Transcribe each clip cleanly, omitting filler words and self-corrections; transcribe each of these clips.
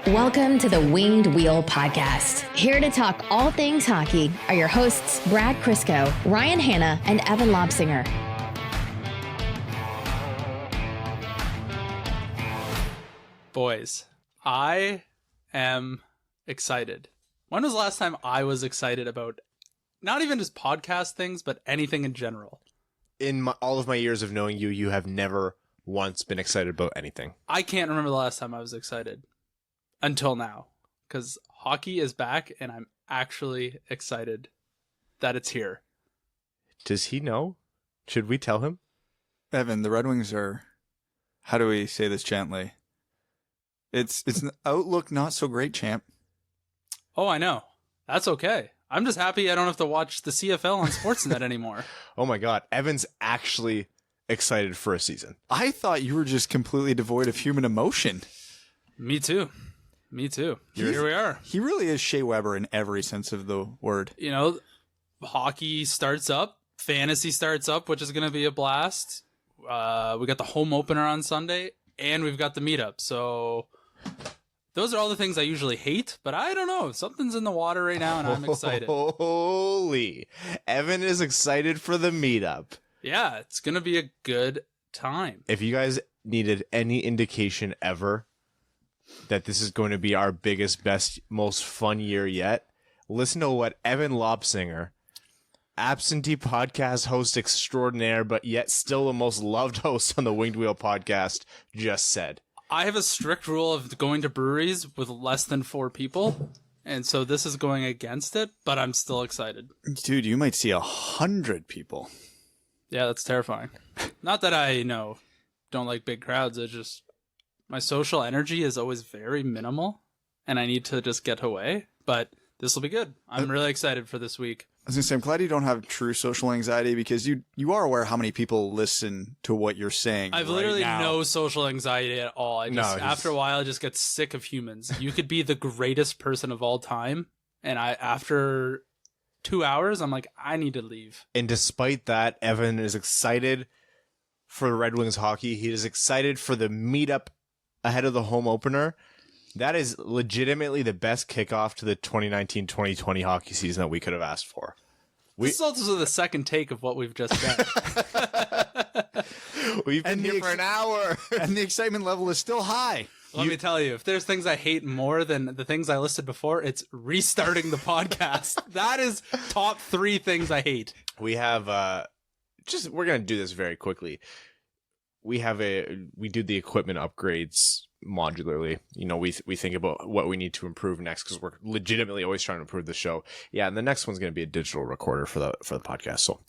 Welcome to the Winged Wheel Podcast. Here to talk all things hockey are your hosts, Brad Crisco, Ryan Hanna, and Evan Lobsinger. Boys, I am excited. When was the last time I was excited about not even just podcast things, but anything in general? In all of my years of knowing you, you have never once been excited about anything. I can't remember the last time I was excited until now, because hockey is back and I'm actually excited that it's here. Does he know? Should we tell him? Evan, the Red Wings are, how do we say this gently? It's an outlook not so great, champ. Oh, I know. That's okay. I'm just happy I don't have to watch the CFL on Sportsnet anymore. Oh my God, Evan's actually excited for a season. I thought you were just completely devoid of human emotion. Me too. Here we are. He really is Shea Weber in every sense of the word. You know, hockey starts up, fantasy starts up, which is going to be a blast. We got the home opener on Sunday, and we've got the meetup. So those are all the things I usually hate, but I don't know. Something's in the water right now, and I'm excited. Holy. Evan is excited for the meetup. Yeah, it's going to be a good time. If you guys needed any indication ever that this is going to be our biggest, best, most fun year yet, listen to what Evan Lobsinger, absentee podcast host extraordinaire, but yet still the most loved host on the Winged Wheel podcast, just said. I have a strict rule of going to breweries with less than 4 people, and so this is going against it, but I'm still excited. Dude, you might see 100 people. Yeah, that's terrifying. Not that I, don't like big crowds. It's just my social energy is always very minimal, and I need to just get away, but this will be good. I'm really excited for this week. I was going to say, I'm glad you don't have true social anxiety because you are aware how many people listen to what you're saying. I've literally no social anxiety at all. After a while, I just get sick of humans. You could be the greatest person of all time, and after 2 hours, I'm like, I need to leave. And despite that, Evan is excited for Red Wings hockey. He is excited for the meetup ahead of the home opener. That is legitimately the best kickoff to the 2019-2020 hockey season that we could have asked for. This is also the second take of what we've just said. We've been here for an hour. And the excitement level is still high. Let me tell you, if there's things I hate more than the things I listed before, it's restarting the podcast. That is top 3 things I hate. We have, we're going to do this very quickly. We do the equipment upgrades modularly. We think about what we need to improve next because we're legitimately always trying to improve the show. Yeah, and the next one's going to be a digital recorder for the podcast. So,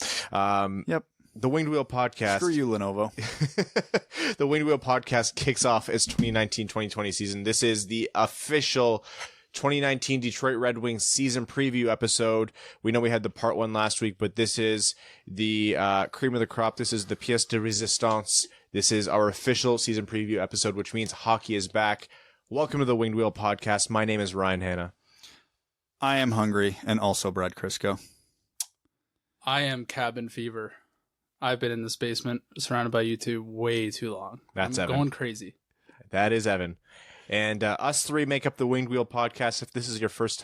yep. The Winged Wheel Podcast. Screw you, Lenovo. The Winged Wheel Podcast kicks off its 2019-2020 season. This is the official 2019 Detroit Red Wings season preview episode. We know we had the part 1 last week, but this is the cream of the crop. This is the pièce de résistance. This is our official season preview episode, which means hockey is back. Welcome to the Winged Wheel Podcast. My name is Ryan Hanna. I am hungry, and also Brad Crisco. I am cabin fever. I've been in this basement surrounded by you two way too long. That's I'm Evan. Going crazy. That is Evan. And us 3 make up the Winged Wheel Podcast. If this is your first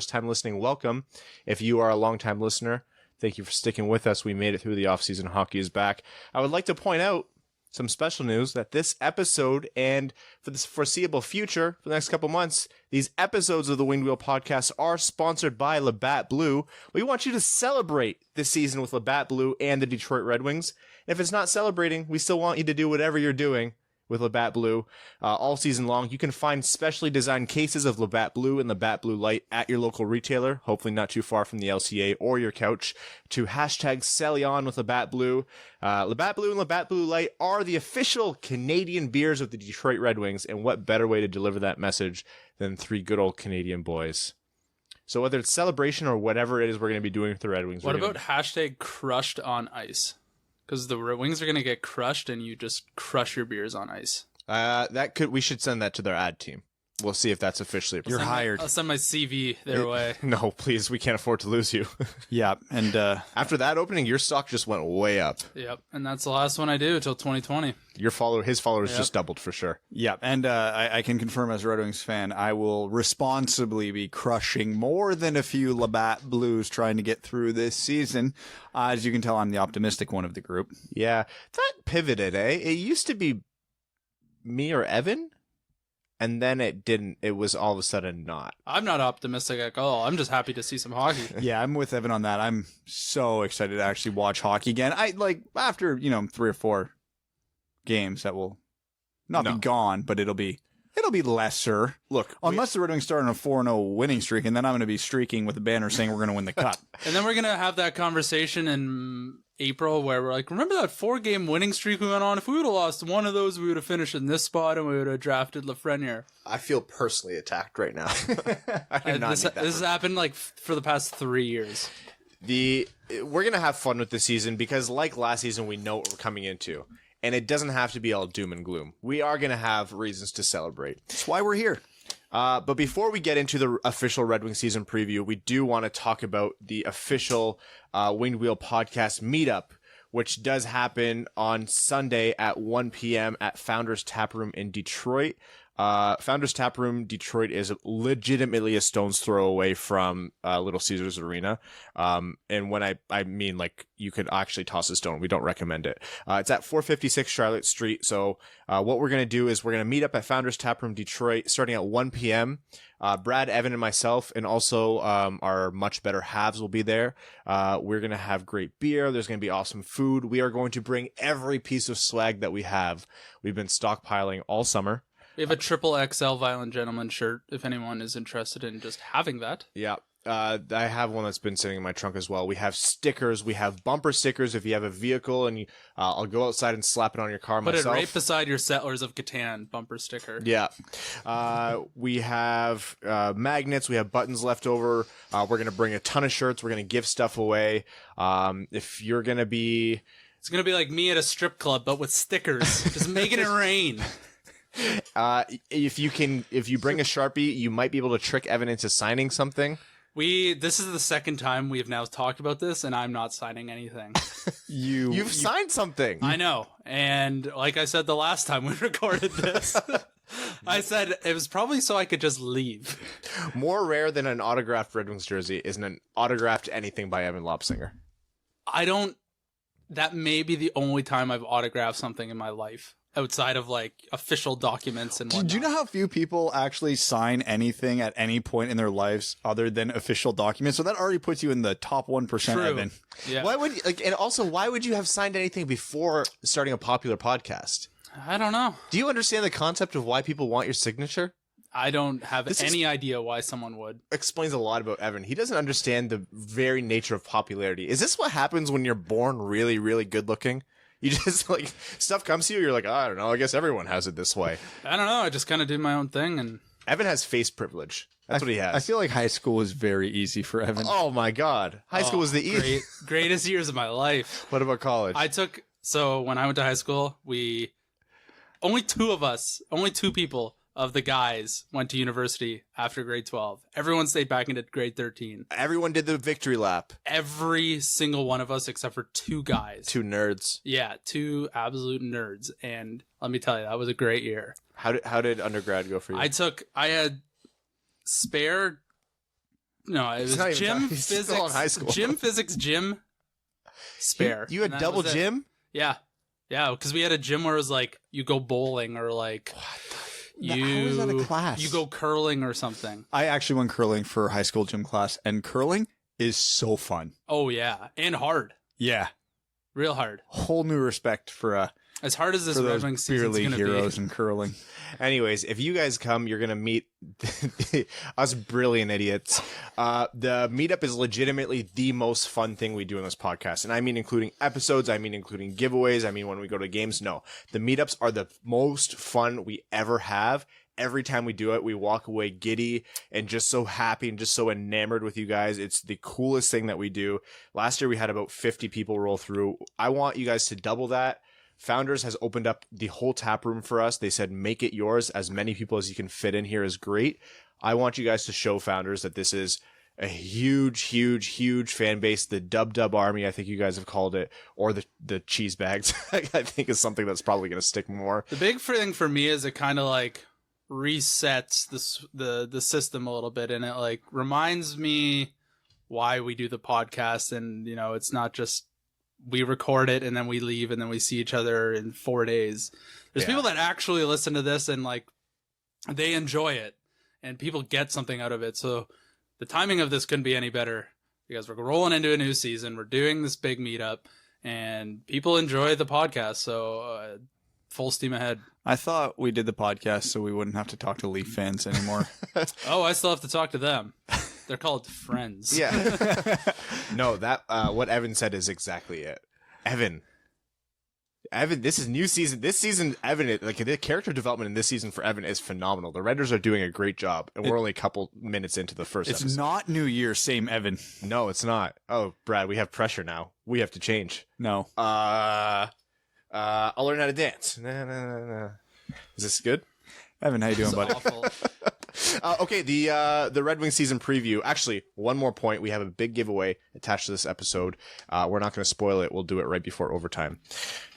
time listening, welcome. If you are a long-time listener, thank you for sticking with us. We made it through the offseason. Hockey is back. I would like to point out some special news that this episode and for this foreseeable future, for the next couple months, these episodes of the Winged Wheel Podcast are sponsored by Labatt Blue. We want you to celebrate this season with Labatt Blue and the Detroit Red Wings. If it's not celebrating, we still want you to do whatever you're doing with Labatt Blue all season long. You can find specially designed cases of Labatt Blue and Labatt Blue Light at your local retailer, hopefully not too far from the LCA or your couch, to hashtag #SellYon with Labatt Blue. Labatt Blue and Labatt Blue Light are the official Canadian beers of the Detroit Red Wings, and what better way to deliver that message than 3 good old Canadian boys. So whether it's celebration or whatever it is we're going to be doing with the Red Wings. What about hashtag crushed on ice? Because the Red Wings are going to get crushed and you just crush your beers on ice. We should send that to their ad team. We'll see if that's officially approved. You're hired. I'll send my CV their way. No, please. We can't afford to lose you. Yeah, and After that opening, your stock just went way up. Yep, and that's the last one I do until 2020. His followers Yep. just doubled for sure. yeah, and I can confirm as a Red Wings fan, I will responsibly be crushing more than a few Labatt Blues trying to get through this season. As you can tell, I'm the optimistic one of the group. Yeah, that pivoted, eh? It used to be me or Evan, and then it didn't. It was all of a sudden not. I'm not optimistic at all. I'm just happy to see some hockey. Yeah, I'm with Evan on that. I'm so excited to actually watch hockey again. I like after 3 or 4 games that will not No. be gone, but it'll be lesser. Look, Unless the Red Wings start on a 4-0 winning streak, and then I'm going to be streaking with a banner saying we're going to win the cup. And then we're going to have that conversation in April where we're like, remember that 4-game winning streak we went on? If we would have lost one of those, we would have finished in this spot and we would have drafted Lafreniere. I feel personally attacked right now. I do not This need that. has happened like for the past 3 years. We're gonna have fun with this season because, like last season, we know what we're coming into, and it doesn't have to be all doom and gloom. We are gonna have reasons to celebrate. That's why we're here. But before we get into the official Red Wings season preview, we do want to talk about the official Winged Wheel podcast meetup, which does happen on Sunday at 1 p.m. at Founders Tap Room in Detroit. Founders Tap Room Detroit is legitimately a stone's throw away from Little Caesars Arena. And when I mean, like, you could actually toss a stone. We don't recommend it. It's at 456 Charlotte Street. So what we're going to do is we're going to meet up at Founders Tap Room Detroit starting at 1 p.m. Brad, Evan, and myself, and also our much better halves will be there. We're going to have great beer. There's going to be awesome food. We are going to bring every piece of swag that we have. We've been stockpiling all summer. We have a triple XL Violent Gentleman shirt if anyone is interested in just having that. Yeah. I have one that's been sitting in my trunk as well. We have stickers. We have bumper stickers. If you have a vehicle and I'll go outside and slap it on your car Put myself. it right beside your Settlers of Catan bumper sticker. Yeah. We have magnets. We have buttons left over. We're going to bring a ton of shirts. We're going to give stuff away. If you're going to be... It's going to be like me at a strip club, but with stickers. Just making it rain. If you bring a Sharpie, you might be able to trick Evan into signing something. This is the second time we have now talked about this, and I'm not signing anything. You've signed something. I know. And like I said the last time we recorded this, I said it was probably so I could just leave. More rare than an autographed Red Wings jersey isn't an autographed anything by Evan Lopsinger. That may be the only time I've autographed something in my life. Outside of like official documents and whatnot. Do you know how few people actually sign anything at any point in their lives other than official documents? So that already puts you in the top 1%, True. Evan. Yeah. Why would and also why would you have signed anything before starting a popular podcast? I don't know. Do you understand the concept of why people want your signature? I don't have This any idea why someone would. Explains a lot about Evan. He doesn't understand the very nature of popularity. Is this what happens when you're born really, really good looking? You just, like, stuff comes to you, you're like, I don't know, I guess everyone has it this way. I don't know. I just kind of do my own thing. And Evan has face privilege. That's what he has. I feel like high school was very easy for Evan. Oh my god. High school was the easiest. greatest years of my life. What about college? So when I went to high school, only two people of the guys went to university after grade 12. Everyone stayed back into grade 13. Everyone did the victory lap. Every single one of us except for 2 guys. 2 nerds. Yeah, 2 absolute nerds. And let me tell you, that was a great year. How did undergrad go for you? I had spare. No, it was not even gym talking- he's physics. still in high school. Gym physics, gym spare. You had And that double was it. gym? Yeah, because we had a gym where it was like you go bowling or like How is that a class? you go curling or something. I actually went curling for high school gym class, and curling is so fun. Oh yeah, and hard, Yeah. real hard. Whole new respect for As hard as this for Red those Wings beer season's league gonna heroes be. in curling. Anyways, if you guys come, you're going to meet us brilliant idiots. The meetup is legitimately the most fun thing we do in this podcast. And I mean including episodes, I mean including giveaways, I mean when we go to games. No, the meetups are the most fun we ever have. Every time we do it, we walk away giddy and just so happy and just so enamored with you guys. It's the coolest thing that we do. Last year, we had about 50 people roll through. I want you guys to double that. Founders has opened up the whole tap room for us. They said, make it yours. As many people as you can fit in here is great. I want you guys to show Founders that this is a huge, huge, huge fan base. The Dub Army, I think you guys have called it, or the cheese bags, I think is something that's probably going to stick more. The big thing for me is it kind of like resets the system a little bit, and it like reminds me why we do the podcast. And you know, it's not just we record it and then we leave and then we see each other in 4 days. There's people that actually listen to this and like they enjoy it and people get something out of it. So the timing of this couldn't be any better because we're rolling into a new season. We're doing this big meetup and people enjoy the podcast. So full steam ahead. I thought we did the podcast so we wouldn't have to talk to Leaf fans anymore. Oh, I still have to talk to them. They're called friends. Yeah. No, that what Evan said is exactly it. Evan, this is new season. This season, Evan, like the character development in this season for Evan is phenomenal. The writers are doing a great job, and we're only a couple minutes into the first episode. It's not New Year, same Evan. No, it's not. Oh, Brad, we have pressure now. We have to change. No. I'll learn how to dance. Nah. Is this good? Evan, how you doing, buddy? Awful. Okay, the Red Wings season preview. Actually, one more point. We have a big giveaway attached to this episode. We're not going to spoil it. We'll do it right before overtime.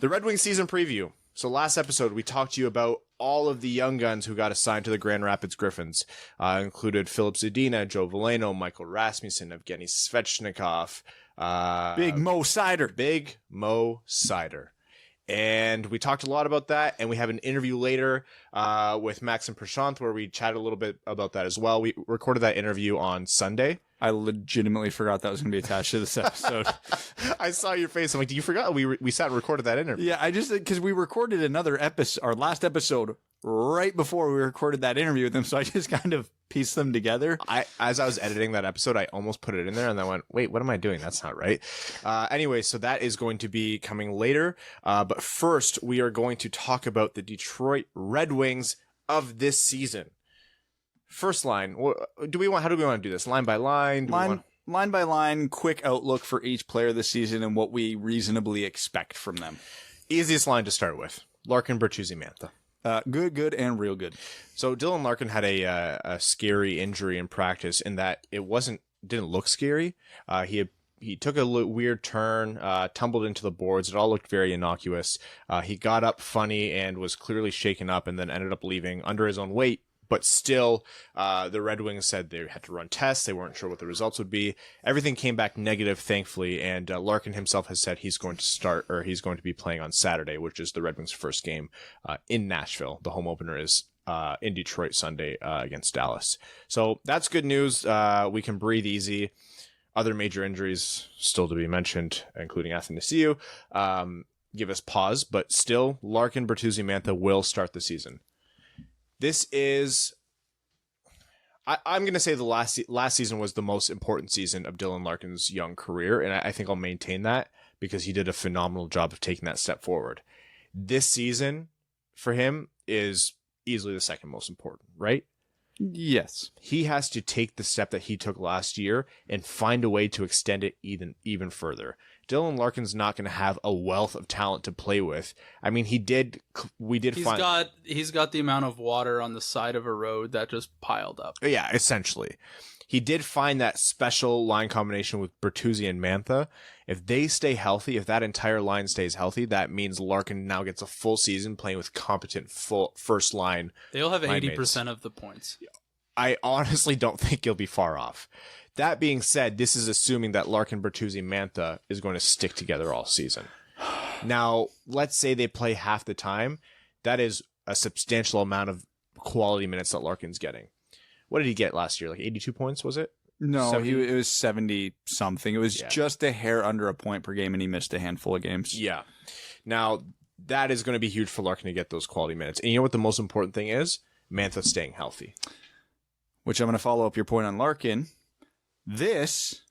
The Red Wings season preview. So last episode, we talked to you about all of the young guns who got assigned to the Grand Rapids Griffins. Included Philip Zadina, Joe Veleno, Michael Rasmussen, Evgeny Svechnikov. Big Mo Sider. And we talked a lot about that, and we have an interview later with Max and Prashanth where we chatted a little bit about that as well. We recorded that interview on Sunday. I legitimately forgot that was going to be attached to this episode. I saw your face. I'm like, you forgot we sat and recorded that interview. Yeah, I just, because we recorded another episode, our last episode, right before we recorded that interview with them, so I just kind of pieced them together. As I was editing that episode, I almost put it in there, and then went, wait, what am I doing? That's not right. Anyway, so that is going to be coming later. But first, we are going to talk about the Detroit Red Wings of this season. First line, how do we want to do this? Line by line? Line by line, quick outlook for each player this season and what we reasonably expect from them. Easiest line to start with. Larkin, Bertuzzi, Mantha. Good, and real good. So Dylan Larkin had a scary injury in practice in that it didn't look scary. He took a weird turn, tumbled into the boards. It all looked very innocuous. He got up funny and was clearly shaken up and then ended up leaving under his own weight. But still, the Red Wings said they had to run tests. They weren't sure what the results would be. Everything came back negative, thankfully. And Larkin himself has said he's going to be playing on Saturday, which is the Red Wings' first game in Nashville. The home opener is in Detroit Sunday against Dallas. So that's good news. We can breathe easy. Other major injuries still to be mentioned, including Athanasiou, give us pause. But still, Larkin, Bertuzzi, Mantha will start the season. This is, I'm going to say the last season was the most important season of Dylan Larkin's young career, and I think I'll maintain that because he did a phenomenal job of taking that step forward. This season, for him, is easily the second most important, right? Yes. He has to take the step that he took last year and find a way to extend it even further. Dylan Larkin's not going to have a wealth of talent to play with. I mean, he's got the amount of water on the side of a road that just piled up. Yeah, essentially. He did find that special line combination with Bertuzzi and Mantha. If they stay healthy, if that entire line stays healthy, that means Larkin now gets a full season playing with competent full first line. They'll have 80% mates. of the points. I honestly don't think he'll be far off. That being said, this is assuming that Larkin, Bertuzzi, Mantha is going to stick together all season. Now, let's say they play half the time. That is a substantial amount of quality minutes that Larkin's getting. What did he get last year? Like 82 points, was it? No, it was 70-something. It was just a hair under a point per game, and he missed a handful of games. Yeah. Now, that is going to be huge for Larkin to get those quality minutes. And you know what the most important thing is? Mantha staying healthy. Which I'm going to follow up your point on Larkin. This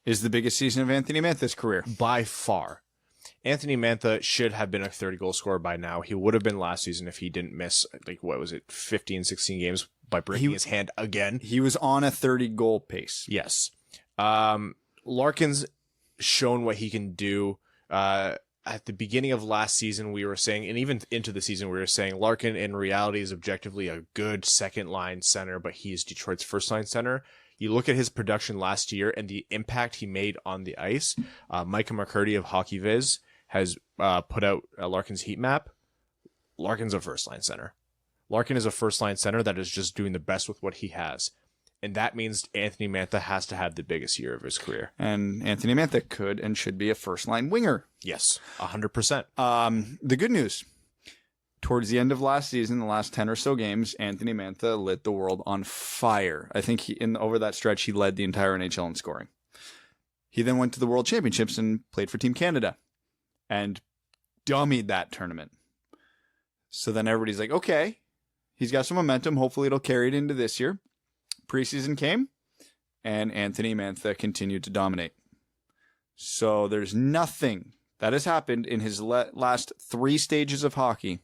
is the biggest season of Anthony Mantha's career. By far. Anthony Mantha should have been a 30-goal scorer by now. He would have been last season if he didn't miss, 15, 16 games by breaking his hand again. He was on a 30-goal pace. Yes. Larkin's shown what he can do at the beginning of last season, we were saying, and even into the season, we were saying Larkin in reality is objectively a good second line center, but he's Detroit's first line center. You look at his production last year and the impact he made on the ice. Micah McCurdy of Hockey Viz has put out Larkin's heat map. Larkin's a first line center. Larkin is a first line center that is just doing the best with what he has. And that means Anthony Mantha has to have the biggest year of his career. And Anthony Mantha could and should be a first-line winger. Yes, 100%. The good news, towards the end of last season, the last 10 or so games, Anthony Mantha lit the world on fire. I think over that stretch, he led the entire NHL in scoring. He then went to the World Championships and played for Team Canada and dummied that tournament. So then everybody's like, okay, he's got some momentum. Hopefully it'll carry it into this year. Preseason came, and Anthony Mantha continued to dominate. So there's nothing that has happened in his last 3 stages of hockey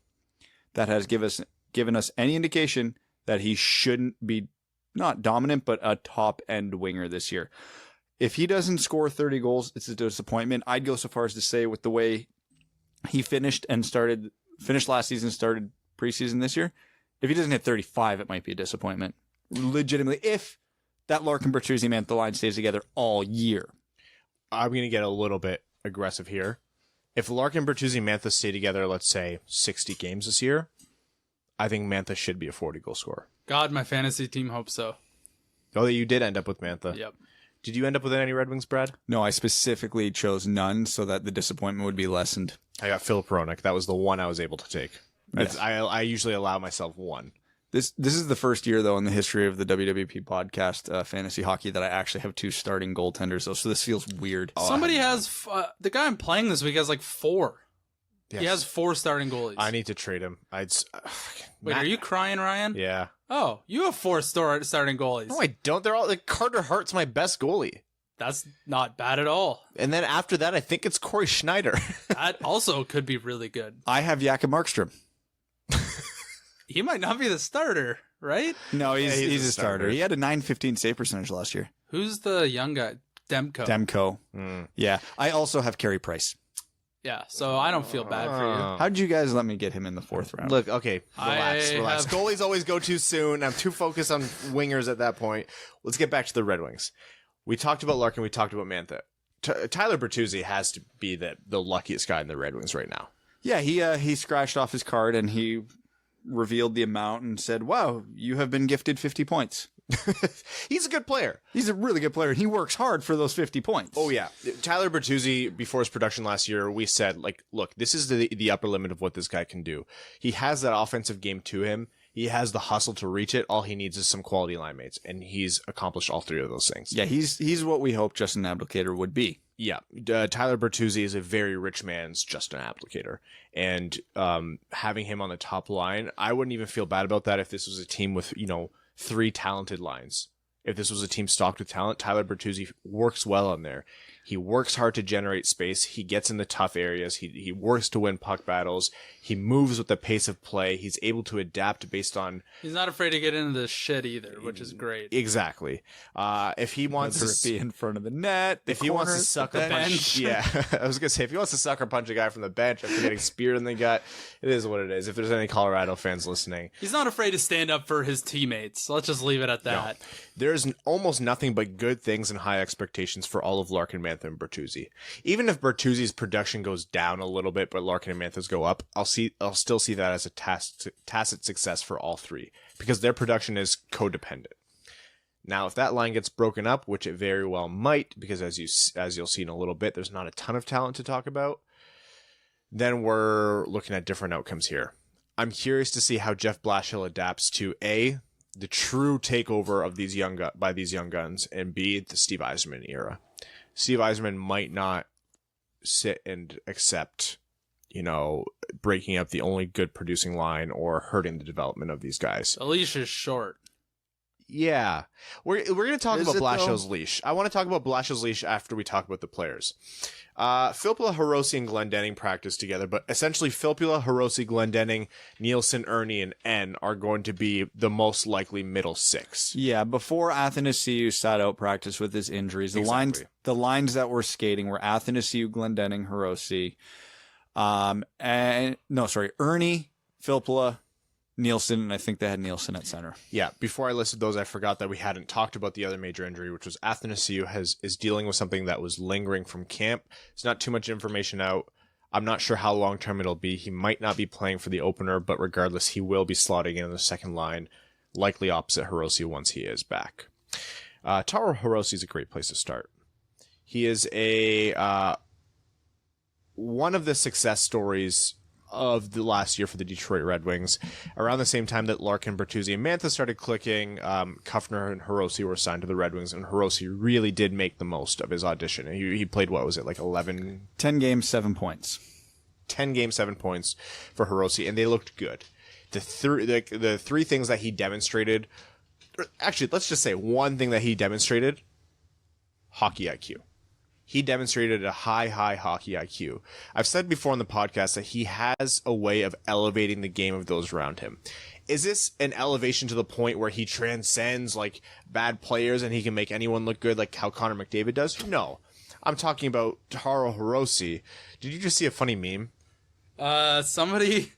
that has given us any indication that he shouldn't be not dominant, but a top-end winger this year. If he doesn't score 30 goals, it's a disappointment. I'd go so far as to say with the way he finished last season, started preseason this year, if he doesn't hit 35, it might be a disappointment. Legitimately, if that Larkin Bertuzzi Mantha line stays together all year. I'm going to get a little bit aggressive here. If Larkin, Bertuzzi, Mantha stay together, let's say 60 games this year, I think Mantha should be a 40-goal scorer. God, my fantasy team hopes so. Oh, you did end up with Mantha. Yep. Did you end up with any Red Wings, Brad? No, I specifically chose none so that the disappointment would be lessened. I got Philip Hronek. That was the one I was able to take. Yes. I usually allow myself one. This is the first year, though, in the history of the WWP podcast, Fantasy Hockey, that I actually have 2 starting goaltenders, though, so this feels weird. Somebody has... the guy I'm playing this week has like 4. Yes. He has 4 starting goalies. I need to trade him. Wait, are you crying, Ryan? Yeah. Oh, you have 4 starting goalies. No, I don't. They're all like Carter Hart's my best goalie. That's not bad at all. And then after that, I think it's Corey Schneider. That also could be really good. I have Jakob Markstrom. He might not be the starter, right? No, he's a starter. He had a .915 save percentage last year. Who's the young guy? Demko. Yeah. I also have Carey Price. Yeah, so I don't feel bad for you. How did you guys let me get him in the 4th round? Look, okay, relax. have- Goalies always go too soon. I'm too focused on wingers at that point. Let's get back to the Red Wings. We talked about Larkin. We talked about Mantha. Tyler Bertuzzi has to be the luckiest guy in the Red Wings right now. Yeah, he scratched off his card and he revealed the amount and said, wow, you have been gifted 50 points. He's a good player. He's a really good player. He works hard for those 50 points. Oh, yeah. Tyler Bertuzzi, before his production last year, we said, like, look, this is the upper limit of what this guy can do. He has that offensive game to him. He has the hustle to reach it. All he needs is some quality line mates, and he's accomplished all 3 of those things. Yeah, he's what we hope Justin Abdelkader would be. Yeah, Tyler Bertuzzi is a very rich man's Justin Applicator, and having him on the top line, I wouldn't even feel bad about that if this was a team with 3 talented lines. If this was a team stocked with talent, Tyler Bertuzzi works well on there. He works hard to generate space. He gets in the tough areas. He works to win puck battles. He moves with the pace of play. He's able to adapt based on... He's not afraid to get into the shit either, which is great. Exactly. If he wants to be in front of the net, if he wants to sucker punch, yeah, I was gonna say if he wants to sucker punch a guy from the bench after getting speared in the gut, it is what it is. If there's any Colorado fans listening, he's not afraid to stand up for his teammates. Let's just leave it at that. No. There's almost nothing but good things and high expectations for all of Larkin, Mantha, and Bertuzzi. Even if Bertuzzi's production goes down a little bit, but Larkin and Mantha's go up, I'll still see that as a tacit success for all 3 because their production is codependent. Now, if that line gets broken up, which it very well might, because as you'll see in a little bit, there's not a ton of talent to talk about, then we're looking at different outcomes here. I'm curious to see how Jeff Blashill adapts to A, the true takeover of these young guns, and B, the Steve Yzerman era. Steve Yzerman might not sit and accept, breaking up the only good producing line or hurting the development of these guys. The leash is short. Yeah. We're going to talk about Blashill's leash. I want to talk about Blashill's leash after we talk about the players. Filppula, Hirose, and Glendening practice together, but essentially Filppula, Hirose, Glendening, Nielsen, Ernie, and N are going to be the most likely middle 6. Yeah, before Athanasiou sat out practice with his injuries, the lines that were skating were Athanasiou, Glendening, Hirose. Ernie, Filppula, Nielsen, and I think they had Nielsen at center. Yeah, before I listed those, I forgot that we hadn't talked about the other major injury, which was Athanasiou is dealing with something that was lingering from camp. There's not too much information out. I'm not sure how long-term it'll be. He might not be playing for the opener, but regardless, he will be slotting in the second line, likely opposite Hirose once he is back. Taro Hirose is a great place to start. He is one of the success stories of the last year for the Detroit Red Wings. Around the same time that Larkin, Bertuzzi, and Mantha started clicking, Kuffner and Hirose were signed to the Red Wings, and Hirose really did make the most of his audition. He played, 10 games, 7 points. 10 games, 7 points for Hirose, and they looked good. The three things that he demonstrated, actually, let's just say one thing that he demonstrated, hockey IQ. He demonstrated a high hockey IQ. I've said before on the podcast that he has a way of elevating the game of those around him. Is this an elevation to the point where he transcends bad players and he can make anyone look good like how Connor McDavid does? No. I'm talking about Taro Hirose. Did you just see a funny meme? Somebody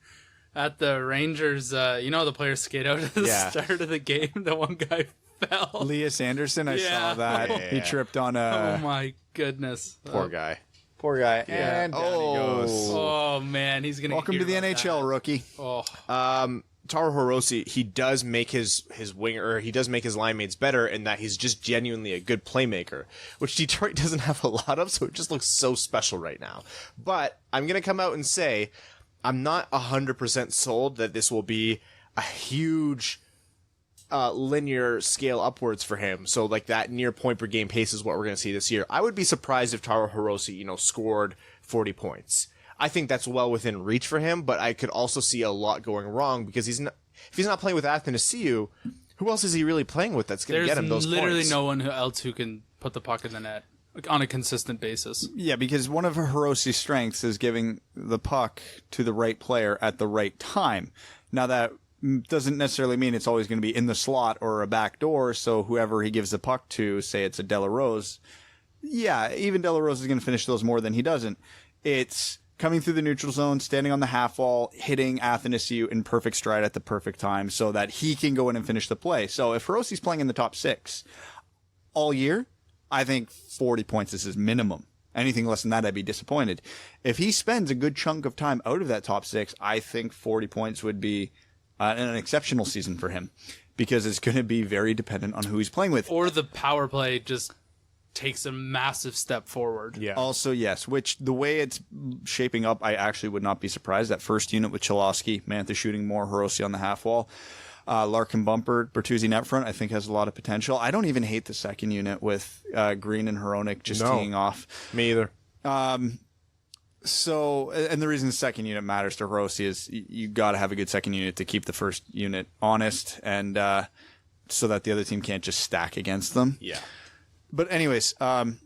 at the Rangers, the players skate out at the start of the game. The one guy fell. Elias Anderson, I saw that. Yeah. He tripped on a... Oh, my goodness. Poor guy. Yeah. And down he goes. Oh, man. He's going to Welcome to the NHL, rookie. Oh. Taro Hirose, he does make his winger, he does make his line mates better in that he's just genuinely a good playmaker, which Detroit doesn't have a lot of, so it just looks so special right now. But I'm going to come out and say I'm not 100% sold that this will be a huge linear scale upwards for him. So that near point per game pace is what we're going to see this year. I would be surprised if Taro Hirose, scored 40 points. I think that's well within reach for him, but I could also see a lot going wrong because if he's not playing with Athanasiou, who else is he really playing with that's going to get him those points? There's literally no one else who can put the puck in the net on a consistent basis. Yeah, because one of Hirose's strengths is giving the puck to the right player at the right time. Now that doesn't necessarily mean it's always going to be in the slot or a back door, so whoever he gives the puck to, say it's a Delarose, even Delarose is going to finish those more than he doesn't. It's coming through the neutral zone, standing on the half wall, hitting Athanasiou in perfect stride at the perfect time so that he can go in and finish the play. So if Hirose's playing in the top 6 all year, I think 40 points is his minimum. Anything less than that, I'd be disappointed. If he spends a good chunk of time out of that top 6, I think 40 points would be an exceptional season for him because it's going to be very dependent on who he's playing with. Or the power play just takes a massive step forward. Yeah. Also, yes, which the way it's shaping up, I actually would not be surprised. That first unit with Cholowski, Mantha shooting more, Hirose on the half wall, Larkin bumper, Bertuzzi net front, I think has a lot of potential. I don't even hate the second unit with Green and Hronek just teeing off. Me either. So, and the reason the second unit matters to Hirose is you got to have a good second unit to keep the first unit honest and so that the other team can't just stack against them. Yeah. But anyways, and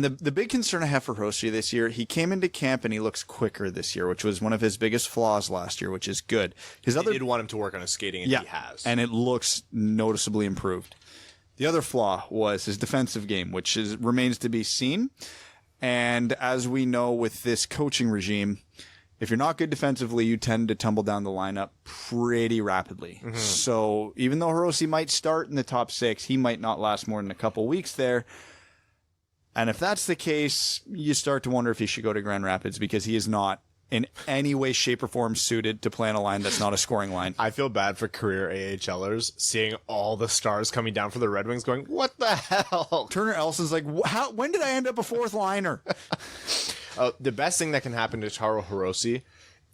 the big concern I have for Hirose this year, he came into camp and he looks quicker this year, which was one of his biggest flaws last year, which is good. He did want him to work on his skating, and he has. And it looks noticeably improved. The other flaw was his defensive game, which remains to be seen. And as we know with this coaching regime, if you're not good defensively, you tend to tumble down the lineup pretty rapidly. Mm-hmm. So even though Hirose might start in the top 6, he might not last more than a couple weeks there. And if that's the case, you start to wonder if he should go to Grand Rapids because he is not in any way, shape, or form suited to play on a line that's not a scoring line. I feel bad for career AHLers seeing all the stars coming down for the Red Wings going, what the hell? Turner Elson's like, when did I end up a fourth liner? The best thing that can happen to Taro Hirose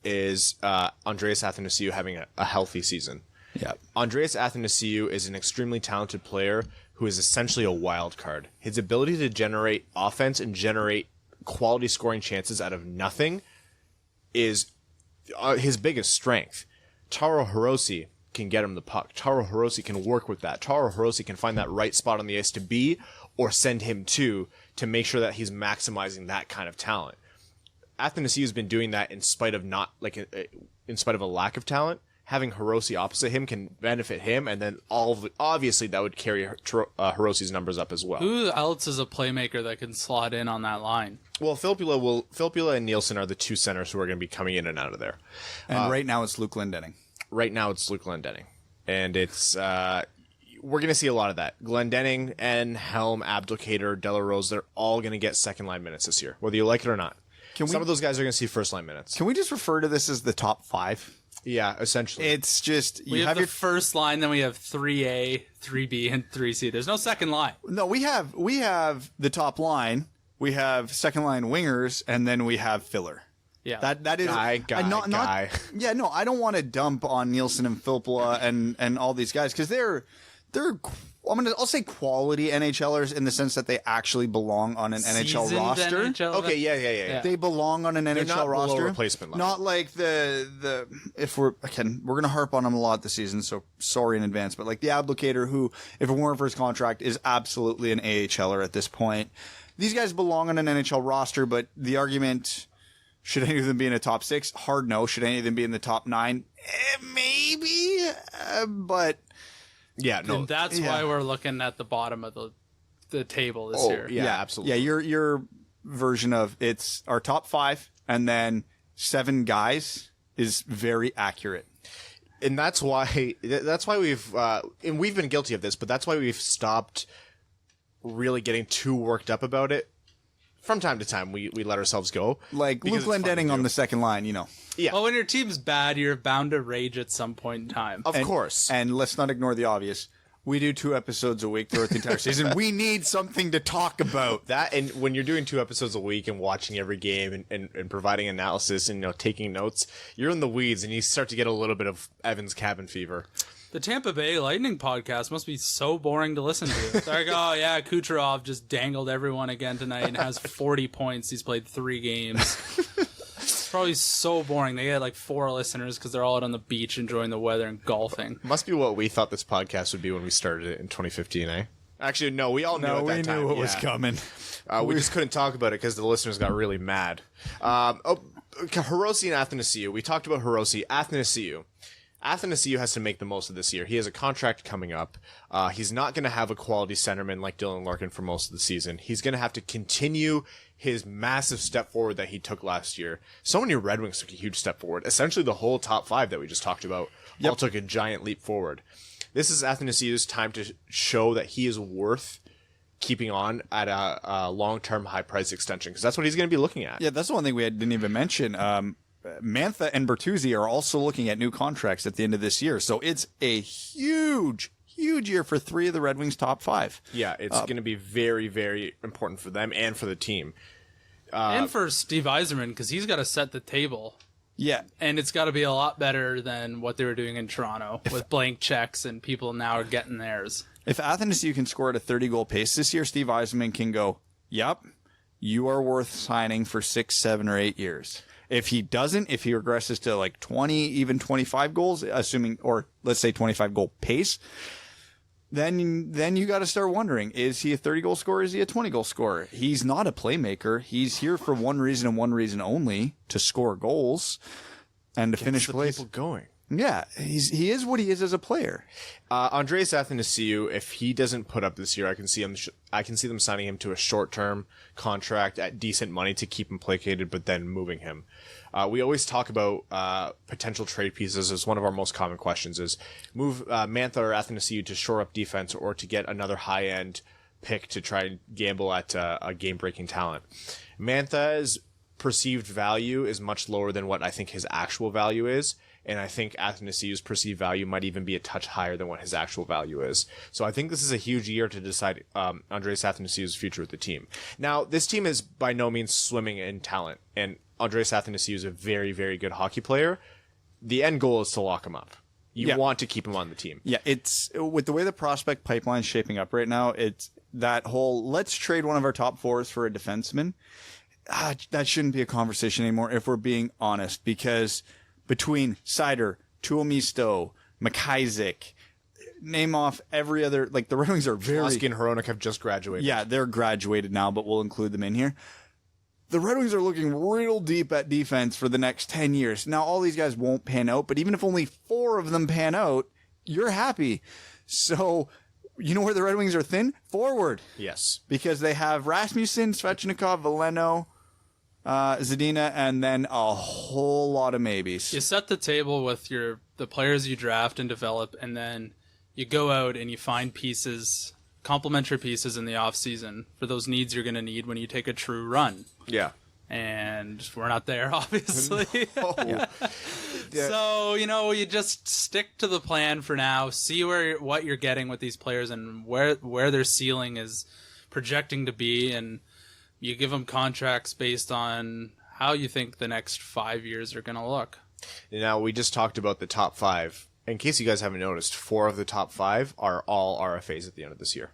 is Andreas Athanasiou having a healthy season. Yeah. Andreas Athanasiou is an extremely talented player who is essentially a wild card. His ability to generate offense and generate quality scoring chances out of nothing is his biggest strength. Taro Hirose can get him the puck. Taro Hirose can work with that. Taro Hirose can find that right spot on the ice to be or send him to make sure that he's maximizing that kind of talent. Athanasiou has been doing that in spite of in spite of a lack of talent. Having Hirose opposite him can benefit him, and then obviously that would carry Hirose's numbers up as well. Who else is a playmaker that can slot in on that line? Well, Filppula and Nielsen are the two centers who are going to be coming in and out of there. And right now it's Luke Glendening. Right now it's Luke Glendening. And it's we're going to see a lot of that. Glendening and Helm, Abdelkader, Delarose, they're all going to get second-line minutes this year, whether you like it or not. Some of those guys are going to see first-line minutes. Can we just refer to this as the top 5? Yeah, essentially. It's just... We have the first line, then we have 3A, 3B, and 3C. There's no second line. No, we have the top line, we have second-line wingers, and then we have filler. Yeah. That is... Guy. Yeah, no, I don't want to dump on Nielsen and Filppula and all these guys, because they're I'll say quality NHLers in the sense that they actually belong on an NHL Seasoned roster. NHL. Okay, yeah. They belong on an NHL not below roster. replacement level. Not like the if we're gonna harp on him a lot this season, so sorry in advance. But like the Abdelkader, who if it weren't for his contract is absolutely an AHLer at this point. These guys belong on an NHL roster, but the argument, should any of them be in a top 6? Hard no. Should any of them be in the top 9? Maybe, but. Yeah, no. And that's why we're looking at the bottom of the table this year. Yeah, absolutely. Yeah, your version of it's our top 5 and then 7 guys is very accurate. And that's why we've and we've been guilty of this, but that's why we've stopped really getting too worked up about it. From time to time, we let ourselves go. Like Luke Glendening on the second line, Yeah. Well, when your team's bad, you're bound to rage at some point in time. Of course. And let's not ignore the obvious. We do 2 episodes a week throughout the entire season. We need something to talk about. That, and when you're doing 2 episodes a week and watching every game and providing analysis and taking notes, you're in the weeds and you start to get a little bit of Evan's cabin fever. The Tampa Bay Lightning podcast must be so boring to listen to. It's like, oh yeah, Kucherov just dangled everyone again tonight and has 40 points. He's played 3 games. It's probably so boring. They had like 4 listeners because they're all out on the beach enjoying the weather and golfing. Must be what we thought this podcast would be when we started it in 2015, eh? Actually, no, we all knew at that time. We knew what was coming. We just couldn't talk about it because the listeners got really mad. Hirose and Athanasiou. We talked about Hirose. Athanasiou has to make the most of this year. He has a contract coming up. He's not going to have a quality centerman like Dylan Larkin for most of the season. He's going to have to continue his massive step forward that he took last year. So many Red Wings took a huge step forward. Essentially, the whole top 5 that we just talked about all took a giant leap forward. This is Athanasiou's time to show that he is worth keeping on at a long-term high-price extension, because that's what he's going to be looking at. Yeah, that's the one thing we didn't even mention. Mantha and Bertuzzi are also looking at new contracts at the end of this year. So it's a huge year for 3 of the Red Wings' top 5. Yeah, it's going to be very, very important for them and for the team. And for Steve Yzerman, because he's got to set the table. Yeah. And it's got to be a lot better than what they were doing in Toronto with blank checks and people now are getting theirs. If Athanasiou can score at a 30-goal pace this year, Steve Yzerman can go, yep, you are worth signing for 6, 7, or 8 years. If he doesn't, if he regresses to like 20, even 25 goals, assuming, or let's say 25 goal pace, then you got to start wondering, is he a 30-goal scorer? Is he a 20-goal scorer? He's not a playmaker. He's here for one reason and one reason only, to score goals and to finish plays. People going. Yeah, he is what he is as a player. Andreas Athanasiou, if he doesn't put up this year, I can see them signing him to a short-term contract at decent money to keep him placated, but then moving him. We always talk about potential trade pieces as one of our most common questions is move Mantha or Athanasiou to shore up defense or to get another high-end pick to try and gamble at a game-breaking talent. Mantha's perceived value is much lower than what I think his actual value is. And I think Athanasiou's perceived value might even be a touch higher than what his actual value is. So I think this is a huge year to decide Andreas Athanasiou's future with the team. Now, this team is by no means swimming in talent, and Andreas Athanasiou is a very, very good hockey player. The end goal is to lock him up. You want to keep him on the team. Yeah, it's with the way the prospect pipeline is shaping up right now, it's that whole let's trade one of our top 4s for a defenseman. That shouldn't be a conversation anymore if we're being honest, because between Seider, Tuomisto, McIsaac, name off every other, like the Red Wings are very... Husky and Hronek have just graduated. Yeah, they're graduated now, but we'll include them in here. The Red Wings are looking real deep at defense for the next 10 years. Now, all these guys won't pan out, but even if only 4 of them pan out, you're happy. So, you know where the Red Wings are thin? Forward. Yes. Because they have Rasmussen, Svechnikov, Veleno, Zadina, and then a whole lot of maybes. You set the table with the players you draft and develop, and then you go out and you find pieces, complementary pieces in the off season for those needs you're going to need when you take a true run. Yeah. And we're not there, obviously. Yeah. So, you just stick to the plan for now, see what you're getting with these players and where their ceiling is projecting to be, and you give them contracts based on how you think the next 5 years are going to look. Now, we just talked about the top 5. In case you guys haven't noticed, 4 of the top 5 are all RFAs at the end of this year.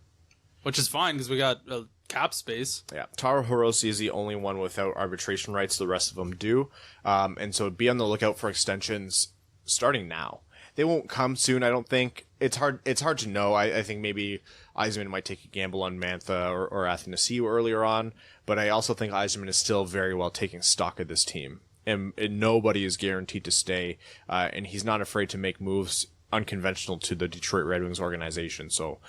Which is fine, because we got cap space. Yeah. Taro Hirose is the only one without arbitration rights. The rest of them do. And so be on the lookout for extensions starting now. They won't come soon, I don't think. It's hard to know. I think maybe Yzerman might take a gamble on Mantha or Athanasiou earlier on, but I also think Yzerman is still very well taking stock of this team. And nobody is guaranteed to stay, and he's not afraid to make moves unconventional to the Detroit Red Wings organization. So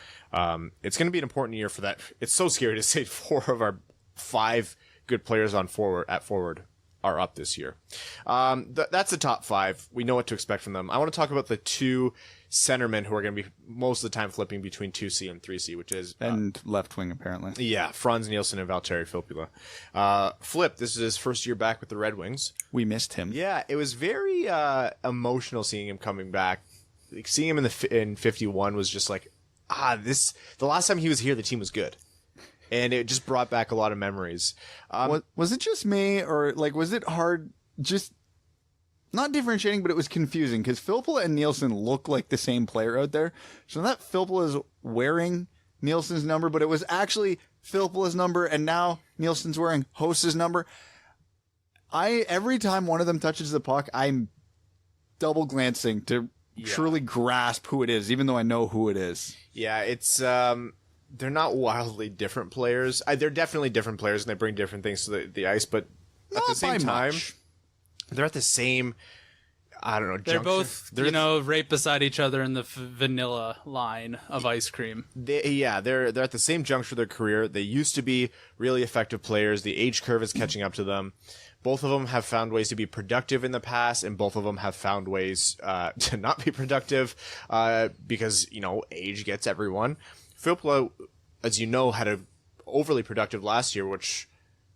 it's going to be an important year for that. It's so scary to say 4 of our 5 good players at forward are up this year. That's the top 5. We know what to expect from them. I want to talk about the 2 centermen who are going to be most of the time flipping between 2C and 3C, which is... and left wing, apparently. Yeah, Franz Nielsen and Valtteri Filppula. Flip, this is his first year back with the Red Wings. We missed him. Yeah, it was very emotional seeing him coming back. Like, seeing him in 51 was just like, the last time he was here, the team was good. And it just brought back a lot of memories. Was it just me, or was it hard just not differentiating, but it was confusing because Filppula and Nielsen look like the same player out there. So that Filppula is wearing Nielsen's number, but it was actually Filppula's number, and now Nielsen's wearing Host's number. Every time one of them touches the puck, I'm double glancing to truly grasp who it is, even though I know who it is. Yeah, it's they're not wildly different players. They're definitely different players, and they bring different things to the ice. But at the same time, they're at the same. I don't know. They're juncture. both, right beside each other in the vanilla line of ice cream. They're at the same juncture of their career. They used to be really effective players. The age curve is catching up to them. Both of them have found ways to be productive in the past, and both of them have found ways to not be productive because, age gets everyone. Filppula, as you know, had a overly productive last year, which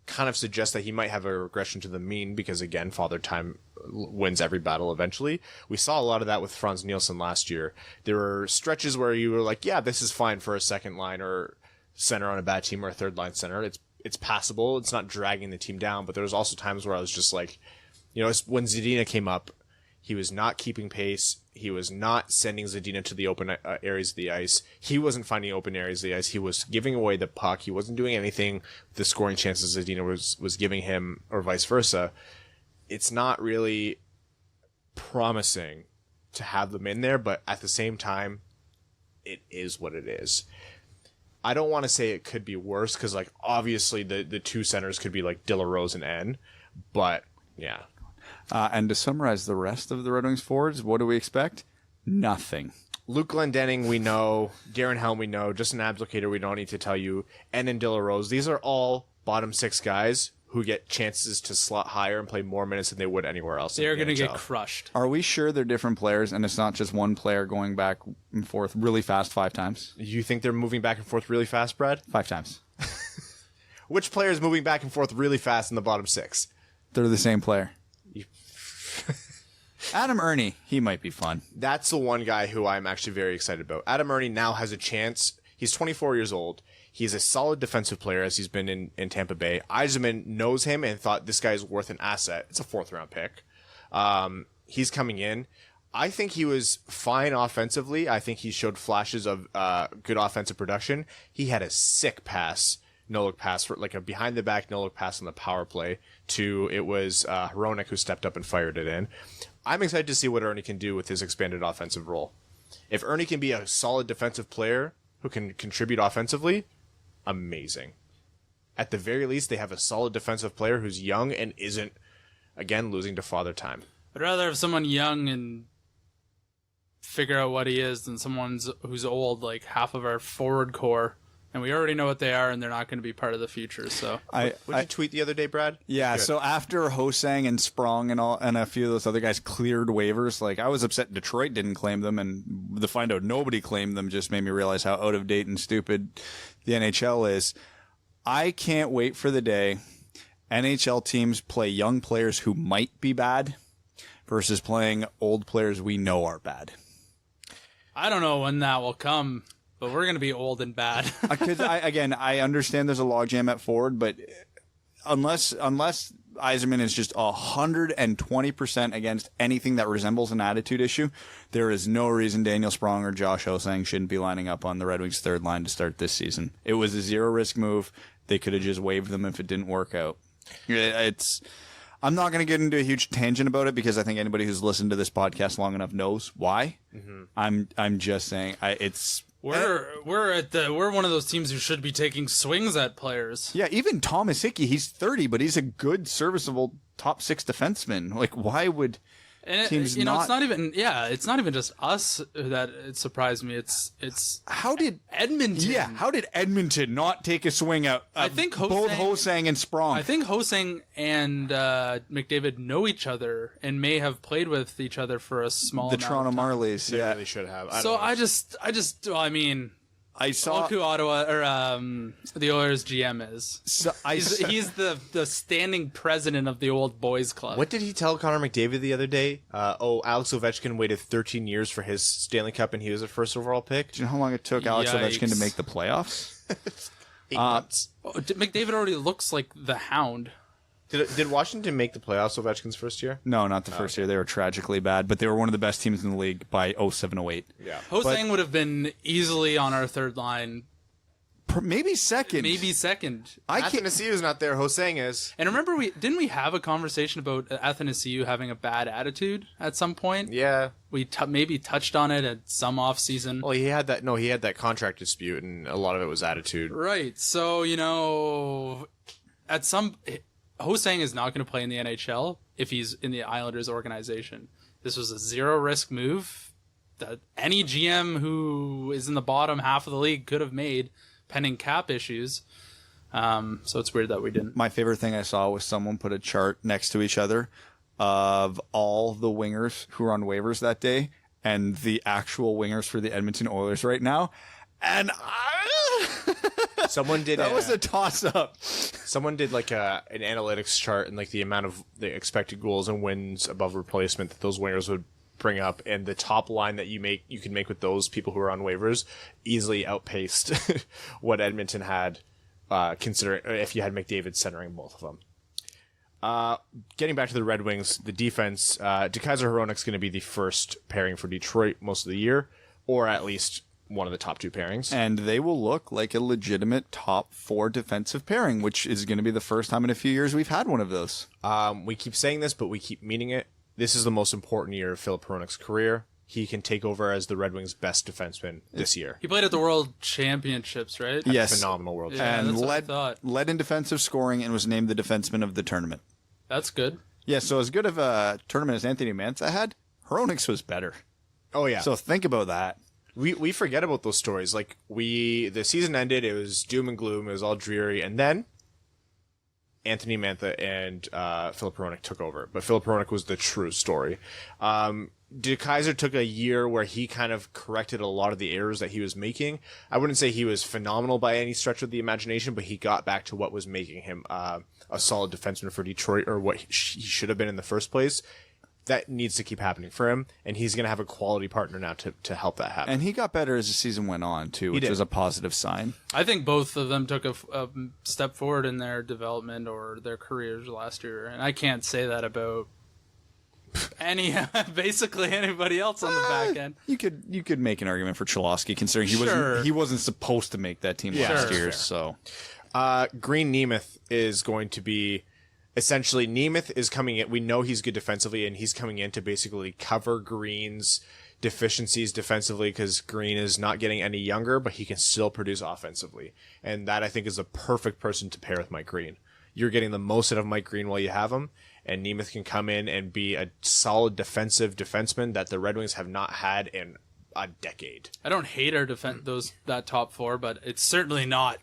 kind of suggests that he might have a regression to the mean because, again, Father Time wins every battle eventually. We saw a lot of that with Franz Nielsen last year. There were stretches where you were like, yeah, this is fine for a second line or center on a bad team or a third line center. It's passable. It's not dragging the team down. But there was also times where I was just like, when Zadina came up, he was not keeping pace. He was not sending Zadina to the open areas of the ice. He wasn't finding open areas of the ice. He was giving away the puck. He wasn't doing anything with the scoring chances Zadina was giving him, or vice versa. It's not really promising to have them in there, but at the same time, it is what it is. I don't want to say it could be worse because, obviously the 2 centers could be like De La Rose and N, but yeah. And to summarize the rest of the Red Wings forwards, what do we expect? Nothing. Luke Glendening, we know. Darren Helm, we know. Justin Abdelkader, we don't need to tell you. N and De La Rose. These are all bottom 6 guys who get chances to slot higher and play more minutes than they would anywhere else. They're going to get crushed. Are we sure they're different players and it's not just one player going back and forth really fast 5 times? You think they're moving back and forth really fast, Brad? 5 times. Which player is moving back and forth really fast in the bottom 6? They're the same player. Adam Ernie, he might be fun. That's the one guy who I'm actually very excited about. Adam Ernie now has a chance. He's 24 years old. He's a solid defensive player as he's been in Tampa Bay. Yzerman knows him and thought this guy is worth an asset. It's a 4th-round pick. He's coming in. I think he was fine offensively. I think he showed flashes of good offensive production. He had a sick pass, no-look pass, for a behind-the-back no-look pass on the power play it was Hronek who stepped up and fired it in. I'm excited to see what Ernie can do with his expanded offensive role. If Ernie can be a solid defensive player who can contribute offensively, amazing. At the very least, they have a solid defensive player who's young and isn't, again, losing to Father Time. I'd rather have someone young and figure out what he is than someone who's old. Like half of our forward core And we already know what they are, and they're not going to be part of the future. So, What did you tweet the other day, Brad? Yeah, so after Hosang and Sprong and a few of those other guys cleared waivers, like I was upset Detroit didn't claim them, and the find out nobody claimed them just made me realize how out of date and stupid the NHL is. I can't wait for the day NHL teams play young players who might be bad versus playing old players we know are bad. I don't know when that will come. But we're going to be old and bad. Because I understand there's a logjam at forward, but unless Yzerman is just 120% against anything that resembles an attitude issue, there is no reason Daniel Sprong or Josh Hosang shouldn't be lining up on the Red Wings' third line to start this season. It was a zero risk move. They could have just waived them if it didn't work out. I'm not going to get into a huge tangent about it because I think anybody who's listened to this podcast long enough knows why. Mm-hmm. I'm just saying We're one of those teams who should be taking swings at players. Yeah, even Thomas Hickey, he's 30, but he's a good, serviceable top 6 defenseman. Like, why would teams not? It's not even just us that it surprised me. It's how did Edmonton? Yeah, how did Edmonton not take a swing at I think both Hosang and Sprong? I think Hosang and McDavid know each other and may have played with each other for a small. The Toronto Marlies, They really should have. I saw who Ottawa or the Oilers GM is. So he's the standing president of the old boys club. What did he tell Connor McDavid the other day? Alex Ovechkin waited 13 years for his Stanley Cup, and he was a first overall pick. Do you know how long it took Alex Ovechkin to make the playoffs? 8 months. McDavid already looks like the Hound. Did Washington make the playoffs Ovechkin's first year? No, not the first year. They were tragically bad, but they were one of the best teams in the league by 07-08. Yeah. Hosang would have been easily on our third line. Maybe second. Athanasiou's not there. Hosang is. And remember, didn't we have a conversation about Athanasiou having a bad attitude at some point? Yeah. We maybe touched on it at some off season. Well, he had that contract dispute, and a lot of it was attitude. Right. So, Hosang is not going to play in the NHL if he's in the Islanders organization. This was a zero risk move that any GM who is in the bottom half of the league could have made, pending cap issues. So it's weird that we didn't. My favorite thing I saw was someone put a chart next to each other of all the wingers who were on waivers that day and the actual wingers for the Edmonton Oilers right now. And someone did that was a toss-up. Someone did like an analytics chart and like the amount of the expected goals and wins above replacement that those wingers would bring up, and the top line that you can make with those people who are on waivers easily outpaced what Edmonton had, considering if you had McDavid centering both of them. Getting back to the Red Wings, the defense, DeKaiser Hronek's going to be the first pairing for Detroit most of the year, or at least one of the top 2 pairings. And they will look like a legitimate top 4 defensive pairing, which is going to be the first time in a few years we've had one of those. We keep saying this, but we keep meaning it. This is the most important year of Filip Hronek's career. He can take over as the Red Wings' best defenseman this year. He played at the World Championships, right? Yes. Phenomenal World Championships. And led in defensive scoring and was named the defenseman of the tournament. That's good. Yeah, so as good of a tournament as Anthony Mantha had, Hronek's was better. Oh, yeah. So think about that. We forget about those stories. Like, the season ended, it was doom and gloom, it was all dreary, and then Anthony Mantha and Filip Hronek took over. But Filip Hronek was the true story. DeKaiser took a year where he kind of corrected a lot of the errors that he was making. I wouldn't say he was phenomenal by any stretch of the imagination, but he got back to what was making him a solid defenseman for Detroit, or what he should have been in the first place. That needs to keep happening for him, and he's going to have a quality partner now to help that happen. And he got better as the season went on, too, which was a positive sign. I think both of them took a step forward in their development or their careers last year, and I can't say that about basically anybody else on the back end. You could make an argument for Cholowski, considering he wasn't supposed to make that team last year. So, Green Nemeth is going to be. Essentially, Nemeth is coming in. We know he's good defensively, and he's coming in to basically cover Green's deficiencies defensively, because Green is not getting any younger, but he can still produce offensively. And that, I think, is a perfect person to pair with Mike Green. You're getting the most out of Mike Green while you have him, and Nemeth can come in and be a solid defensive defenseman that the Red Wings have not had in a decade. I don't hate our that top four, but it's certainly not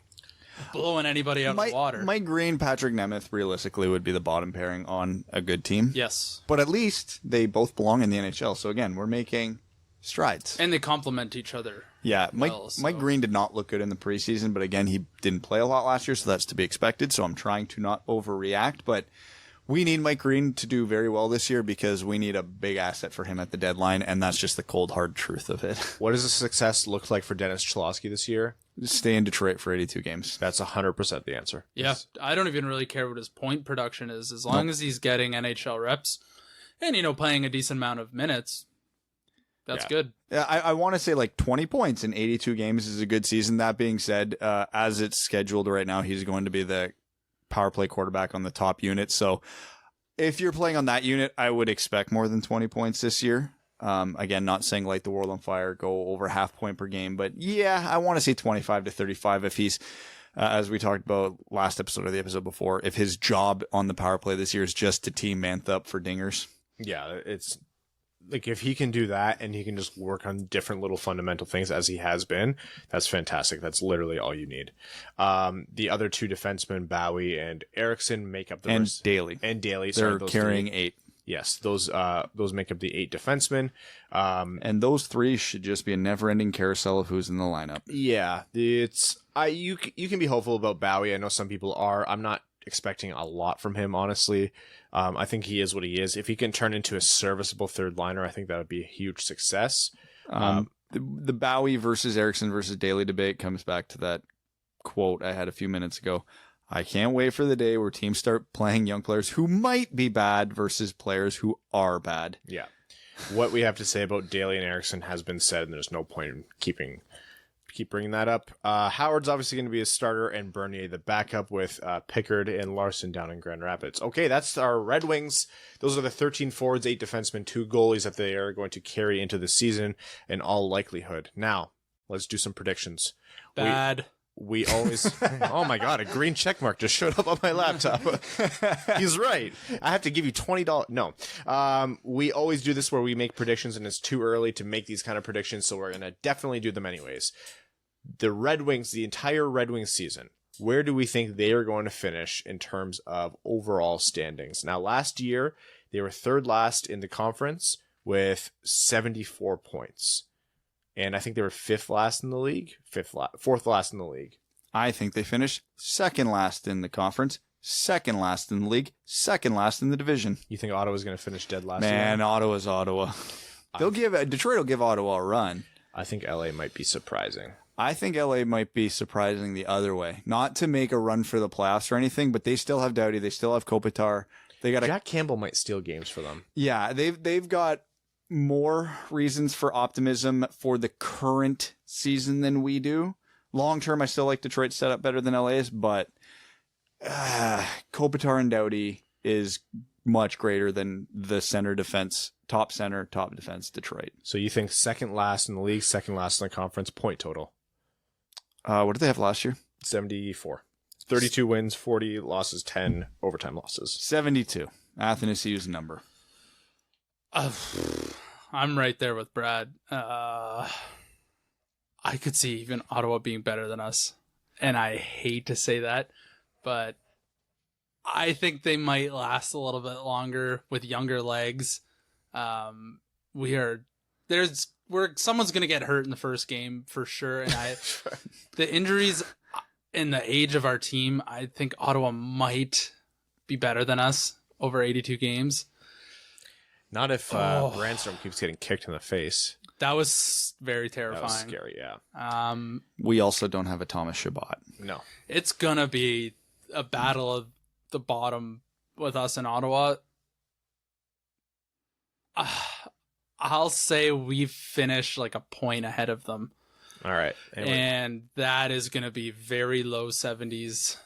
blowing anybody out of the water. Mike Green, Patrick Nemeth, realistically, would be the bottom pairing on a good team. Yes. But at least they both belong in the NHL. So again, we're making strides. And they complement each other. Yeah, Mike Green did not look good in the preseason, but again, he didn't play a lot last year, so that's to be expected. So I'm trying to not overreact, but we need Mike Green to do very well this year because we need a big asset for him at the deadline, and that's just the cold, hard truth of it. What does the success look like for Dennis Cholowski this year? Stay in Detroit for 82 games. That's 100% the answer. Yeah, I don't even really care what his point production is, as long as he's getting NHL reps and, playing a decent amount of minutes. That's good. Yeah, I want to say like 20 points in 82 games is a good season. That being said, as it's scheduled right now, he's going to be the power play quarterback on the top unit. So if you're playing on that unit, I would expect more than 20 points this year. Again, not saying light the world on fire, go over half point per game, but yeah, I want to see 25 to 35 if he's, as we talked about last episode or the episode before, if his job on the power play this year is just to team Manth up for dingers. Yeah, it's like if he can do that and he can just work on different little fundamental things as he has been, that's fantastic. That's literally all you need. The other two defensemen, Bowie and Eriksson, make up the rest. Daly. And Daly. They're carrying 8. Yes, those make up the 8 defensemen. And those 3 should just be a never-ending carousel of who's in the lineup. Yeah, you can be hopeful about Bowie. I know some people are. I'm not expecting a lot from him, honestly. I think he is what he is. If he can turn into a serviceable third liner, I think that would be a huge success. The Bowie versus Eriksson versus Daly debate comes back to that quote I had a few minutes ago. I can't wait for the day where teams start playing young players who might be bad versus players who are bad. Yeah. What we have to say about Daly and Eriksson has been said, and there's no point in keep bringing that up. Howard's obviously going to be a starter, and Bernier the backup with Pickard and Larson down in Grand Rapids. Okay, that's our Red Wings. Those are the 13 forwards, 8 defensemen, 2 goalies that they are going to carry into the season in all likelihood. Now, let's do some predictions. Bad. We always... Oh my god, a green check mark just showed up on my laptop. He's right. I have to give you $20. No. We always do this where we make predictions, and it's too early to make these kind of predictions, so we're going to definitely do them anyways. The Red Wings, the entire Red Wings season, where do we think they are going to finish in terms of overall standings? Now, last year, they were third last in the conference with 74 points. And I think they were fifth last in the league, fourth last in the league. I think they finished second last in the conference, second last in the league, second last in the division. You think Ottawa's going to finish dead last? Man, Ottawa's Ottawa. Detroit will give Ottawa a run. I think LA might be surprising. I think LA might be surprising the other way. Not to make a run for the playoffs or anything, but they still have Doughty. They still have Kopitar. They got Jack Campbell might steal games for them. Yeah, they've got more reasons for optimism for the current season than we do. Long term, I still like Detroit's setup better than LA's, but Kopitar and Doughty is much greater than the center, top defense Detroit. So you think second last in the league, second last in the conference, point total? What did they have last year? 74. 32 wins, 40 losses, 10 overtime losses. 72. Athanasiou's number. I'm right there with Brad. I could see even Ottawa being better than us. And I hate to say that, but I think they might last a little bit longer with younger legs. Someone's going to get hurt in the first game for sure. And the injuries and the age of our team, I think Ottawa might be better than us over 82 games. Not if Brandstrom keeps getting kicked in the face. That was very terrifying. That was scary, yeah. We also don't have a Thomas Chabot. No. It's going to be a battle of the bottom with us in Ottawa. I'll say we finish like a point ahead of them. All right. Anyway. And that is going to be very low 70s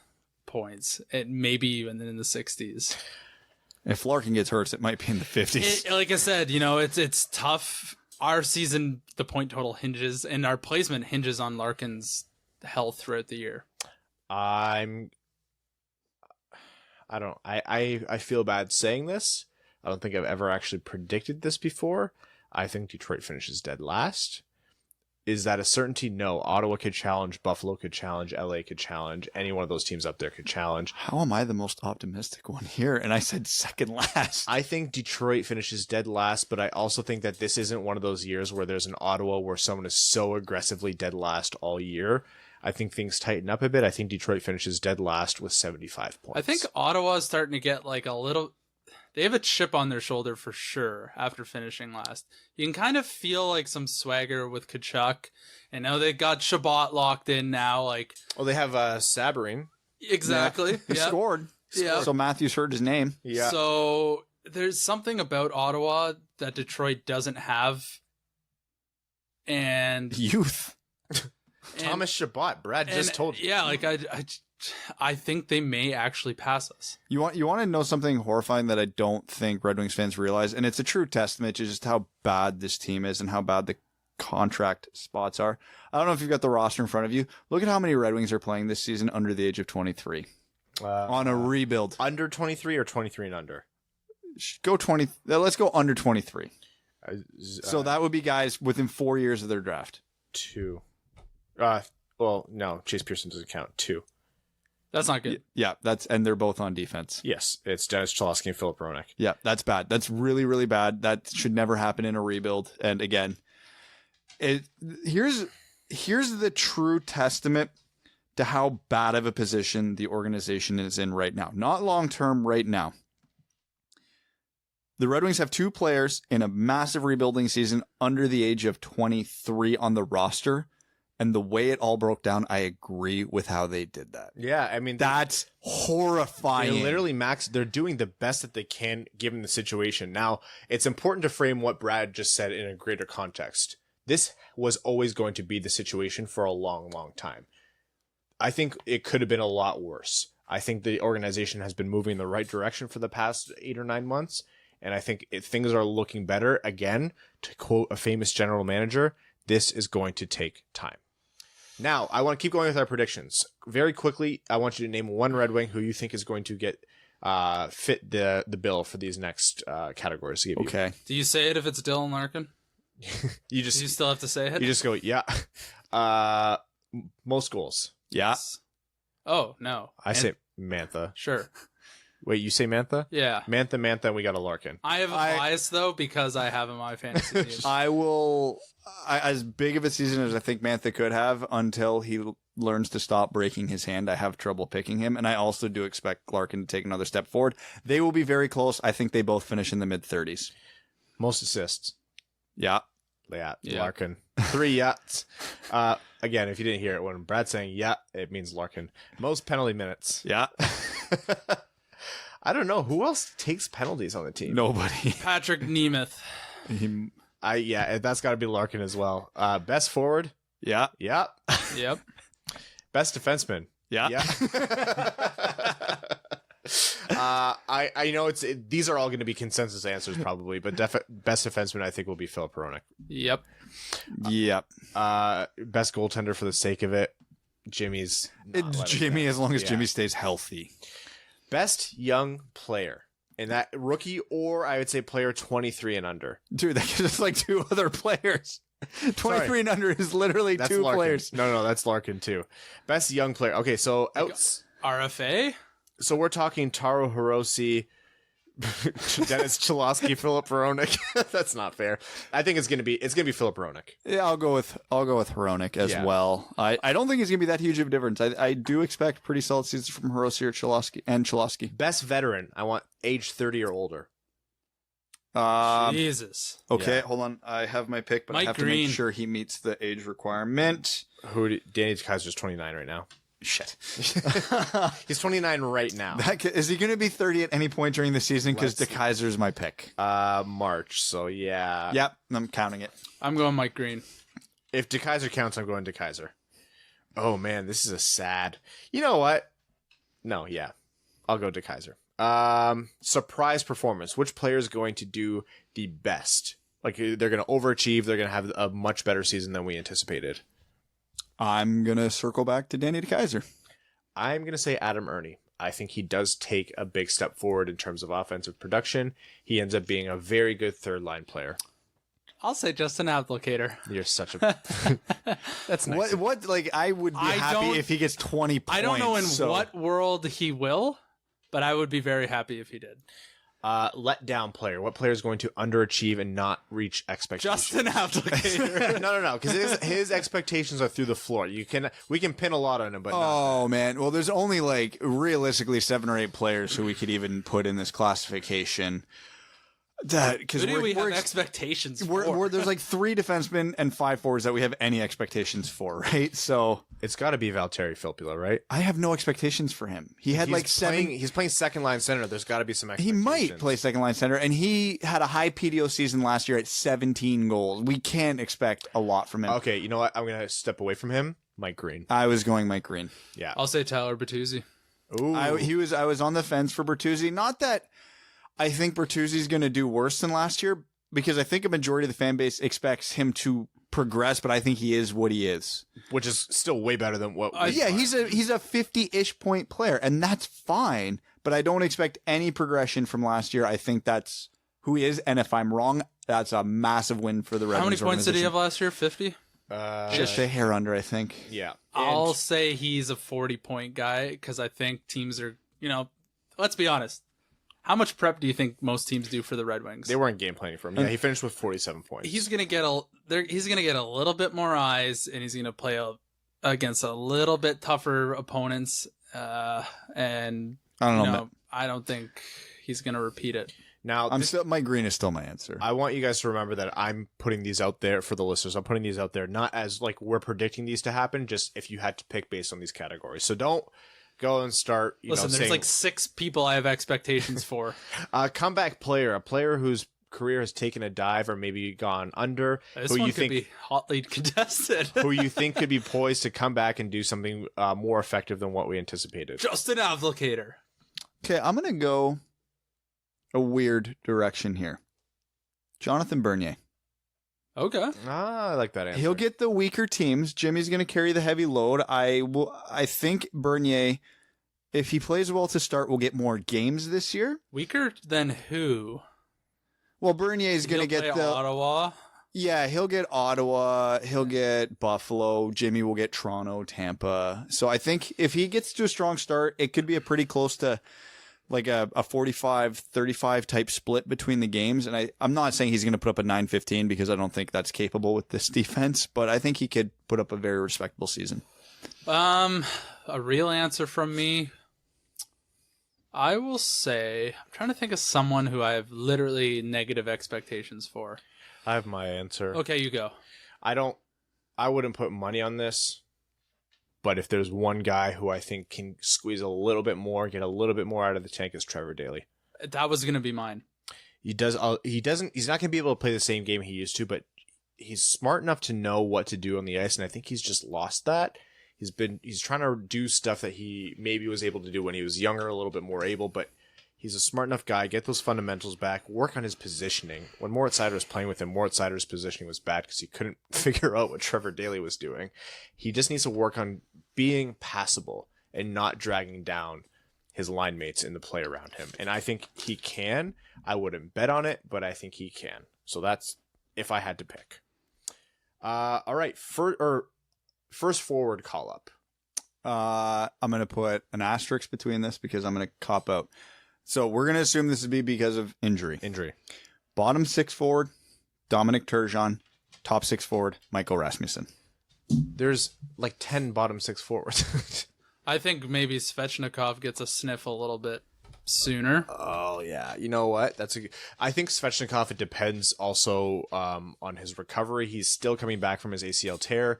points. It maybe even in the 60s. If Larkin gets hurt, it might be in the 50s. Like I said, it's tough. Our season, the point total hinges, and our placement hinges on Larkin's health throughout the year. I feel bad saying this. I don't think I've ever actually predicted this before. I think Detroit finishes dead last. Is that a certainty? No. Ottawa could challenge, Buffalo could challenge, LA could challenge, any one of those teams up there could challenge. How am I the most optimistic one here? And I said second last. I think Detroit finishes dead last, but I also think that this isn't one of those years where there's an Ottawa where someone is so aggressively dead last all year. I think things tighten up a bit. I think Detroit finishes dead last with 75 points. I think Ottawa's starting to get like a little... They have a chip on their shoulder for sure after finishing last. You can kind of feel like some swagger with Tkachuk. And now they got Shabbat locked in now. Like, well, they have Sabrin. Exactly. He scored. Yeah. So Matthews heard his name. Yeah. So there's something about Ottawa that Detroit doesn't have. And Youth. Thomas Shabbat. Brad just told you. Yeah, like I think they may actually pass us. You want to know something horrifying that I don't think Red Wings fans realize, and it's a true testament to just how bad this team is and how bad the contract spots are. I don't know if you've got the roster in front of you. Look at how many Red Wings are playing this season under the age of 23 on a rebuild. Under 23 or 23 and under? Go 20. Let's go under 23. So that would be guys within 4 years of their draft. 2. Well, no, Chase Pearson doesn't count. 2. That's not good. Yeah, and they're both on defense. Yes, it's Dennis Cholowski and Philip Hronek. Yeah, that's bad. That's really, really bad. That should never happen in a rebuild. And again, here's the true testament to how bad of a position the organization is in right now. Not long term, right now. The Red Wings have 2 players in a massive rebuilding season under the age of 23 on the roster. And the way it all broke down, I agree with how they did that. Yeah, I mean... That's horrifying. They literally, Max, they're doing the best that they can given the situation. Now, it's important to frame what Brad just said in a greater context. This was always going to be the situation for a long, long time. I think it could have been a lot worse. I think the organization has been moving in the right direction for the past 8 or 9 months. And I think things are looking better. Again, to quote a famous general manager, this is going to take time. Now, I want to keep going with our predictions. Very quickly, I want you to name one Red Wing who you think is going to get fit the bill for these next categories. Okay. Do you say it if it's Dylan Larkin? Do you still have to say it? You just go, yeah. Most goals. Yeah. Oh, no. I say Mantha. Sure. Wait, you say Mantha? Yeah. Mantha, and we got a Larkin. I have a bias, though, because I have him on my fantasy team. As big of a season as I think Mantha could have until he learns to stop breaking his hand, I have trouble picking him. And I also do expect Larkin to take another step forward. They will be very close. I think they both finish in the mid-30s. Most assists. Yeah. Yeah. Larkin. 3 yachts. Again, if you didn't hear it, when Brad's saying yeah, it means Larkin. Most penalty minutes. Yeah. I don't know. Who else takes penalties on the team? Nobody. Patrick Nemeth. Yeah, that's got to be Larkin as well. Best forward? Yeah. Yeah. Yep. Best defenseman? Yeah. Yeah. I know these are all going to be consensus answers probably, but best defenseman I think will be Philip Hronek. Yep. Yep. Best goaltender for the sake of it, Jimmy's. It's Jimmy, as long as Jimmy stays healthy. Best young player. And that rookie, or I would say player 23 and under. Dude, that gives us like 2 other players. 23 and under is literally that's 2 Larkin. players. No, that's Larkin too. Best young player. Okay, so RFA? So we're talking Taro Hirose, Dennis Cholowski, Philip Hronek. That's not fair. I think it's gonna be Philip Hronek. Yeah, I'll go with Hronek as well. I don't think it's gonna be that huge of a difference. I do expect pretty solid seasons from Hirose or Cholowski. Best veteran. I want age 30 or older. Jesus. Okay, hold on. I have my pick, but Mike I have Green. to make sure he meets the age requirement. Danny Kaiser's 29 right now. Shit. He's 29 right now. Is he going to be 30 at any point during the season? Because DeKaiser's my pick. March, so yeah. Yep, I'm counting it. I'm going Mike Green. If DeKaiser counts, I'm going DeKaiser. Oh, man, this is a sad... You know what? No, yeah. I'll go DeKaiser. Surprise performance. Which player is going to do the best? Like, they're going to overachieve. They're going to have a much better season than we anticipated. I'm going to circle back to Danny DeKaiser. I'm going to say Adam Ernie. I think he does take a big step forward in terms of offensive production. He ends up being a very good third-line player. I'll say just an applicator. You're such a. That's nice. What? Like, I would be happy if he gets 20 points. I don't know in what world he will, but I would be very happy if he did. Let down player. What player is going to underachieve and not reach expectations? Just an applicator. No. Because his expectations are through the floor. We can pin a lot on him, but Oh, man. Well, there's only, like, realistically 7 or 8 players who we could even put in this classification. Because Who do we have expectations for? There's like 3 defensemen and 5 forwards that we have any expectations for, right? So it's got to be Valtteri Filppula, right? I have no expectations for him. He had He's playing second line center. There's got to be some expectations. He might play second line center, and he had a high PDO season last year at 17 goals. We can't expect a lot from him. Okay, you know what? I'm gonna step away from him. Mike Green. I was going Mike Green. Yeah, I'll say Tyler Bertuzzi. Ooh. I was on the fence for Bertuzzi. Not that I think Bertuzzi's going to do worse than last year, because I think a majority of the fan base expects him to progress, but I think he is what he is, which is still way better than what. He's a 50-ish point player, and that's fine. But I don't expect any progression from last year. I think that's who he is, and if I'm wrong, that's a massive win for the Red Wings. How many points did he have last year? 50. Just a hair under, I think. Yeah, I'll say he's a 40-point guy because I think teams are. Let's be honest. How much prep do you think most teams do for the Red Wings? They weren't game planning for him. Yeah, he finished with 47 points. He's gonna get a little bit more eyes, and he's gonna play against a little bit tougher opponents. And I don't know. I don't think he's gonna repeat it. Now, Mike Green is still my answer. I want you guys to remember that I'm putting these out there for the listeners. I'm putting these out there not as like we're predicting these to happen, just if you had to pick based on these categories. So don't go and start. Listen, there's like 6 people I have expectations for. Comeback player, a player whose career has taken a dive or maybe gone under. This one could be hotly contested. Who you think could be poised to come back and do something more effective than what we anticipated? Just an applicator. Okay, I'm going to go a weird direction here. Jonathan Bernier. Okay. I like that answer. He'll get the weaker teams. Jimmy's going to carry the heavy load. I think Bernier, if he plays well to start, will get more games this year. Weaker than who? Well, Bernier is going to get the Ottawa. Yeah, he'll get Ottawa. He'll get Buffalo. Jimmy will get Toronto, Tampa. So I think if he gets to a strong start, it could be a pretty close to like a 45-35 type split between the games. And I'm not saying he's going to put up a 9-15 because I don't think that's capable with this defense, but I think he could put up a very respectable season. A real answer from me, I will say, I'm trying to think of someone who I have literally negative expectations for. I have my answer. Okay, you go. I wouldn't put money on this. But if there's one guy who I think can squeeze a little bit more, get a little bit more out of the tank, is Trevor Daley. That was going to be mine. He's not going to be able to play the same game he used to, but he's smart enough to know what to do on the ice, and I think he's just lost that. He's trying to do stuff that he maybe was able to do when he was younger, a little bit more able, but he's a smart enough guy. Get those fundamentals back. Work on his positioning. When Moritz Seider was playing with him, Moritz Seider's positioning was bad because he couldn't figure out what Trevor Daley was doing. He just needs to work on being passable and not dragging down his line mates in the play around him. And I think he can. I wouldn't bet on it, but I think he can. So that's if I had to pick. All right. First forward call up. I'm going to put an asterisk between this because I'm going to cop out. So we're going to assume this would be because of injury. Bottom 6 forward, Dominic Turgeon. Top 6 forward, Michael Rasmussen. There's like 10 bottom 6 forwards. I think maybe Svechnikov gets a sniff a little bit sooner. Oh, yeah. You know what? I think Svechnikov, it depends also on his recovery. He's still coming back from his ACL tear.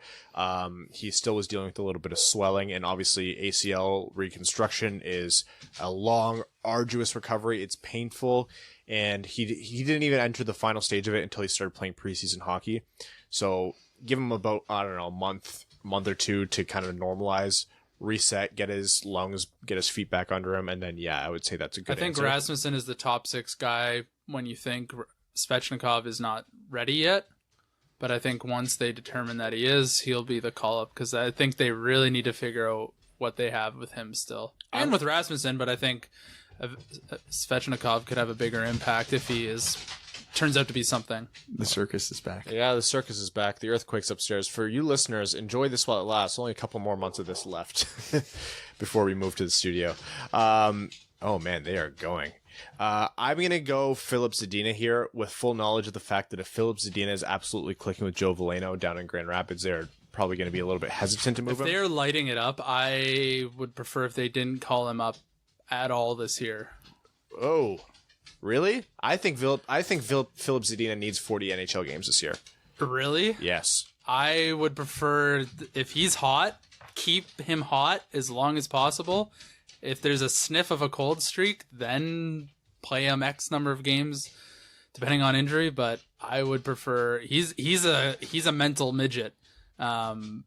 He still was dealing with a little bit of swelling, and obviously ACL reconstruction is a long, arduous recovery. It's painful, and he didn't even enter the final stage of it until he started playing preseason hockey. So give him about, I don't know, a month or two to kind of normalize, reset, get his lungs, get his feet back under him, and then I would say that's a good I think answer. Rasmussen is the top 6 guy when you think Svechnikov is not ready yet, but I think once they determine that he is, he'll be the call-up, because I think they really need to figure out what they have with him still. And with Rasmussen, but I think Svechnikov could have a bigger impact if he is turns out to be something. The circus is back. Yeah, the circus is back. The earthquake's upstairs. For you listeners, enjoy this while it lasts. Only a couple more months of this left before we move to the studio. Oh, man, they are going. I'm going to go Philip Sadena here with full knowledge of the fact that if Philip Sadena is absolutely clicking with Joe Veleno down in Grand Rapids, they're probably going to be a little bit hesitant to move him. If they're lighting it up, I would prefer if they didn't call him up at all this year. Oh, really? I think Philip Zadina needs 40 NHL games this year. Really? Yes. I would prefer, if he's hot, keep him hot as long as possible. If there's a sniff of a cold streak, then play him X number of games, depending on injury. But I would prefer, he's a mental midget. And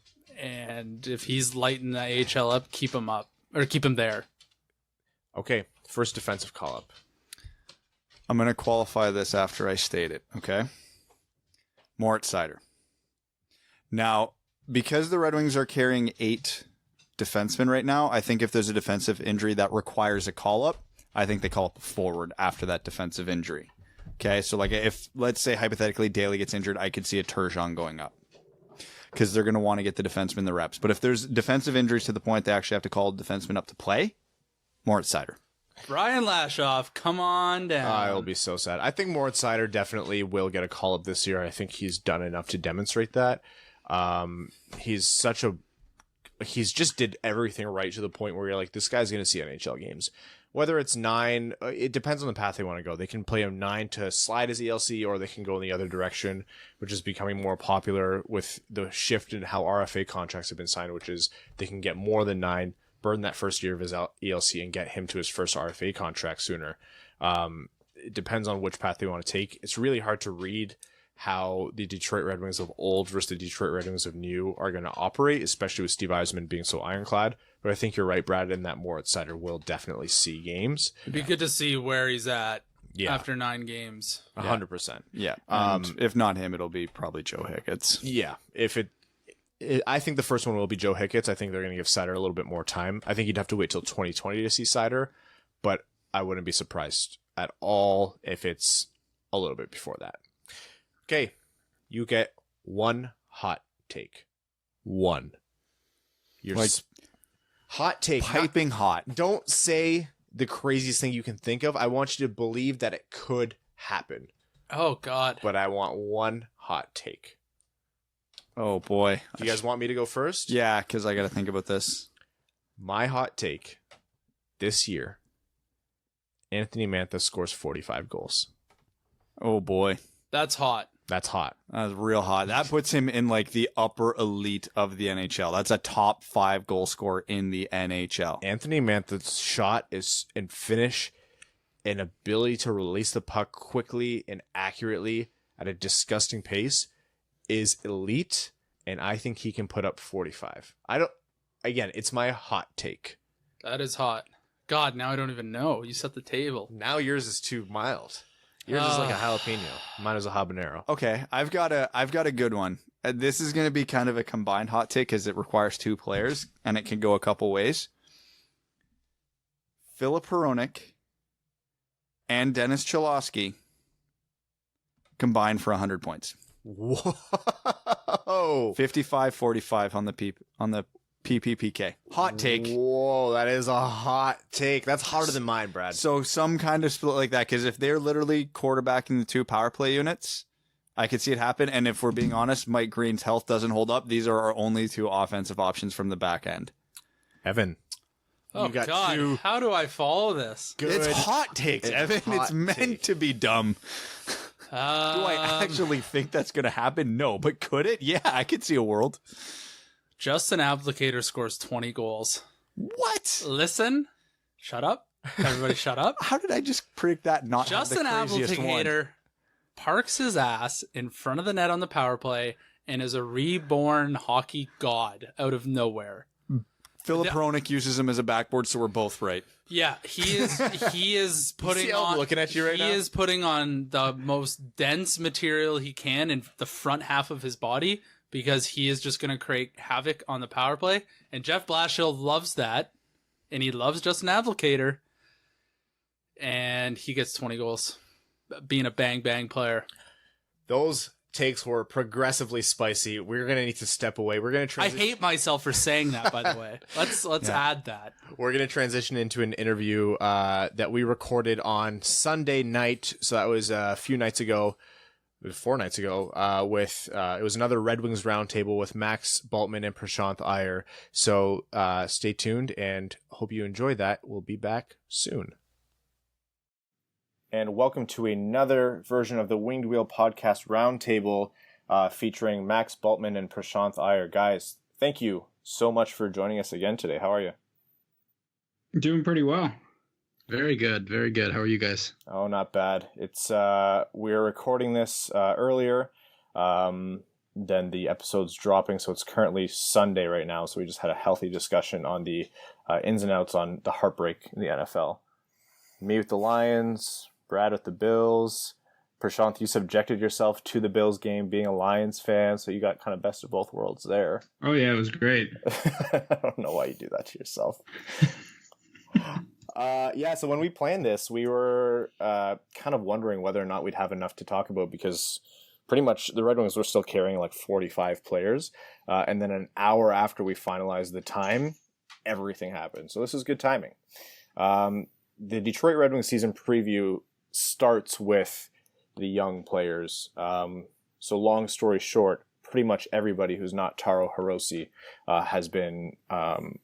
if he's lighting the AHL up, keep him up, or keep him there. Okay, first defensive call-up. I'm going to qualify this after I state it, okay? Moritz Seider. Now, because the Red Wings are carrying 8 defensemen right now, I think if there's a defensive injury that requires a call-up, I think they call up a forward after that defensive injury. Okay, so like if, let's say, hypothetically, Daly gets injured, I could see a Turgeon going up because they're going to want to get the defenseman the reps. But if there's defensive injuries to the point they actually have to call the defenseman up to play, Moritz Seider. Brian Lashoff, come on down. It'll be so sad. I think Moritz Seider definitely will get a call-up this year. I think he's done enough to demonstrate that. He's just did everything right to the point where you're like, this guy's going to see NHL games. Whether it's 9, it depends on the path they want to go. They can play him 9 to slide his ELC, or they can go in the other direction, which is becoming more popular with the shift in how RFA contracts have been signed, which is they can get more than 9, burn that first year of his ELC, and get him to his first RFA contract sooner. It depends on which path they want to take. It's really hard to read how the Detroit Red Wings of old versus the Detroit Red Wings of new are going to operate, especially with Steve Yzerman being so ironclad. But I think you're right, Brad, in that Moritz Seider will definitely see games. It'd be good to see where he's at after 9 games. 100%. Yeah. If not him, it'll be probably Joe Hicketts. Yeah. I think the first one will be Joe Hicketts. I think they're going to give Seider a little bit more time. I think you'd have to wait till 2020 to see Seider, but I wouldn't be surprised at all if it's a little bit before that. Okay, you get one hot take. One. Your Like, hot take. Piping hot. Don't say the craziest thing you can think of. I want you to believe that it could happen. Oh, God. But I want one hot take. Oh, boy. Do you guys want me to go first? Yeah, because I got to think about this. My hot take this year, Anthony Mantha scores 45 goals. Oh, boy. That's hot. That's hot. That's real hot. That puts him in like the upper elite of the NHL. That's a top 5 goal scorer in the NHL. Anthony Mantha's shot and finish and ability to release the puck quickly and accurately at a disgusting pace is elite, and I think he can put up 45. Again, it's my hot take. That is hot. God, now I don't even know. You set the table. Now yours is too mild. Yours is like a jalapeno. Mine is a habanero. Okay, I've got a good one. This is going to be kind of a combined hot take because it requires 2 players, and it can go a couple ways. Filip Hronek and Dennis Cholowski combined for 100 points. Whoa. 55-45 on the PPPK. Hot take. Whoa, that is a hot take. That's harder than mine, Brad. So some kind of split like that, because if they're literally quarterbacking the 2 power play units, I could see it happen. And if we're being honest, Mike Green's health doesn't hold up. These are our only 2 offensive options from the back end. Evan. Oh, You got God. 2. How do I follow this? Good. It's hot takes, Evan. hot It's meant take. to be dumb. Do I actually think that's going to happen? No. But could it? Yeah, I could see a world. Justin Applicator scores 20 goals. What? Listen. Shut up. Everybody shut up. How did I just predict that not Justin have the craziest one? Applicator parks his ass in front of the net on the power play and is a reborn hockey god out of nowhere. Filip Hronek uses him as a backboard, so we're both right. Yeah, he is putting see how I'm on looking at you right now? He is putting on the most dense material he can in the front half of his body because he is just going to create havoc on the power play. And Jeff Blashill loves that, and he loves Justin Applicator, and he gets 20 goals. being a bang bang player. Those takes were progressively spicy. We're going to need to step away. We're going to I hate myself for saying that, by the way. Let's add that. We're going to transition into an interview that we recorded on Sunday night. So that was a few nights ago. It was 4 nights ago, it was another Red Wings roundtable with Max Bultman and Prashanth Iyer. So stay tuned and hope you enjoy that. We'll be back soon. And welcome to another version of the Winged Wheel Podcast Roundtable featuring Max Bultman and Prashanth Iyer. Guys, thank you so much for joining us again today. How are you? Doing pretty well. Very good. Very good. How are you guys? Oh, not bad. It's we're recording this earlier than the episode's dropping, so it's currently Sunday right now. So we just had a healthy discussion on the ins and outs on the heartbreak in the NFL. Me with the Lions, Brad with the Bills. Prashanth, you subjected yourself to the Bills game being a Lions fan, so you got kind of best of both worlds there. Oh, yeah, it was great. I don't know why you do that to yourself. So when we planned this, we were kind of wondering whether or not we'd have enough to talk about because pretty much the Red Wings were still carrying like 45 players. And then an hour after we finalized the time, everything happened. So this is good timing. The Detroit Red Wings season preview starts with the young players. So long story short, pretty much everybody who's not Taro Hirose has been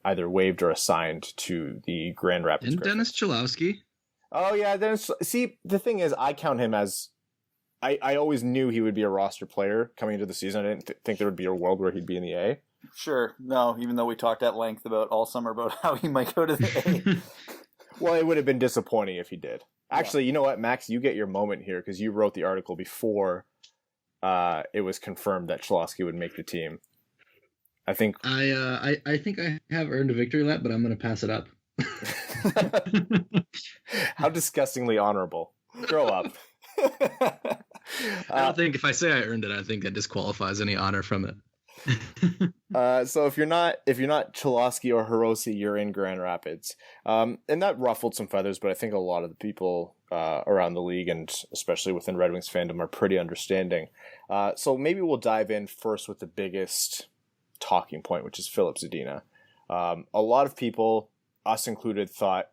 either waived or assigned to the Grand Rapids. And Dennis Cholowski. Oh, yeah. Dennis. See, the thing is, I count him as... I always knew he would be a roster player coming into the season. I didn't think there would be a world where he'd be in the A. Sure. No, even though we talked at length about all summer about how he might go to the A. Well, it would have been disappointing if he did. Actually, You know what, Max? You get your moment here because you wrote the article before it was confirmed that Cholowski would make the team. I think I think I have earned a victory lap, but I'm going to pass it up. How disgustingly honorable. Grow up. I don't think if I say I earned it, I think that disqualifies any honor from it. So if you're not Cholowski or Hirose, you're in Grand Rapids. And that ruffled some feathers, but I think a lot of the people around the league and especially within Red Wings fandom are pretty understanding. So maybe we'll dive in first with the biggest talking point, which is Filip Zadina. A lot of people, us included, thought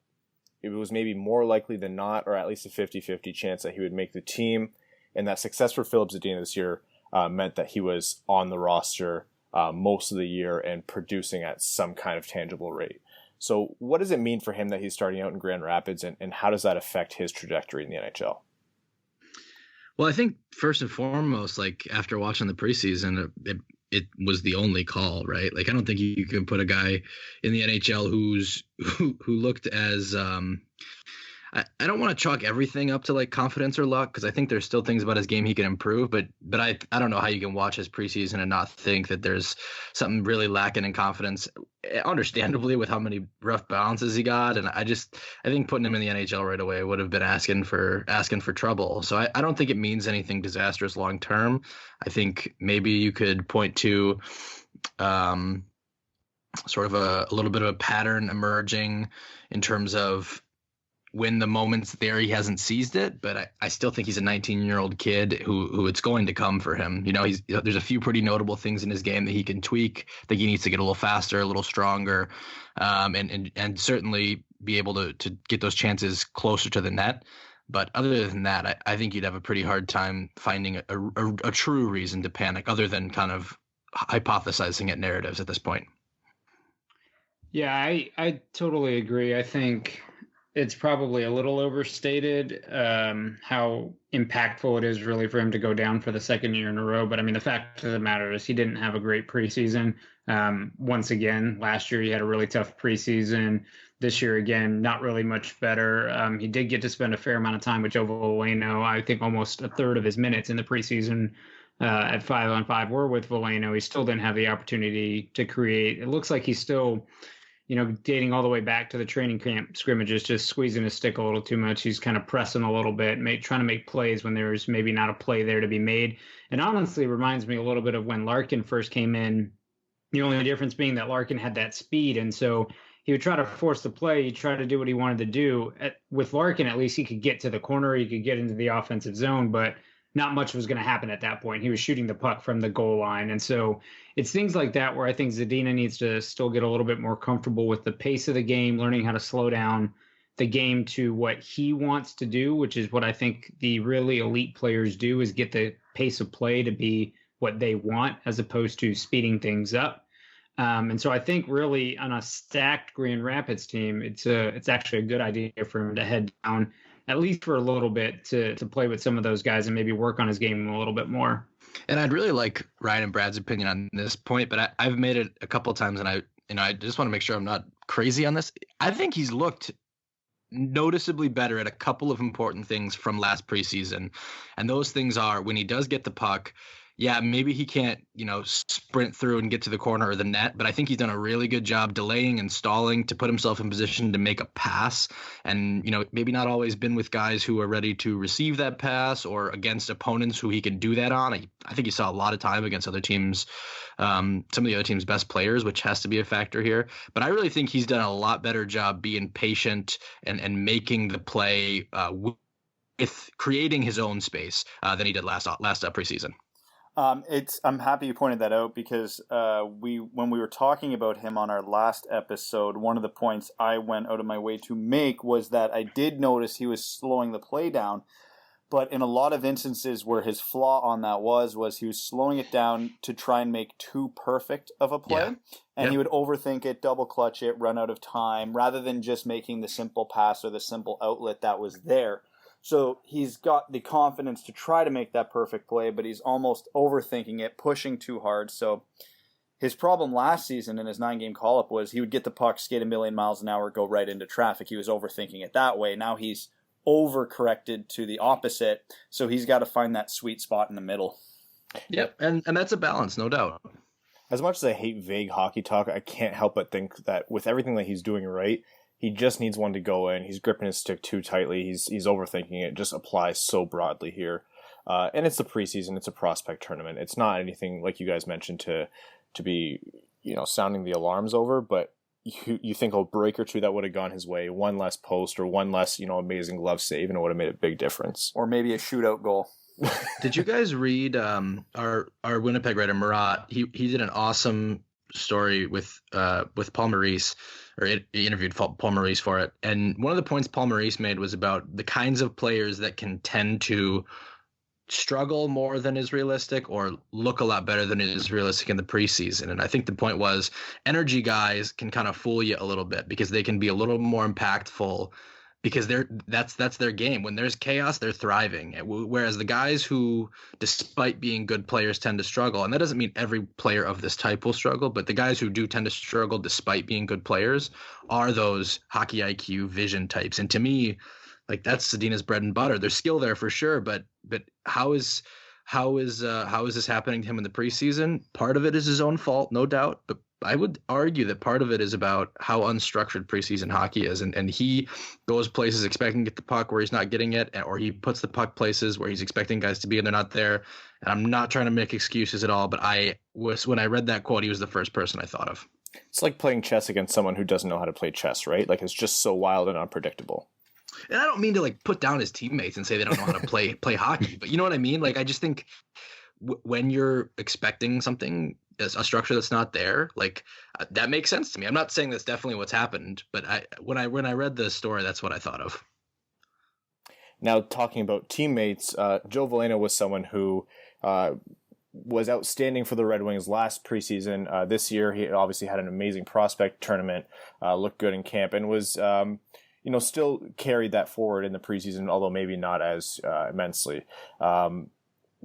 it was maybe more likely than not, or at least a 50-50 chance that he would make the team. And that success for Filip Zadina this year meant that he was on the roster most of the year and producing at some kind of tangible rate. So what does it mean for him that he's starting out in Grand Rapids, and how does that affect his trajectory in the NHL? Well, I think first and foremost, like after watching the preseason, it was the only call, right? Like I don't think you can put a guy in the NHL who looked as I don't want to chalk everything up to like confidence or luck because I think there's still things about his game he can improve, but I don't know how you can watch his preseason and not think that there's something really lacking in confidence, understandably with how many rough balances he got. And I think putting him in the NHL right away would have been asking for trouble. So I don't think it means anything disastrous long term. I think maybe you could point to sort of a little bit of a pattern emerging in terms of when the moment's there, he hasn't seized it, but I still think he's a 19-year-old kid who it's going to come for him. You know, there's a few pretty notable things in his game that he can tweak. I think he needs to get a little faster, a little stronger, and certainly be able to get those chances closer to the net. But other than that, I think you'd have a pretty hard time finding a true reason to panic other than kind of hypothesizing at narratives at this point. Yeah, I totally agree. I think it's probably a little overstated how impactful it is really for him to go down for the second year in a row. But I mean, the fact of the matter is he didn't have a great preseason. Once again, last year he had a really tough preseason. This year, again, not really much better. He did get to spend a fair amount of time with Joe Veleno. I think almost a third of his minutes in the preseason at 5-on-5 were with Veleno. He still didn't have the opportunity to create. It looks like he's still, dating all the way back to the training camp scrimmages, just squeezing his stick a little too much. He's kind of pressing a little bit, trying to make plays when there's maybe not a play there to be made. And honestly, it reminds me a little bit of when Larkin first came in, the only difference being that Larkin had that speed. And so he would try to force the play. He'd try to do what he wanted to do. With Larkin, at least he could get to the corner. He could get into the offensive zone, but not much was going to happen at that point. He was shooting the puck from the goal line. And so it's things like that where I think Zadina needs to still get a little bit more comfortable with the pace of the game, learning how to slow down the game to what he wants to do, which is what I think the really elite players do, is get the pace of play to be what they want as opposed to speeding things up. And so I think really on a stacked Grand Rapids team, it's actually a good idea for him to head down at least for a little bit to play with some of those guys and maybe work on his game a little bit more. And I'd really like Ryan and Brad's opinion on this point, but I've made it a couple of times, and I just want to make sure I'm not crazy on this. I think he's looked noticeably better at a couple of important things from last preseason, and those things are when he does get the puck. Yeah, maybe he can't, sprint through and get to the corner or the net, but I think he's done a really good job delaying and stalling to put himself in position to make a pass. And, maybe not always been with guys who are ready to receive that pass or against opponents who he can do that on. I think he saw a lot of time against other teams, some of the other team's best players, which has to be a factor here. But I really think he's done a lot better job being patient and making the play with creating his own space than he did last preseason. I'm happy you pointed that out because when we were talking about him on our last episode, one of the points I went out of my way to make was that I did notice he was slowing the play down, but in a lot of instances where his flaw on that was he was slowing it down to try and make too perfect of a play, and he would overthink it, double clutch it, run out of time, rather than just making the simple pass or the simple outlet that was there. So he's got the confidence to try to make that perfect play, but he's almost overthinking it, pushing too hard. So his problem last season in his 9-game call-up was he would get the puck, skate a million miles an hour, go right into traffic. He was overthinking it that way. Now he's overcorrected to the opposite, so he's got to find that sweet spot in the middle. Yep, and that's a balance, no doubt. As much as I hate vague hockey talk, I can't help but think that with everything that he's doing right, he just needs one to go in. He's gripping his stick too tightly. He's overthinking it. It just applies so broadly here. And it's the preseason. It's a prospect tournament. It's not anything like you guys mentioned to be, sounding the alarms over. But you think a break or two that would have gone his way, one less post or one less, amazing glove save, and it would have made a big difference. Or maybe a shootout goal. Did you guys read our Winnipeg writer Murat? He did an awesome story with Paul Maurice, or he interviewed Paul Maurice for it. And one of the points Paul Maurice made was about the kinds of players that can tend to struggle more than is realistic or look a lot better than is realistic in the preseason. And I think the point was energy guys can kind of fool you a little bit because they can be a little more impactful because that's their game. When there's chaos, they're thriving. Whereas the guys who, despite being good players, tend to struggle, and that doesn't mean every player of this type will struggle, but the guys who do tend to struggle despite being good players are those hockey IQ vision types. And to me, like that's Sadena's bread and butter. There's skill there for sure, but how is this happening to him in the preseason? Part of it is his own fault, no doubt, but I would argue that part of it is about how unstructured preseason hockey is. And he goes places expecting to get the puck where he's not getting it, or he puts the puck places where he's expecting guys to be and they're not there. And I'm not trying to make excuses at all, but when I read that quote, he was the first person I thought of. It's like playing chess against someone who doesn't know how to play chess, right? Like it's just so wild and unpredictable. And I don't mean to put down his teammates and say they don't know how to play hockey, but you know what I mean? I just think when you're expecting something, a structure that's not there, that makes sense to me. I'm not saying that's definitely what's happened, but when I read the story, that's what I thought of. Now, talking about teammates, Joe Veleno was someone who was outstanding for the Red Wings last preseason. This year, he obviously had an amazing prospect tournament, looked good in camp, and was still carried that forward in the preseason, although maybe not as immensely.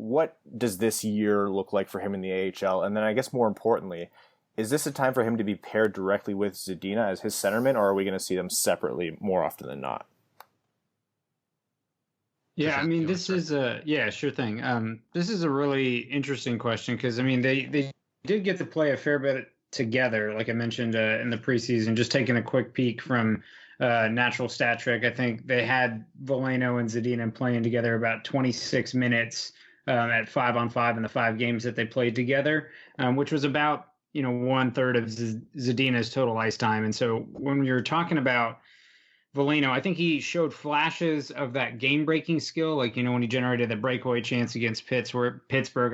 What does this year look like for him in the AHL? And then I guess more importantly, is this a time for him to be paired directly with Zadina as his centerman, or are we going to see them separately more often than not? Yeah, I mean, this is sure thing. This is a really interesting question because, they did get to play a fair bit together, like I mentioned in the preseason. Just taking a quick peek from Natural Stat Trick, I think they had Veleno and Zadina playing together about 26 minutes at 5-on-5 in the 5 games that they played together, which was about 1/3 of Zadena's total ice time. And so when you're talking about Veleno, I think he showed flashes of that game-breaking skill, like, when he generated the breakaway chance against Pittsburgh.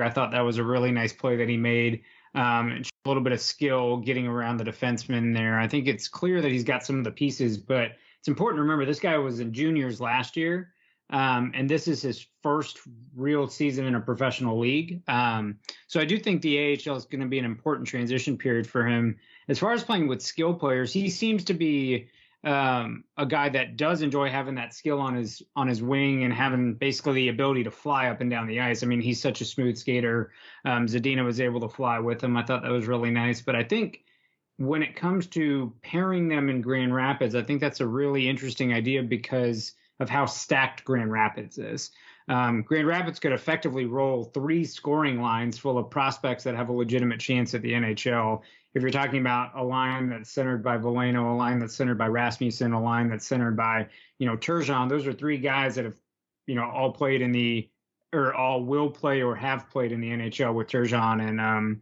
I thought that was a really nice play that he made. A little bit of skill getting around the defenseman there. I think it's clear that he's got some of the pieces, but it's important to remember this guy was in juniors last year, and this is his first real season in a professional league. So I do think the AHL is going to be an important transition period for him. As far as playing with skill players, he seems to be a guy that does enjoy having that skill on his wing and having basically the ability to fly up and down the ice. I mean, he's such a smooth skater. Zadina was able to fly with him. I thought that was really nice. But I think when it comes to pairing them in Grand Rapids, I think that's a really interesting idea because of how stacked Grand Rapids is. Grand Rapids could effectively roll 3 scoring lines full of prospects that have a legitimate chance at the NHL. If you're talking about a line that's centered by Veleno, a line that's centered by Rasmussen, a line that's centered by, Turgeon, those are 3 guys that have, all played all will play or have played in the NHL, with Turgeon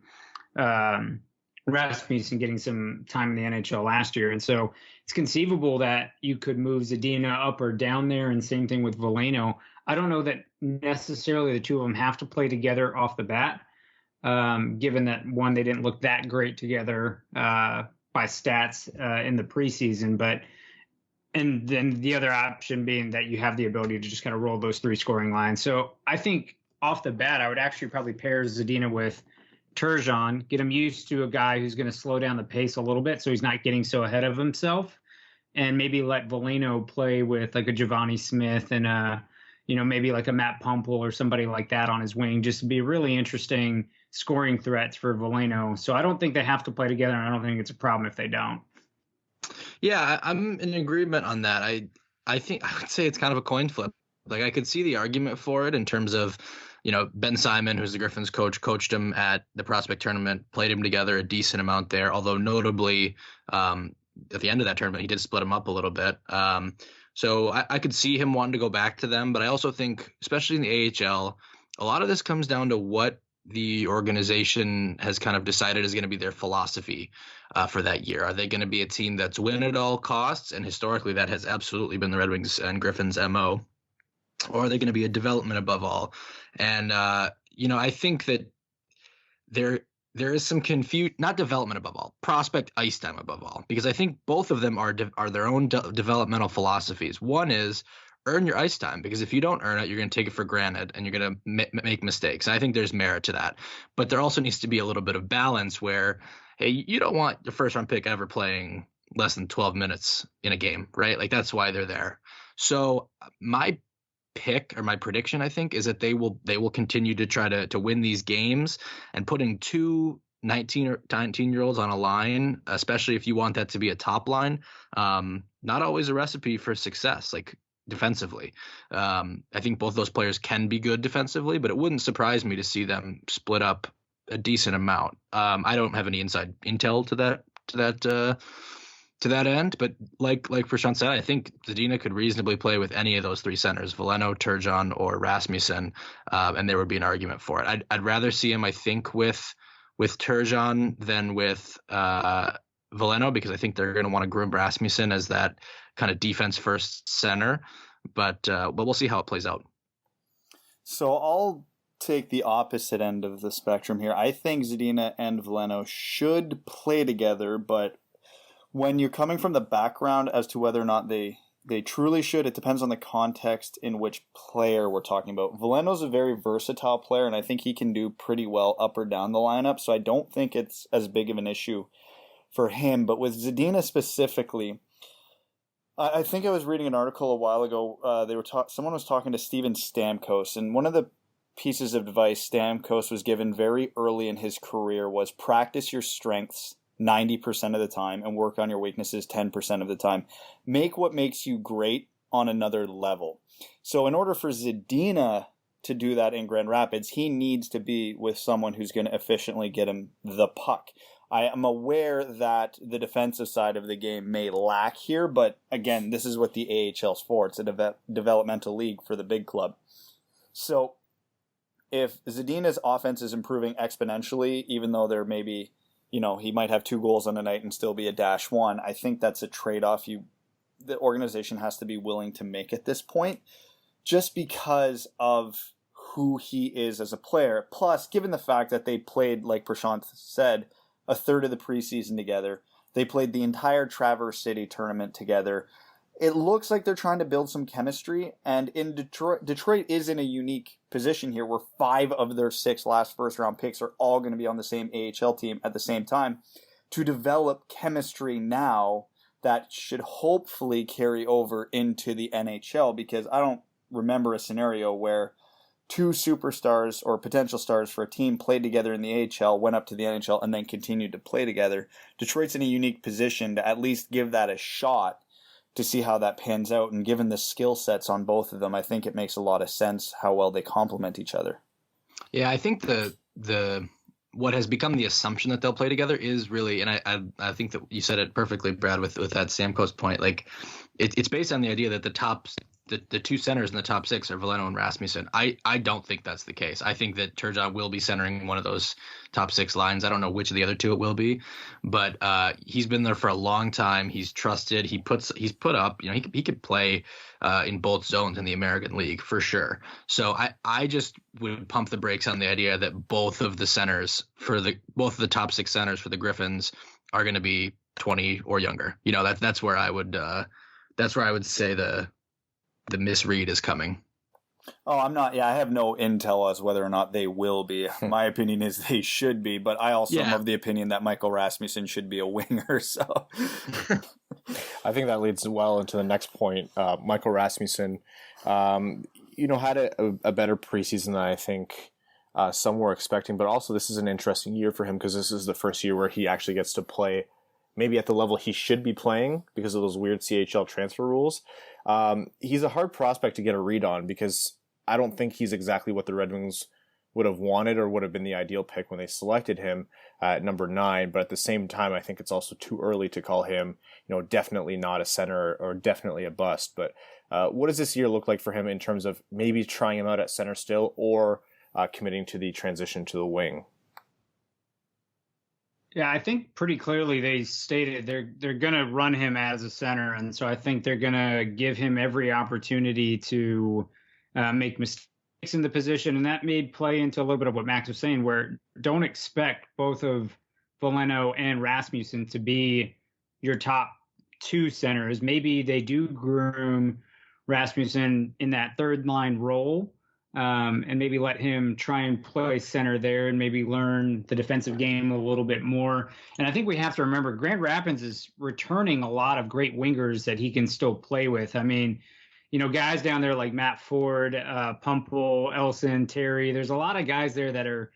and Rasmussen getting some time in the NHL last year. And so it's conceivable that you could move Zadina up or down there, and same thing with Veleno. I don't know that necessarily the two of them have to play together off the bat, given that, one, they didn't look that great together by stats in the preseason. And then the other option being that you have the ability to just kind of roll those 3 scoring lines. So I think off the bat, I would actually probably pair Zadina with Turgeon, get him used to a guy who's going to slow down the pace a little bit so he's not getting so ahead of himself, and maybe let Veleno play with like a Giovanni Smith and maybe like a Matt Pumple or somebody like that on his wing, just to be really interesting scoring threats for Veleno. So I don't think they have to play together, and I don't think it's a problem if they don't. Yeah, I'm in agreement on that. I think I would say it's kind of a coin flip. Like, I could see the argument for it in terms of, Ben Simon, who's the Griffins coach, coached him at the prospect tournament, played him together a decent amount there, although notably at the end of that tournament, he did split him up a little bit. So I could see him wanting to go back to them, but I also think, especially in the AHL, a lot of this comes down to what the organization has kind of decided is going to be their philosophy for that year. Are they going to be a team that's win at all costs? And historically, that has absolutely been the Red Wings and Griffins' MO. Or are they going to be a development above all? And, I think that there is some confusion, not development above all, prospect ice time above all, because I think both of them are their own developmental philosophies. One is earn your ice time, because if you don't earn it, you're going to take it for granted and you're going to make mistakes. And I think there's merit to that. But there also needs to be a little bit of balance where, hey, you don't want your first round pick ever playing less than 12 minutes in a game, right? Like, that's why they're there. So my pick, or my prediction, I think, is that they will continue to try to win these games, and putting 2 19-year-olds on a line, especially if you want that to be a top line, not always a recipe for success, like defensively. I think both those players can be good defensively, but it wouldn't surprise me to see them split up a decent amount. I don't have any inside intel to that end, but like Prashanth said, I think Zadina could reasonably play with any of those 3 centers, Veleno, Turgeon, or Rasmussen, and there would be an argument for it. I'd rather see him, I think, with Turgeon than with Veleno, because I think they're going to want to groom Rasmussen as that kind of defense first center, but we'll see how it plays out. So I'll take the opposite end of the spectrum here. I think Zadina and Veleno should play together, but when you're coming from the background as to whether or not they truly should, it depends on the context in which player we're talking about. Veleno's a very versatile player, and I think he can do pretty well up or down the lineup, so I don't think it's as big of an issue for him. But with Zadina specifically, I think I was reading an article a while ago. Someone was talking to Steven Stamkos, and one of the pieces of advice Stamkos was given very early in his career was practice your strengths 90% of the time and work on your weaknesses 10% of the time. Make what makes you great on another level. So in order for Zadina to do that in Grand Rapids, he needs to be with someone who's going to efficiently get him the puck. I am aware that the defensive side of the game may lack here, but again, this is what the AHL's for. It's a developmental league for the big club. So if Zadina's offense is improving exponentially, even though there may be he might have 2 goals on a night and still be a -1. I think that's a trade-off the organization has to be willing to make at this point, just because of who he is as a player. Plus, given the fact that they played, like Prashanth said, a third of the preseason together, they played the entire Traverse City tournament together. It looks like they're trying to build some chemistry, and in Detroit is in a unique position here where 5 of their 6 last first-round picks are all going to be on the same AHL team at the same time. To develop chemistry now that should hopefully carry over into the NHL, because I don't remember a scenario where 2 superstars or potential stars for a team played together in the AHL, went up to the NHL, and then continued to play together. Detroit's in a unique position to at least give that a shot to see how that pans out. And given the skill sets on both of them, I think it makes a lot of sense how well they complement each other. Yeah, I think the what has become the assumption that they'll play together is really, and I think that you said it perfectly, Brad, with that Stamkos point. Like, it's based on the idea that the 2 centers in the top 6 are Veleno and Rasmussen. I don't think that's the case. I think that Turgeon will be centering one of those top 6 lines. I don't know which of the other 2 it will be, but he's been there for a long time. He's trusted. He's put up. He could play in both zones in the American League for sure. So I just would pump the brakes on the idea that both of the top 6 centers for the Griffins are going to be 20 or younger. That's where I would say the misread is coming. Oh, I'm not. Yeah, I have no intel as whether or not they will be. My opinion is they should be, but I also am of the opinion that Michael Rasmussen should be a winger. So I think that leads well into the next point. Michael Rasmussen, had a better preseason than I think some were expecting, but also this is an interesting year for him because this is the first year where he actually gets to play maybe at the level he should be playing because of those weird CHL transfer rules. He's a hard prospect to get a read on because I don't think he's exactly what the Red Wings would have wanted or would have been the ideal pick when they selected him at number 9. But at the same time, I think it's also too early to call him, definitely not a center or definitely a bust. But what does this year look like for him in terms of maybe trying him out at center still or committing to the transition to the wing? Yeah, I think pretty clearly they stated they're going to run him as a center, and so I think they're going to give him every opportunity to make mistakes in the position, and that may play into a little bit of what Max was saying, where don't expect both of Veleno and Rasmussen to be your top 2 centers. Maybe they do groom Rasmussen in that third line role, and maybe let him try and play center there and maybe learn the defensive game a little bit more. And I think we have to remember Grand Rapids is returning a lot of great wingers that he can still play with. I mean, guys down there like Matt Ford, Pumple, Elson, Terry, there's a lot of guys there that are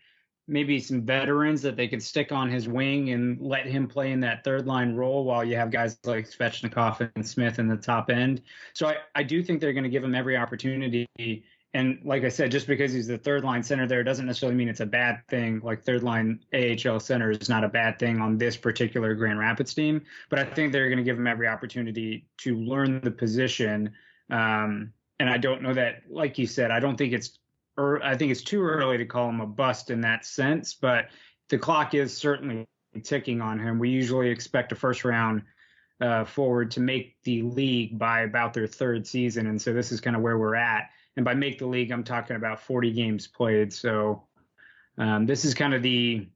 maybe some veterans that they could stick on his wing and let him play in that third line role while you have guys like Svechnikov and Smith in the top end. So I do think they're going to give him every opportunity. And like I said, just because he's the third line center there doesn't necessarily mean it's a bad thing. Like third line AHL center is not a bad thing on this particular Grand Rapids team. But I think they're going to give him every opportunity to learn the position. And I don't know that, like you said, I think it's too early to call him a bust in that sense. But the clock is certainly ticking on him. We usually expect a first round forward to make the league by about their 3rd season. And so this is kind of where we're at. And by make the league, I'm talking about 40 games played. So this is kind of the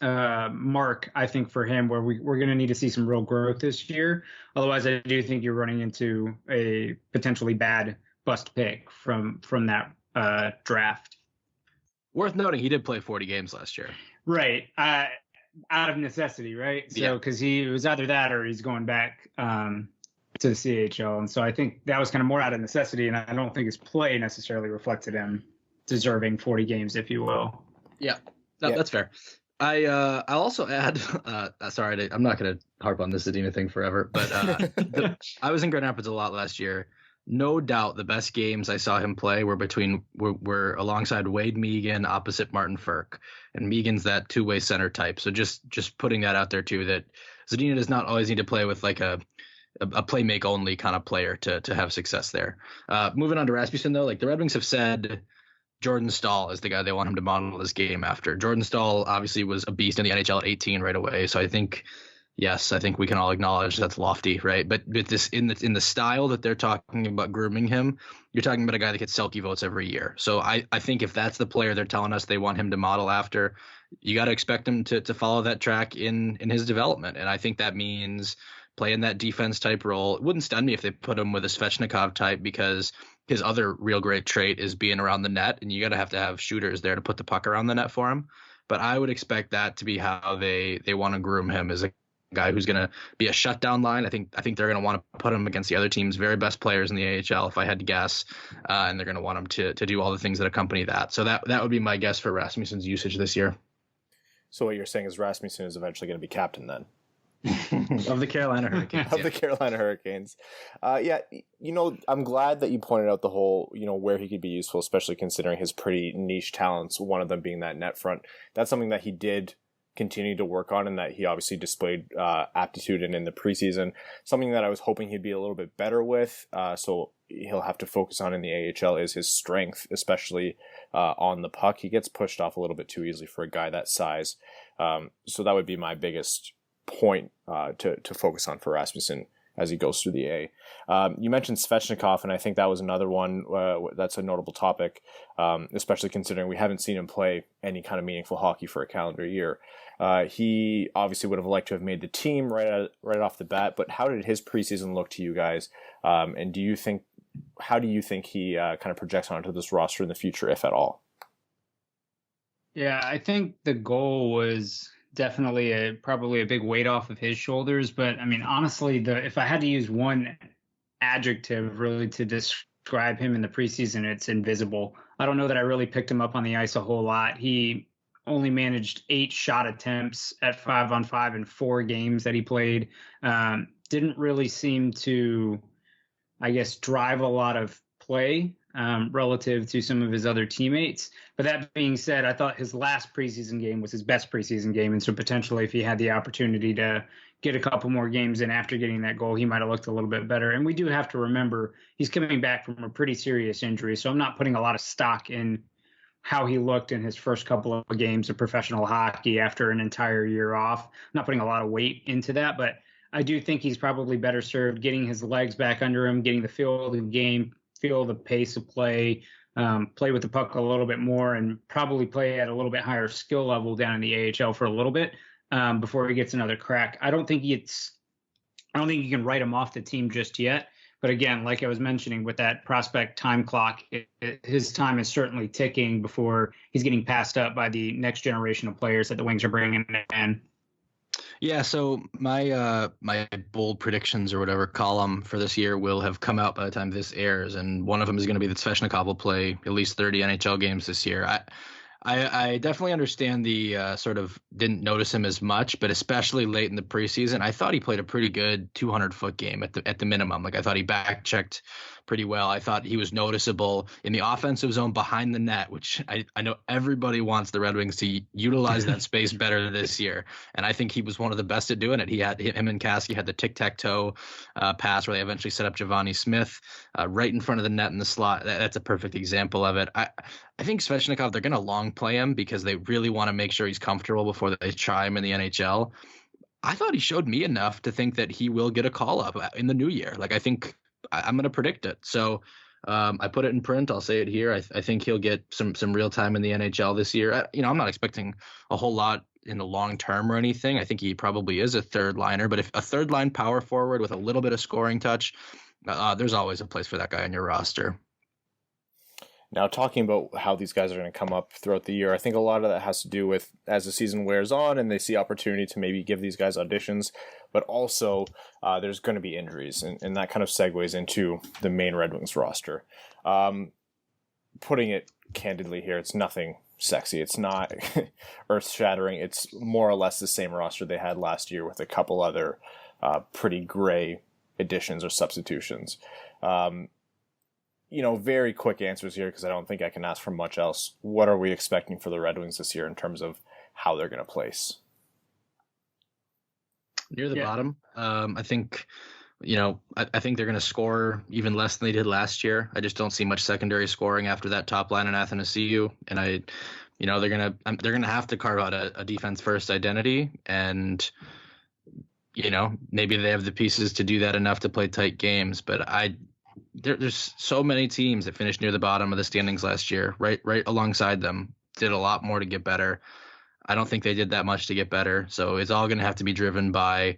mark, I think, for him where we're going to need to see some real growth this year. Otherwise, I do think you're running into a potentially bad bust pick from that draft. Worth noting, he did play 40 games last year. Right. Out of necessity, right? So because he was either that or he's going back to the CHL. And so I think that was kind of more out of necessity, and I don't think his play necessarily reflected him deserving 40 games, if you will. Yeah, that's fair. I'll also add, sorry, I'm not going to harp on this Sadena thing forever, but I was in Grand Rapids a lot last year. No doubt the best games I saw him play were alongside Wade Megan opposite Martin Firk. And Megan's that two-way center type. So just putting that out there too, that Zadina does not always need to play with like a play make only kind of player to have success there. Moving on to Rasmussen though, like the Red Wings have said Jordan Staal is the guy they want him to model this game after. Jordan Staal obviously was a beast in the NHL at 18 right away. So I think, yes, I think we can all acknowledge that's lofty, right? But with this in the style that they're talking about grooming him, you're talking about a guy that gets Selke votes every year. So I think if that's the player they're telling us they want him to model after, you got to expect him to follow that track in his development. And I think that means playing that defense type role. It wouldn't stun me if they put him with a Svechnikov type, because his other real great trait is being around the net, and you got to have shooters there to put the puck around the net for him. But I would expect that to be how they want to groom him, as a guy who's going to be a shutdown line. I think they're going to want to put him against the other team's very best players in the AHL, if I had to guess, and they're going to want him to do all the things that accompany that. So that would be my guess for Rasmussen's usage this year. So what you're saying is Rasmussen is eventually going to be captain then? Of the Carolina Hurricanes. Of the Carolina Hurricanes. Yeah, I'm glad that you pointed out the whole, where he could be useful, especially considering his pretty niche talents, one of them being that net front. That's something that he did continue to work on, and that he obviously displayed aptitude in the preseason. Something that I was hoping he'd be a little bit better with, so he'll have to focus on in the AHL, is his strength, especially on the puck. He gets pushed off a little bit too easily for a guy that size. So that would be my biggest point to focus on for Rasmussen as he goes through the A. You mentioned Svechnikov, and I think that was another one that's a notable topic, especially considering we haven't seen him play any kind of meaningful hockey for a calendar year. He obviously would have liked to have made the team right off the bat, but how did his preseason look to you guys? And how do you think he kind of projects onto this roster in the future, if at all? Yeah, I think the goal was definitely probably a big weight off of his shoulders. But I mean, honestly, if I had to use one adjective really to describe him in the preseason, it's invisible. I don't know that I really picked him up on the ice a whole lot. He only managed 8 shot attempts at 5-on-5 in 4 games that he played. Didn't really seem to, I guess, drive a lot of play relative to some of his other teammates. But that being said, I thought his last preseason game was his best preseason game. And so potentially if he had the opportunity to get a couple more games in after getting that goal, he might have looked a little bit better. And we do have to remember he's coming back from a pretty serious injury. So I'm not putting a lot of stock in how he looked in his first couple of games of professional hockey after an entire year off. I'm not putting a lot of weight into that, but I do think he's probably better served getting his legs back under him, getting the feel of the game, feel the pace of play, play with the puck a little bit more, and probably play at a little bit higher skill level down in the AHL for a little bit before he gets another crack. I don't think you can write him off the team just yet. But again, like I was mentioning with that prospect time clock, his time is certainly ticking before he's getting passed up by the next generation of players that the Wings are bringing in. Yeah, so my bold predictions or whatever column for this year will have come out by the time this airs, and one of them is going to be that Svechnikov will play at least 30 NHL games this year. I definitely understand the sort of didn't notice him as much, but especially late in the preseason, I thought he played a pretty good 200-foot game at the minimum. Like I thought he back checked pretty well. I thought he was noticeable in the offensive zone behind the net, which I know everybody wants the Red Wings to utilize that space better this year. And I think he was one of the best at doing it. Him and Kasky had the tic-tac-toe pass where they eventually set up Giovanni Smith right in front of the net in the slot. That's a perfect example of it. I think Svechnikov, they're going to long play him because they really want to make sure he's comfortable before they try him in the NHL. I thought he showed me enough to think that he will get a call up in the new year. Like I think I'm going to predict it. So I put it in print. I'll say it here. I think he'll get some real time in the NHL this year. I'm not expecting a whole lot in the long term or anything. I think he probably is a third liner, but if a third line power forward with a little bit of scoring touch, there's always a place for that guy on your roster. Now, talking about how these guys are going to come up throughout the year, I think a lot of that has to do with as the season wears on and they see opportunity to maybe give these guys auditions, but also there's going to be injuries, and that kind of segues into the main Red Wings roster. Putting it candidly here, it's nothing sexy. It's not earth-shattering. It's more or less the same roster they had last year with a couple other pretty gray additions or substitutions. Very quick answers here because I don't think I can ask for much else. What are we expecting for the Red Wings this year in terms of how they're going to place? Near the bottom. I think I think they're going to score even less than they did last year. I just don't see much secondary scoring after that top line in Athanasiou, and they're gonna have to carve out a defense first identity, and maybe they have the pieces to do that enough to play tight games. But there's so many teams that finished near the bottom of the standings last year, right alongside them, did a lot more to get better. I don't think they did that much to get better, so it's all going to have to be driven by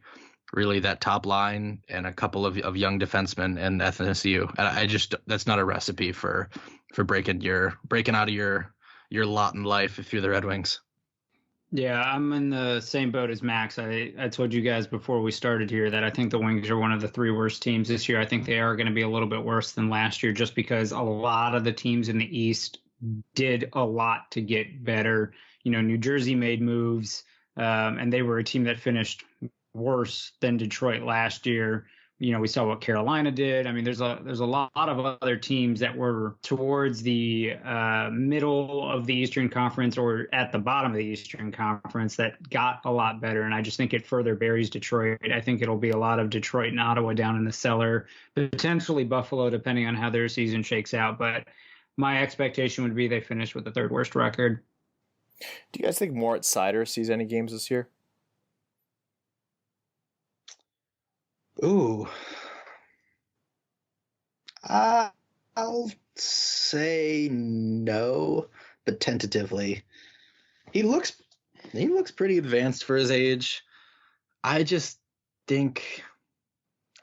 really that top line and a couple of young defensemen and Athanasiou. And that's not a recipe for breaking out of your lot in life if you're the Red Wings. Yeah, I'm in the same boat as Max. I told you guys before we started here that I think the Wings are one of the 3 worst teams this year. I think they are going to be a little bit worse than last year just because a lot of the teams in the East did a lot to get better. New Jersey made moves, and they were a team that finished worse than Detroit last year. We saw what Carolina did. I mean, there's a lot of other teams that were towards the middle of the Eastern Conference or at the bottom of the Eastern Conference that got a lot better. And I just think it further buries Detroit. I think it'll be a lot of Detroit and Ottawa down in the cellar, potentially Buffalo, depending on how their season shakes out. But my expectation would be they finish with the 3rd worst record. Do you guys think Moritz Seider sees any games this year? Ooh. I'll say no, but tentatively. He looks pretty advanced for his age. I just think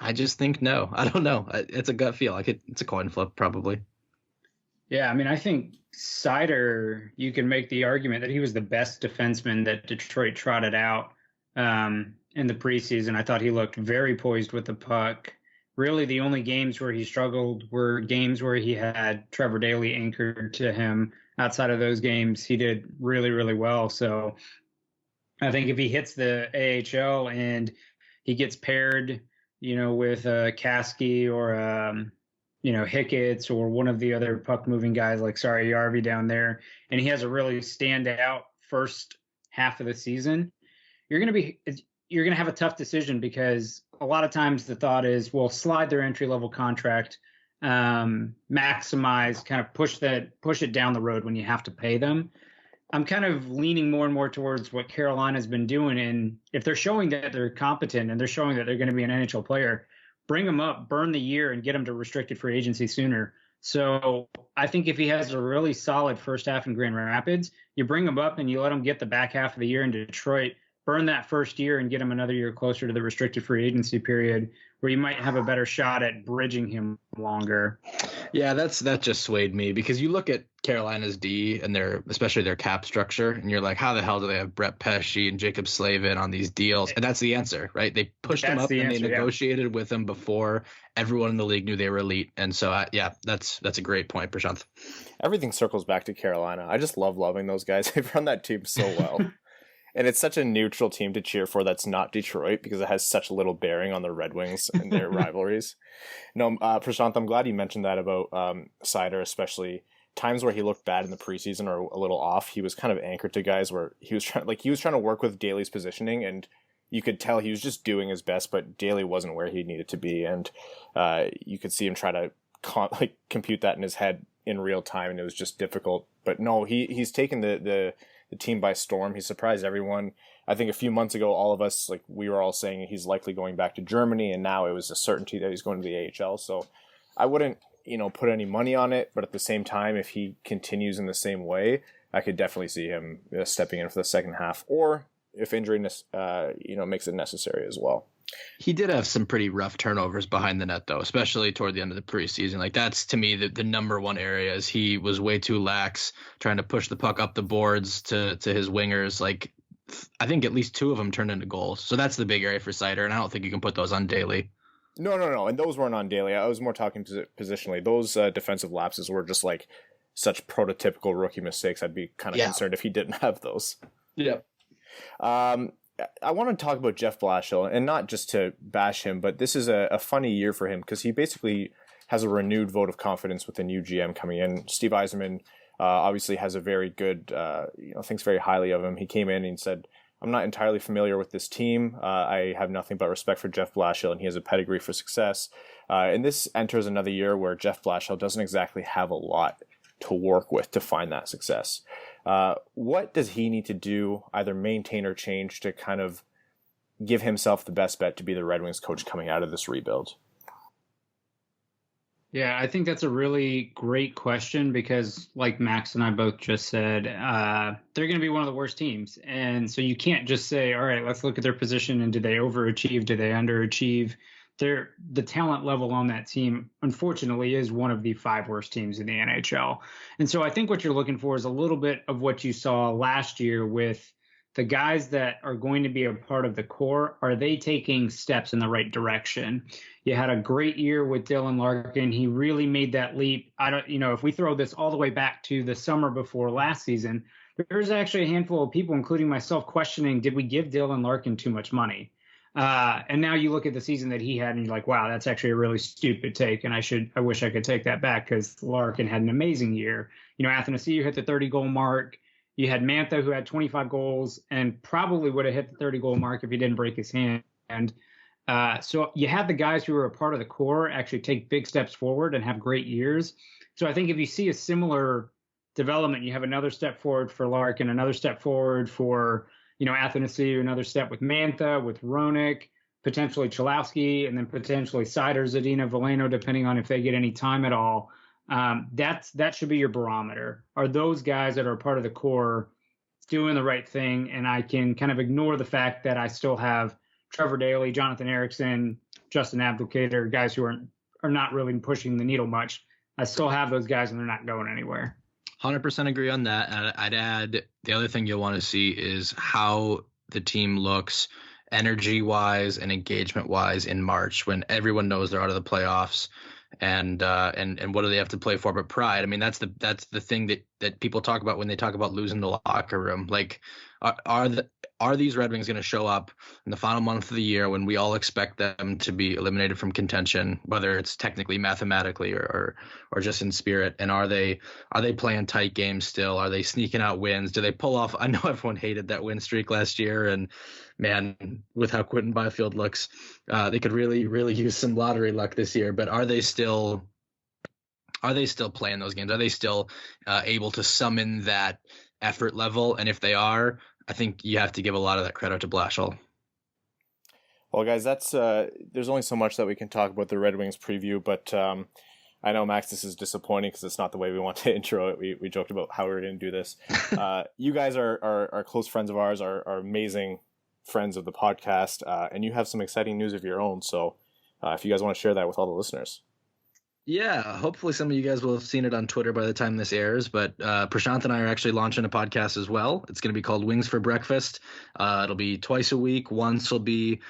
no. I don't know. It's a gut feel. It's a coin flip probably. Yeah, I mean, I think Seider, you can make the argument that he was the best defenseman that Detroit trotted out in the preseason. I thought he looked very poised with the puck. Really, the only games where he struggled were games where he had Trevor Daley anchored to him. Outside of those games, he did really, really well. So I think if he hits the AHL and he gets paired, with Kasky or Hickett's or one of the other puck moving guys like Yarvi down there, and he has a really standout first half of the season, you're going to have a tough decision because a lot of times the thought is, well, slide their entry level contract, maximize, kind of push it down the road when you have to pay them. I'm kind of leaning more and more towards what Carolina's been doing. And if they're showing that they're competent and they're showing that they're going to be an NHL player, bring them up, burn the year, and get them to restricted free agency sooner. So I think if he has a really solid first half in Grand Rapids, you bring him up and you let him get the back half of the year in Detroit, burn that first year and get him another year closer to the restricted free agency period where you might have a better shot at bridging him longer. Yeah, that just swayed me because you look at Carolina's D and especially their cap structure, and you're like, how the hell do they have Brett Pesce and Jacob Slavin on these deals? And that's the answer, right? They pushed him up and they negotiated with him before everyone in the league knew they were elite. And so, that's a great point, Prashanth. Everything circles back to Carolina. I just loving those guys. They've run that team so well. And it's such a neutral team to cheer for that's not Detroit because it has such little bearing on the Red Wings and their rivalries. No, Prashanth, I'm glad you mentioned that about Seider, especially times where he looked bad in the preseason or a little off. He was kind of anchored to guys where he was trying to work with Daley's positioning, and you could tell he was just doing his best, but Daley wasn't where he needed to be, and you could see him try to compute that in his head in real time, and it was just difficult. But no, he's taken the team by storm. He surprised everyone. I think a few months ago, all of us, we were all saying he's likely going back to Germany, and now it was a certainty that he's going to the AHL. So I wouldn't, put any money on it, but at the same time, if he continues in the same way, I could definitely see him stepping in for the second half, or if injury, makes it necessary as well. He did have some pretty rough turnovers behind the net, though, especially toward the end of the preseason. That's, to me, the number one area is he was way too lax trying to push the puck up the boards to his wingers. I think at least 2 of them turned into goals. So that's the big area for Seider, and I don't think you can put those on Daley. No. And those weren't on Daley. I was more talking positionally. Those defensive lapses were just such prototypical rookie mistakes. I'd be kind of concerned if he didn't have those. Yeah. I want to talk about Jeff Blastula, and not just to bash him, but this is a funny year for him because he basically has a renewed vote of confidence with the new GM coming in. Steve Yzerman obviously has a very good, thinks very highly of him. He came in and said, I'm not entirely familiar with this team. I have nothing but respect for Jeff Blashill, and he has a pedigree for success. And this enters another year where Jeff Blashill doesn't exactly have a lot to work with to find that success. What does he need to do, either maintain or change, to kind of give himself the best bet to be the Red Wings coach coming out of this rebuild? Yeah, I think that's a really great question because, like Max and I both just said, they're going to be one of the worst teams. And so you can't just say, all right, let's look at their position and do they overachieve? Do they underachieve? The talent level on that team, unfortunately, is one of the 5 worst teams in the NHL. And so I think what you're looking for is a little bit of what you saw last year with the guys that are going to be a part of the core. Are they taking steps in the right direction? You had a great year with Dylan Larkin. He really made that leap. If we throw this all the way back to the summer before last season, there's actually a handful of people, including myself, questioning, did we give Dylan Larkin too much money? And now you look at the season that he had and you're like, wow, that's actually a really stupid take. And I wish I could take that back because Larkin had an amazing year. Athanasiou hit the 30-goal mark. You had Mantha, who had 25 goals and probably would have hit the 30-goal mark if he didn't break his hand. So you had the guys who were a part of the core actually take big steps forward and have great years. So I think if you see a similar development, you have another step forward for Larkin, another step forward for Athanasiou, another step with Mantha, with Roenick, potentially Chalowski, and then potentially Sider, Zadina, Veleno, depending on if they get any time at all. That should be your barometer. Are those guys that are part of the core doing the right thing? And I can kind of ignore the fact that I still have Trevor Daley, Jonathan Ericsson, Justin Abdelkader, guys who are not really pushing the needle much. I still have those guys and they're not going anywhere. 100% agree on that. And I'd add the other thing you'll want to see is how the team looks energy-wise and engagement-wise in March when everyone knows they're out of the playoffs. And what do they have to play for but pride? I mean, that's the thing that people talk about when they talk about losing the locker room. Like, are these Red Wings going to show up in the final month of the year when we all expect them to be eliminated from contention, whether it's technically, mathematically, or just in spirit? And are they playing tight games still? Are they sneaking out wins? Do they pull off? I know everyone hated that win streak last year, and man, with how Quinton Byfield looks, they could really, really use some lottery luck this year. But are they still playing those games? Are they still able to summon that effort level? And if they are, I think you have to give a lot of that credit to Blashill. Well, guys, that's there's only so much that we can talk about the Red Wings preview, but I know, Max, this is disappointing because it's not the way we want to intro it. We joked about how we were going to do this. You guys are close friends of ours, are amazing friends of the podcast, and you have some exciting news of your own. So if you guys want to share that with all the listeners. Yeah, hopefully some of you guys will have seen it on Twitter by the time this airs, but Prashanth and I are actually launching a podcast as well. It's going to be called Wings for Breakfast. It'll be twice a week. Once will be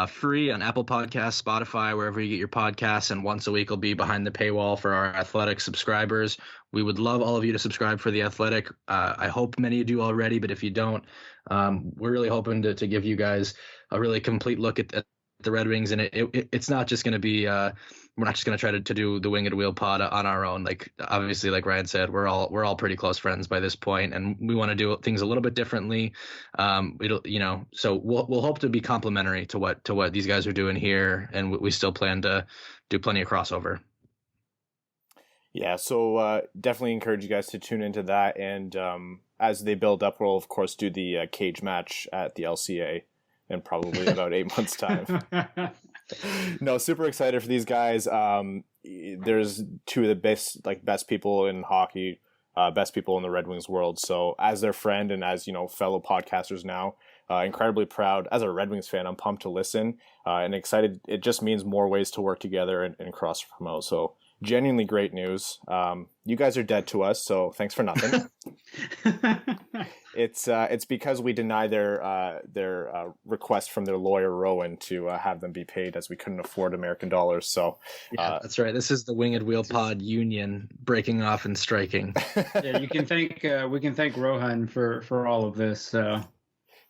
free on Apple Podcasts, Spotify, wherever you get your podcasts, and once a week will be behind the paywall for our Athletic subscribers. We would love all of you to subscribe for the Athletic. I hope many of you do already, but if you don't, we're really hoping to give you guys a really complete look at the Red Wings, and it's not just going to be we're not just going to try to do the Winged Wheel pod on our own. Like, obviously, like Ryan said, we're all pretty close friends by this point, and we want to do things a little bit differently. So we'll hope to be complimentary to what these guys are doing here, and we still plan to do plenty of crossover. Yeah, so definitely encourage you guys to tune into that, and as they build up, we'll of course do the cage match at the LCA in probably about 8 months' time. No, super excited for these guys. There's two of the best people in hockey, best people in the Red Wings world. So as their friend and as, fellow podcasters now, incredibly proud. As a Red Wings fan, I'm pumped to listen and excited. It just means more ways to work together and cross promote. So genuinely great news. You guys are dead to us, so thanks for nothing. It's because we denied their request from their lawyer Rowan to have them be paid, as we couldn't afford American dollars. So yeah, that's right. This is the Winged Wheel Pod union breaking off and striking. Yeah, you can thank we can thank Rohan for all of this. So.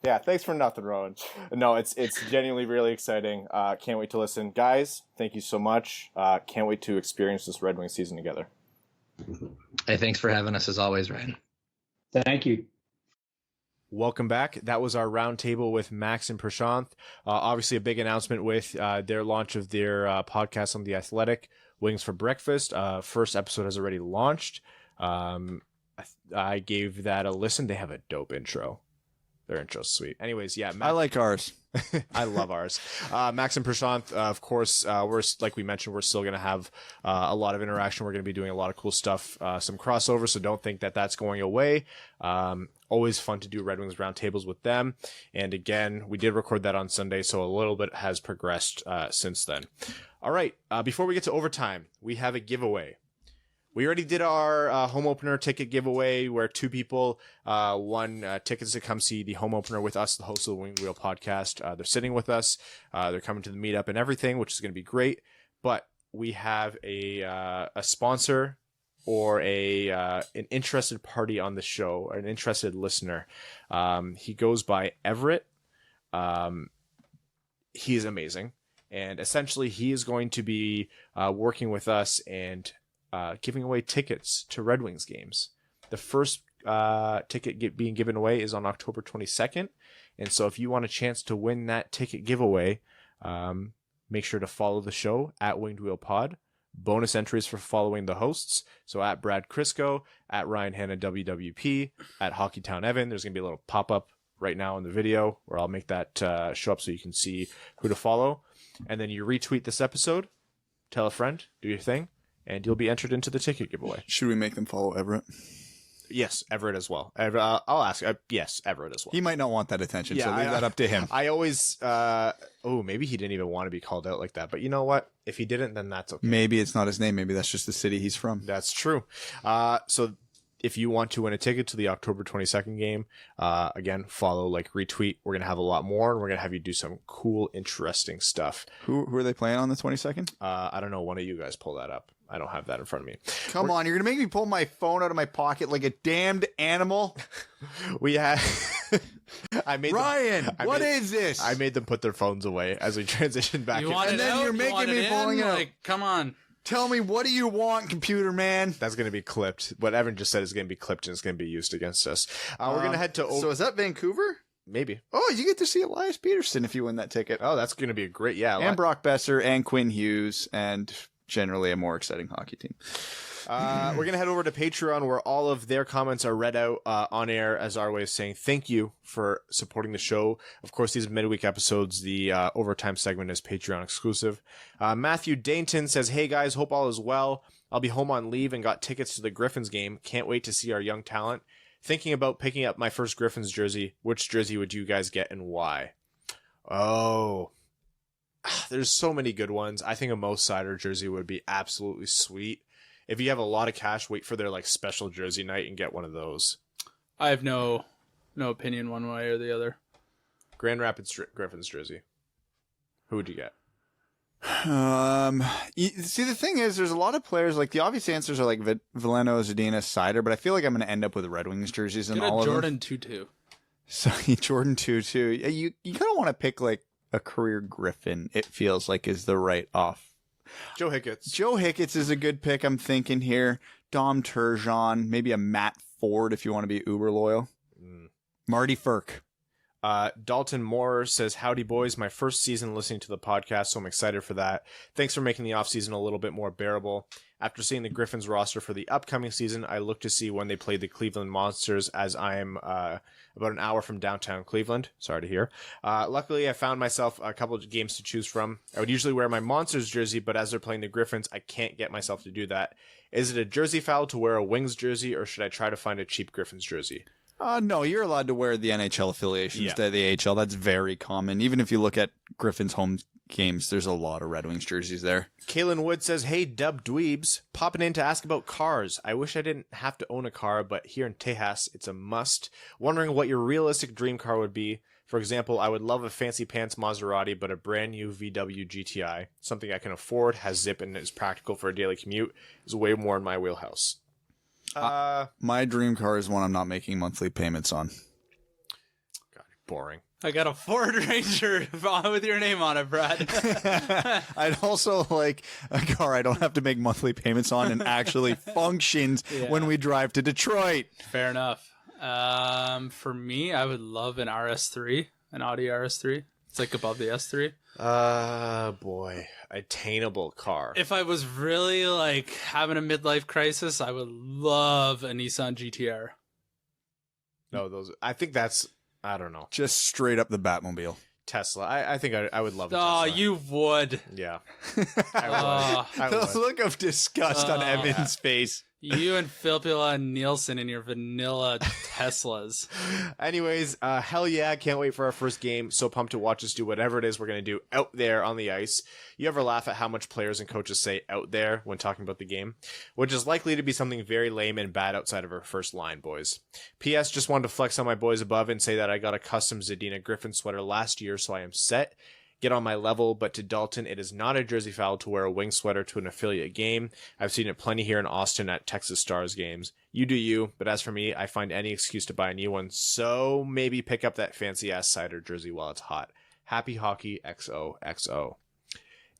Yeah, thanks for nothing, Rowan. No, it's genuinely really exciting. Can't wait to listen, guys. Thank you so much. Can't wait to experience this Red Wings season together. Hey, thanks for having us as always, Ryan. Thank you. Welcome back. That was our roundtable with Max and Prashanth. Obviously, a big announcement with their launch of their podcast on The Athletic, Wings for Breakfast. First episode has already launched. I gave that a listen. They have a dope intro. Their intro's sweet. Anyways, yeah. I like ours. I love ours. Max and Prashanth, of course, we're like we mentioned, we're still going to have a lot of interaction. We're going to be doing a lot of cool stuff, some crossover, so don't think that that's going away. Always fun to do Red Wings roundtables with them. And again, we did record that on Sunday, so a little bit has progressed since then. All right, before we get to overtime, we have a giveaway. We already did our home opener ticket giveaway where two people won tickets to come see the home opener with us, the host of the Winged Wheel podcast. They're sitting with us. They're coming to the meetup and everything, which is going to be great. But we have a sponsor or an interested party on the show, or an interested listener. He goes by Everett. He is amazing. And essentially, he is going to be working with us and giving away tickets to Red Wings games. The first ticket being given away is on October 22nd. And so if you want a chance to win that ticket giveaway, make sure to follow the show at Winged Wheel Pod. Bonus entries for following the hosts. So at Brad Crisco, at Ryan Hanna WWP, at Hockeytown Evan. There's going to be a little pop-up right now in the video where I'll make that show up so you can see who to follow. And then you retweet this episode, tell a friend, do your thing, and you'll be entered into the ticket giveaway. Should we make them follow Everett? Yes, Everett as well. I'll ask. Yes, Everett as well. He might not want that attention, so leave that up to him. I always, maybe he didn't even want to be called out like that. But you know what? If he didn't, then that's okay. Maybe it's not his name. Maybe that's just the city he's from. That's true. So if you want to win a ticket to the October 22nd game, again, follow, retweet. We're going to have a lot more, and we're going to have you do some cool, interesting stuff. Who are they playing on the 22nd? I don't know. One of you guys pull that up. I don't have that in front of me. Come on, you're going to make me pull my phone out of my pocket like a damned animal? We had... What is this? I made them put their phones away as we transition back. You want and it then out? you're making me pulling it out. Come on. Tell me, what do you want, computer man? That's going to be clipped. What Evan just said is going to be clipped and it's going to be used against us. We're going to head to... So is that Vancouver? Maybe. Oh, you get to see Elias Peterson if you win that ticket. Oh, that's going to be a great... Yeah. And Brock Besser and Quinn Hughes and generally a more exciting hockey team. We're going to head over to Patreon where all of their comments are read out on air as our way of saying thank you for supporting the show. Of course, these midweek episodes, the overtime segment is Patreon exclusive. Matthew Dainton says, hey guys, hope all is well. I'll be home on leave and got tickets to the Griffins game. Can't wait to see our young talent. Thinking about picking up my first Griffins jersey. Which jersey would you guys get and why? Oh, there's so many good ones. I think a Mo Sider jersey would be absolutely sweet. If you have a lot of cash, wait for their special jersey night and get one of those. I have no opinion one way or the other. Grand Rapids Griffins jersey. Who would you get? See, the thing is, there's a lot of players, the obvious answers are Veleno, Zadina, Sider, but I feel like I'm going to end up with Red Wings jerseys and all of them. Jordan 2-2. So Jordan 2-2. You kind of want to pick a career Griffin, it feels like is the right off. Joe Hicketts. Joe Hicketts is a good pick, I'm thinking here. Dom Turgeon, maybe a Matt Ford if you want to be uber loyal. Marty Firk. Dalton Moore says, howdy boys, my first season listening to the podcast, so I'm excited for that. Thanks for making the offseason a little bit more bearable. After seeing the Griffins roster for the upcoming season, I look to see when they play the Cleveland Monsters, as I am about an hour from downtown Cleveland. Sorry to hear. Luckily, I found myself a couple of games to choose from. I would usually wear my Monsters jersey, but as they're playing the Griffins, I can't get myself to do that. Is it a jersey foul to wear a Wings jersey, or should I try to find a cheap Griffins jersey? No, you're allowed to wear the NHL affiliations to the AHL. That's very common. Even if you look at Griffin's home games, there's a lot of Red Wings jerseys there. Kaylin Wood says, hey, Dub Dweebs, popping in to ask about cars. I wish I didn't have to own a car, but here in Tejas, it's a must. Wondering what your realistic dream car would be. For example, I would love a fancy pants Maserati, but a brand new VW GTI, something I can afford, has zip, and is practical for a daily commute, is way more in my wheelhouse. My dream car is one I'm not making monthly payments on. God, boring. I got a Ford Ranger with your name on it, Brad. I'd also like a car I don't have to make monthly payments on and actually functions when we drive to Detroit. Fair enough. For me, I would love an RS3, an Audi RS3. It's like above the S3. Boy, attainable car. If I was really like having a midlife crisis, I would love a Nissan GTR. No, those. I think that's. I don't know. Just straight up the Batmobile. Tesla. I think I would love a Oh, Tesla. you would. Yeah. Oh, I The would. look of disgust on Evan's face. you and Philpilla and Nielsen and your vanilla Teslas. Anyways, hell yeah, can't wait for our first game. So pumped to watch us do whatever it is we're going to do out there on the ice. You ever laugh at how much players and coaches say out there when talking about the game? Which is likely to be something very lame and bad outside of our first line, boys. P.S. Just wanted to flex on my boys above and say that I got a custom Sadena Griffin sweater last year, so I am set. Get on my level, but to Dalton, it is not a jersey foul to wear a wing sweater to an affiliate game. I've seen it plenty here in Austin at Texas Stars games. You do you, but as for me, I find any excuse to buy a new one, so maybe pick up that fancy-ass cider jersey while it's hot. Happy hockey, XOXO.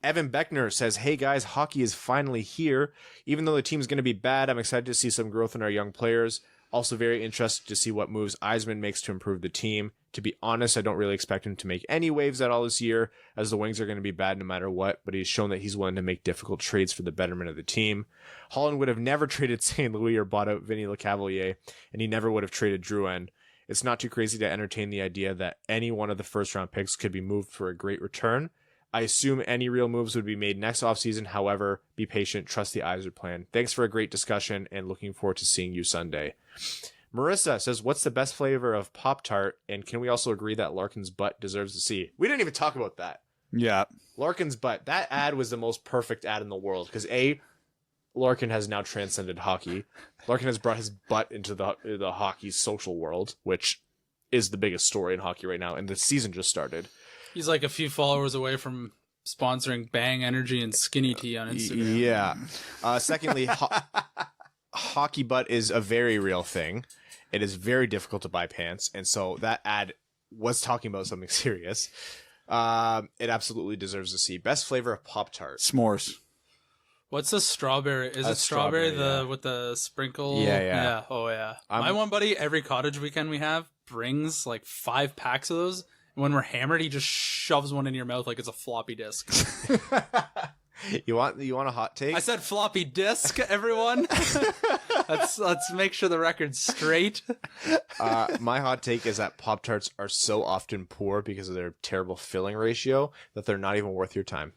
Evan Beckner says, hey guys, hockey is finally here. Even though the team's going to be bad, I'm excited to see some growth in our young players. Also very interested to see what moves Yzerman makes to improve the team. To be honest, I don't really expect him to make any waves at all this year, as the Wings are going to be bad no matter what, but he's shown that he's willing to make difficult trades for the betterment of the team. Holland would have never traded St. Louis or bought out Vinny Lecavalier, and he never would have traded Drouin. It's not too crazy to entertain the idea that any one of the first-round picks could be moved for a great return. I assume any real moves would be made next offseason. However, be patient, trust the Yzer plan. Thanks for a great discussion, and looking forward to seeing you Sunday. Marissa says, what's the best flavor of Pop-Tart, and can we also agree that Larkin's butt deserves a C? We didn't even talk about that. Yeah. Larkin's butt. That ad was the most perfect ad in the world, because A, Larkin has now transcended hockey. Larkin has brought his butt into the hockey social world, which is the biggest story in hockey right now, and the season just started. He's like a few followers away from sponsoring Bang Energy and Skinny Tea on Instagram. Yeah. Secondly, hockey butt is a very real thing. It is very difficult to buy pants, and so that ad was talking about something serious. It absolutely deserves a C. Best flavor of Pop-Tart. S'mores. What's the strawberry? Is it strawberry yeah. with the sprinkle? Yeah. Oh, yeah. My one buddy, every cottage weekend we have, brings like 5 packs of those. And when we're hammered, he just shoves one in your mouth like it's a floppy disk. You want a hot take? I said floppy disk, everyone. Let's make sure the record's straight. My hot take is that Pop-Tarts are so often poor because of their terrible filling ratio that they're not even worth your time.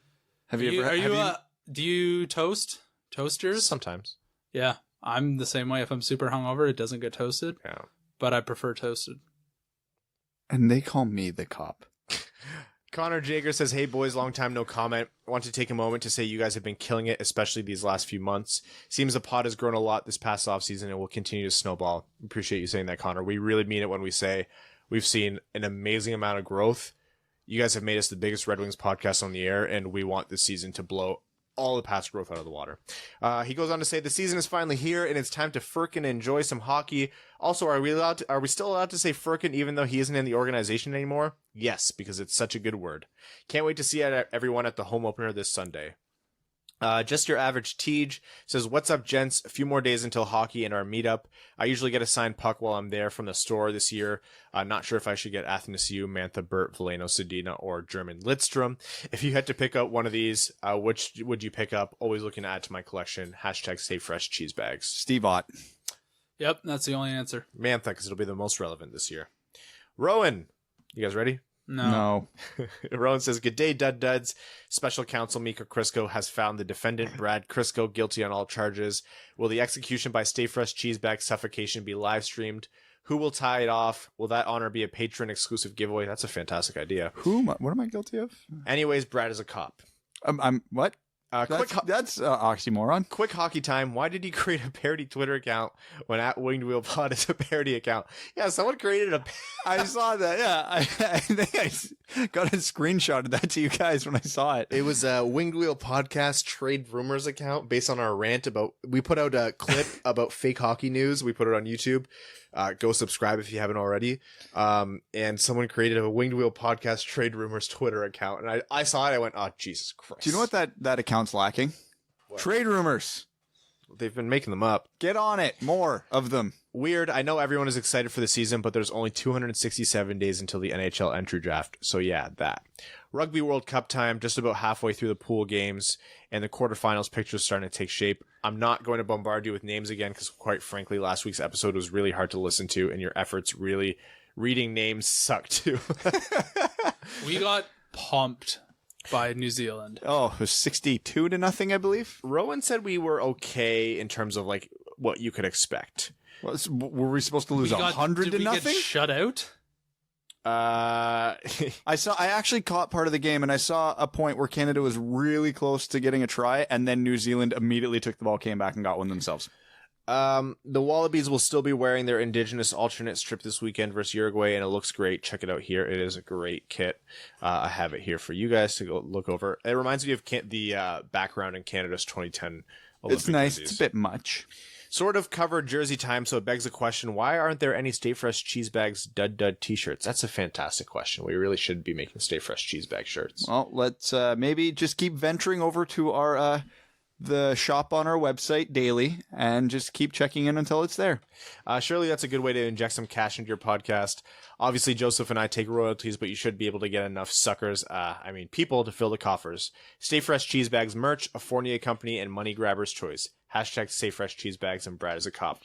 Have you ever? Do you toast yours? Sometimes. Yeah, I'm the same way. If I'm super hungover, it doesn't get toasted. Yeah. But I prefer toasted. And they call me the cop. Connor Jager says, hey boys, long time no comment. I want to take a moment to say you guys have been killing it, especially these last few months. Seems the pod has grown a lot this past offseason and will continue to snowball. Appreciate you saying that, Connor. We really mean it when we say we've seen an amazing amount of growth. You guys have made us the biggest Red Wings podcast on the air, and we want this season to blow all the past growth out of the water. He goes on to say the season is finally here and it's time to frickin' enjoy some hockey. Also, are we still allowed to say frickin' even though he isn't in the organization anymore? Yes, because it's such a good word. Can't wait to see everyone at the home opener this Sunday. Just your average Tej says, what's up, gents? A few more days until hockey and our meetup. I usually get a signed puck while I'm there from the store this year. Not sure if I should get Athanasiou, Mantha, Burt, Veleno, Sadena, or German Lidstrom. If you had to pick up one of these, which would you pick up? Always looking to add to my collection. Hashtag Stay Fresh Cheese Bags. Steve Ott. Yep, that's the only answer. Mantha, because it'll be the most relevant this year. Rowan, you guys ready? No. Rowan says, good day, duds. Special counsel Mika Crisco has found the defendant, Brad Crisco, guilty on all charges. Will the execution by Stay Fresh Cheesebag suffocation be live streamed? Who will tie it off? Will that honor be a patron exclusive giveaway? That's a fantastic idea. What am I guilty of? Anyways, Brad is a cop. I'm what? That's oxymoron. Quick hockey time. Why did he create a parody Twitter account when at Winged Wheel Pod is a parody account? Yeah, someone created a... I saw that, yeah. I think I got a screenshot of that to you guys when I saw it. It was a Winged Wheel Podcast trade rumors account based on our rant about... We put out a clip about fake hockey news. We put it on YouTube. Go subscribe if you haven't already. And someone created a Winged Wheel Podcast trade rumors Twitter account. And I saw it. I went, oh, Jesus Christ. Do you know what that account's lacking? What? Trade rumors. They've been making them up. Get on it. More of them. Weird. I know everyone is excited for the season, but there's only 267 days until the NHL entry draft. So yeah, that. Rugby World Cup time, just about halfway through the pool games, and the quarterfinals picture is starting to take shape. I'm not going to bombard you with names again because, quite frankly, last week's episode was really hard to listen to, and your efforts really reading names suck too. We got pumped by New Zealand. Oh, it was 62-0, I believe. Rowan said we were okay in terms of like what you could expect. Were we supposed to lose 100 to did we nothing? get shut out? I actually caught part of the game, and I saw a point where Canada was really close to getting a try, and then New Zealand immediately took the ball, came back, and got one themselves. The Wallabies will still be wearing their Indigenous alternate strip this weekend versus Uruguay, and it looks great. Check it out here. It is a great kit. I have it here for you guys to go look over. It reminds me of the background in Canada's 2010 Olympic It's nice. jerseys. It's a bit much. Sort of covered jersey time, so it begs the question, why aren't there any Stay Fresh Cheese Bags Dud Dud t-shirts? That's a fantastic question. We really should be making Stay Fresh Cheese Bag shirts. Well, let's maybe just keep venturing over to our the shop on our website daily and just keep checking in until it's there. Surely that's a good way to inject some cash into your podcast. Obviously, Joseph and I take royalties, but you should be able to get enough suckers, people to fill the coffers. Stay Fresh Cheese Bags merch, a Fournier company, and money grabber's choice. Hashtag Stay Fresh Cheese Bags, and Brad is a cop.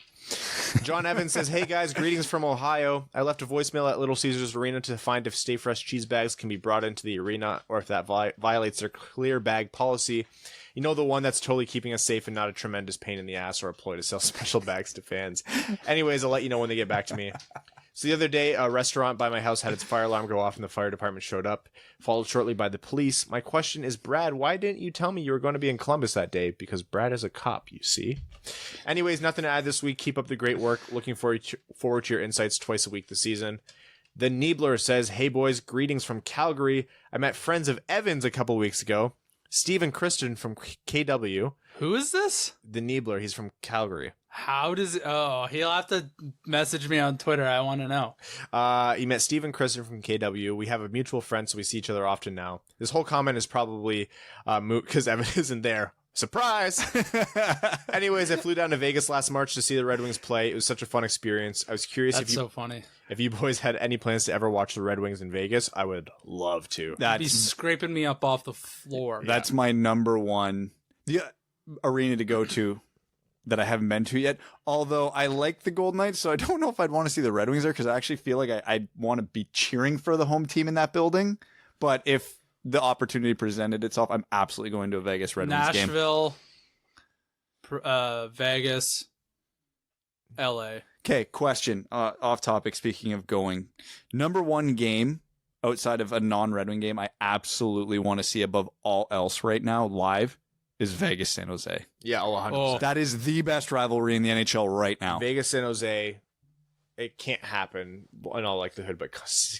John Evans says, hey guys, greetings from Ohio. I left a voicemail at Little Caesars Arena to find if Stay Fresh Cheese Bags can be brought into the arena or if that violates their clear bag policy. You know, the one that's totally keeping us safe and not a tremendous pain in the ass or a ploy to sell special bags to fans. Anyways, I'll let you know when they get back to me. So the other day, a restaurant by my house had its fire alarm go off and the fire department showed up, followed shortly by the police. My question is, Brad, why didn't you tell me you were going to be in Columbus that day? Because Brad is a cop, you see. Anyways, nothing to add this week. Keep up the great work. Looking forward to your insights twice a week this season. The Niebler says, hey boys, greetings from Calgary. I met friends of Evans a couple weeks ago. Steve and Kristen from KW. Who is this? The Niebler, he's from Calgary. How does he'll have to message me on Twitter. I want to know. He met Steve and Kristen from KW. We have a mutual friend, so we see each other often now. This whole comment is probably moot because Evan isn't there. Surprise! Anyways, I flew down to Vegas last March to see the Red Wings play. It was such a fun experience. I was curious so funny. If you boys had any plans to ever watch the Red Wings in Vegas. I would love to. You'd be scraping me up off the floor. That's my number one arena to go to that I haven't been to yet. Although I like the Golden Knights, so I don't know if I'd want to see the Red Wings there because I actually feel like I'd want to be cheering for the home team in that building. But if the opportunity presented itself, I'm absolutely going to a Vegas Red Wings game. Nashville, Vegas, LA. Okay, question. Off topic, speaking of going. Number one game outside of a non-Red Wing game I absolutely want to see above all else right now live is Vegas San Jose. Yeah, 100%. That is the best rivalry in the NHL right now. Vegas San Jose, it can't happen in all likelihood, but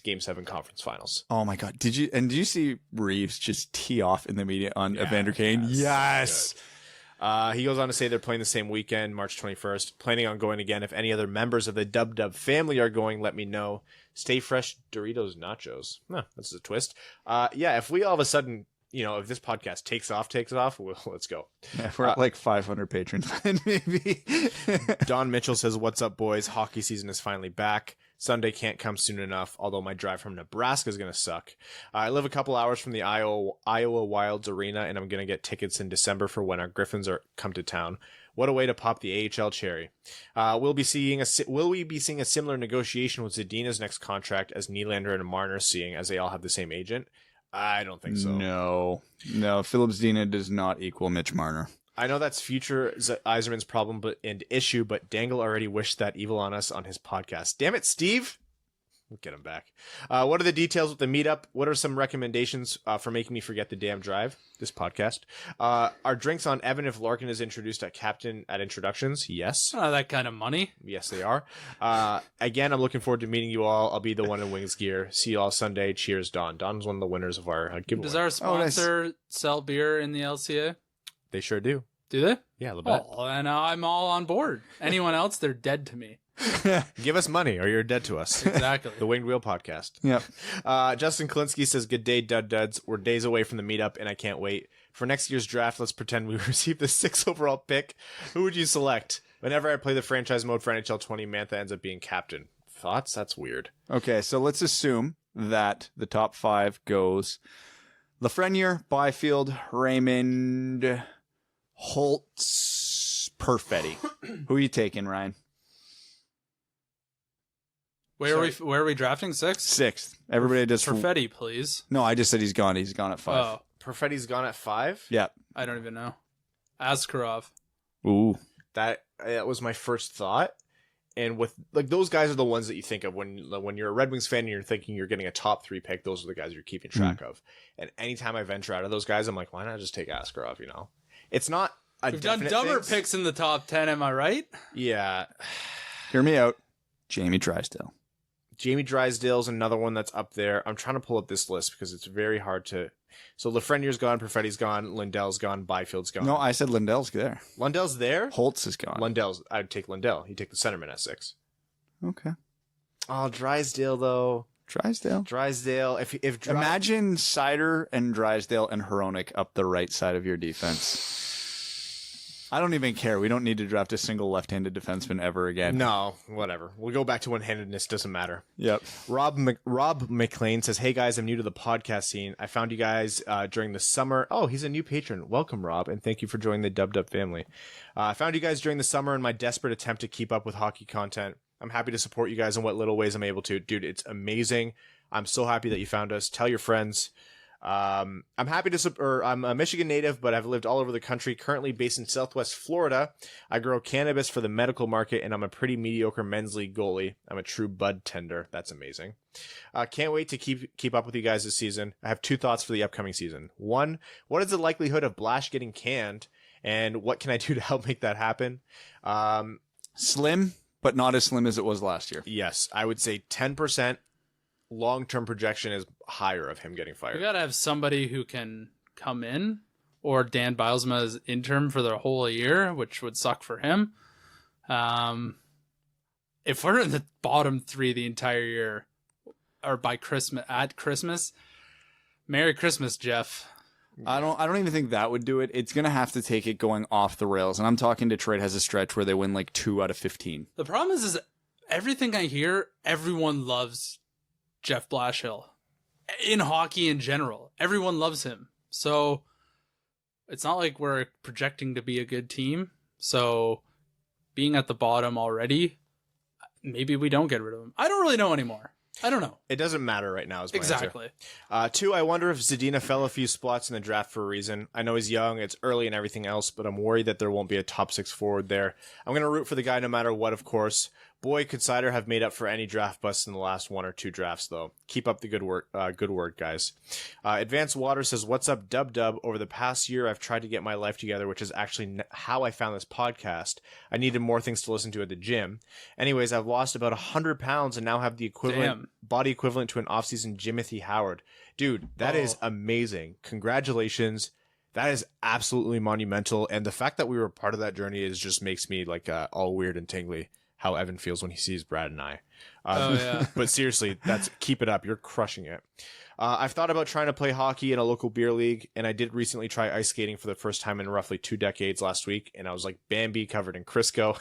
Game 7 conference finals. Oh my God. Did you see Reeves just tee off in the media on Evander Kane? Yes. He goes on to say they're playing the same weekend, March 21st. Planning on going again. If any other members of the Dub family are going, let me know. Stay fresh Doritos Nachos. Huh, this is a twist. If we all of a sudden, if this podcast takes off, let's go. Yeah, we're at like 500 patrons, maybe. Don Mitchell says, what's up, boys? Hockey season is finally back. Sunday can't come soon enough, although my drive from Nebraska is going to suck. I live a couple hours from the Iowa Wilds Arena, and I'm going to get tickets in December for when our Griffins come to town. What a way to pop the AHL cherry. Will we be seeing a similar negotiation with Zadena's next contract as Nylander and Marner seeing, as they all have the same agent? I don't think so. No. Philip Zadina does not equal Mitch Marner. I know that's future Yzerman's problem and issue, but Dangle already wished that evil on us on his podcast. Damn it, Steve! We'll get him back. What are the details with the meetup? What are some recommendations for making me forget the damn drive? This podcast. Are drinks on Evan if Larkin is introduced at captain at introductions? Yes. Not that kind of money. Yes, they are. Again, I'm looking forward to meeting you all. I'll be the one in Wings gear. See you all Sunday. Cheers, Don. Don's one of the winners of our giveaway. Does our sponsor sell beer in the LCA? They sure do. Do they? Yeah, Lebet. Oh, and I'm all on board. Anyone else, they're dead to me. Give us money or you're dead to us. Exactly. The Winged Wheel Podcast. Yep. Justin Klinsky says, good day, Duds. We're days away from the meetup, and I can't wait. For next year's draft, let's pretend we received the 6th overall pick. Who would you select? Whenever I play the franchise mode for NHL 20, Mantha ends up being captain. Thoughts? That's weird. Okay, so let's assume that the top 5 goes Lafreniere, Byfield, Raymond, Holtz, Perfetti. Who are you taking, Ryan? Where are we drafting? 6th? 6th. Everybody just Perfetti, please. No, I just said he's gone. He's gone at 5. Oh, Perfetti's gone at 5? Yeah. I don't even know. Askarov. Ooh. That was my first thought. And with like those guys are the ones that you think of when you're a Red Wings fan and you're thinking you're getting a top 3 pick. Those are the guys you're keeping track of. And anytime I venture out of those guys, I'm like, why not just take Askarov? You know, it's not a We've done definite dumber things. picks in the top 10. Am I right? Yeah, Hear me out. Jamie Drysdale. Jamie Drysdale's another one that's up there. I'm trying to pull up this list because it's very hard to. So Lafreniere's gone, Perfetti's gone, Lindell's gone, Byfield's gone. No, I said Lindell's there. Lundell's there. Holtz is gone. I'd take Lindell. He'd take the centerman at 6. Okay. Oh, Drysdale though. Drysdale. If Imagine Sider and Drysdale and Hronik up the right side of your defense. I don't even care. We don't need to draft a single left-handed defenseman ever again. No, whatever. We'll go back to one-handedness. Doesn't matter. Yep. Rob McLean says, "Hey guys, I'm new to the podcast scene. I found you guys during the summer." Oh, he's a new patron. Welcome, Rob, and thank you for joining the Dub family. I found you guys during the summer in my desperate attempt to keep up with hockey content. I'm happy to support you guys in what little ways I'm able to. Dude, it's amazing. I'm so happy that you found us. Tell your friends. I'm happy to I'm a Michigan native, but I've lived all over the country, currently based in Southwest Florida. I grow cannabis for the medical market, and I'm a pretty mediocre men's league goalie. I'm a true bud tender. That's amazing. Can't wait to keep up with you guys this season. I have 2 thoughts for the upcoming season. 1, what is the likelihood of Blash getting canned, and what can I do to help make that happen? Slim, but not as slim as it was last year. Yes, I would say 10%. Long-term projection is higher of him getting fired. We got to have somebody who can come in, or Dan Bilesma as interim for the whole year, which would suck for him. If we're in the bottom 3 the entire year, or by Christmas, Merry Christmas, Jeff. I don't even think that would do it. It's going to have to take it going off the rails. And I'm talking Detroit has a stretch where they win like 2 out of 15. The problem is everything I hear, everyone loves Jeff Blashill. In hockey in general, everyone loves him. So it's not like we're projecting to be a good team. So being at the bottom already, maybe we don't get rid of him. I don't really know anymore. I don't know. It doesn't matter right now is my Exactly. answer. 2, I wonder if Zadina fell a few spots in the draft for a reason. I know he's young, it's early and everything else, but I'm worried that there won't be a top 6 forward there. I'm going to root for the guy no matter what, of course. Boy, could Sider have made up for any draft busts in the last 1 or 2 drafts, though. Keep up the good work, guys. Advanced Water says, "What's up, Dub? Over the past year, I've tried to get my life together, which is actually how I found this podcast. I needed more things to listen to at the gym. Anyways, I've lost about 100 pounds and now have the body equivalent to an off-season Jimothy Howard. Dude, that is amazing. Congratulations. That is absolutely monumental. And the fact that we were part of that journey just makes me like all weird and tingly. How Evan feels when he sees Brad and I. But seriously, keep it up. You're crushing it. I've thought about trying to play hockey in a local beer league, and I did recently try ice skating for the first time in roughly 2 decades last week, and I was like Bambi covered in Crisco.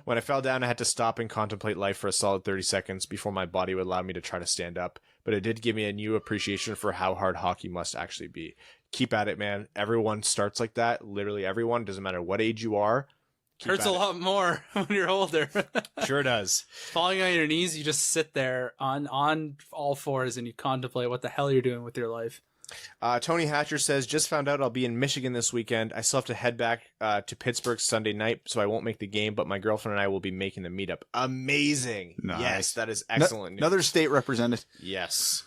When I fell down, I had to stop and contemplate life for a solid 30 seconds before my body would allow me to try to stand up. But it did give me a new appreciation for how hard hockey must actually be. Keep at it, man. Everyone starts like that. Literally everyone. Doesn't matter what age you are. Hurts a lot more when you're older. Sure does. Falling on your knees, you just sit there on all fours and you contemplate what the hell you're doing with your life. Tony Hatcher says, "Just found out I'll be in Michigan this weekend. I still have to head back to Pittsburgh Sunday night, so I won't make the game, but my girlfriend and I will be making the meetup." Amazing. Nice. Yes, that is excellent news. Another state represented. Yes.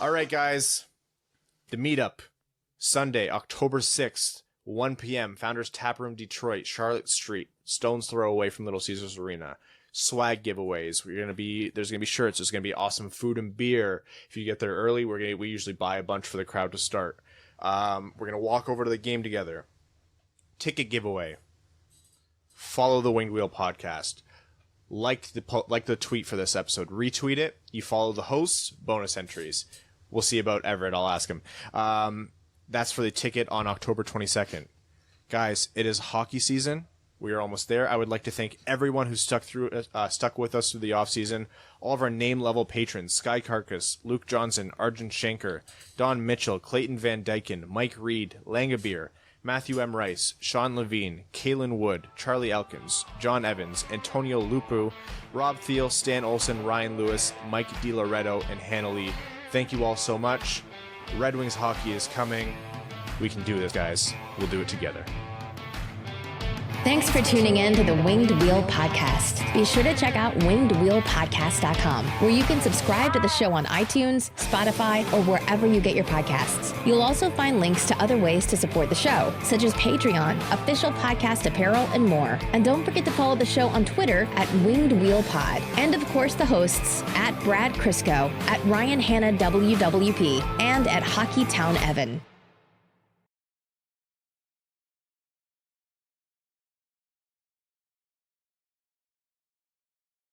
All right, guys. The meetup, Sunday, October 6th. 1 p.m. Founders Tap Room, Detroit, Charlotte Street, stone's throw away from Little Caesars Arena. Swag giveaways. There's gonna be shirts. There's gonna be awesome food and beer. If you get there early, we usually buy a bunch for the crowd to start. We're gonna walk over to the game together. Ticket giveaway. Follow the Winged Wheel podcast. Like the tweet for this episode. Retweet it. You follow the hosts. Bonus entries. We'll see about Everett. I'll ask him. That's for the ticket on October 22nd. Guys, it is hockey season. We are almost there. I would like to thank everyone who stuck with us through the offseason. All of our name-level patrons, Sky Carcass, Luke Johnson, Arjun Shanker, Don Mitchell, Clayton Van Dyken, Mike Reed, Langabeer, Matthew M. Rice, Sean Levine, Kaylin Wood, Charlie Elkins, John Evans, Antonio Lupu, Rob Thiel, Stan Olson, Ryan Lewis, Mike DiLoretto, and Hannah Lee. Thank you all so much. Red Wings hockey is coming. We can do this, guys. We'll do it together. Thanks for tuning in to the Winged Wheel Podcast. Be sure to check out wingedwheelpodcast.com, where you can subscribe to the show on iTunes, Spotify, or wherever you get your podcasts. You'll also find links to other ways to support the show, such as Patreon, official podcast apparel, and more. And don't forget to follow the show on Twitter at Winged Wheel Pod. And of course, the hosts at Brad Crisco, at Ryan Hanna WWP, and at Hockey Town Evan.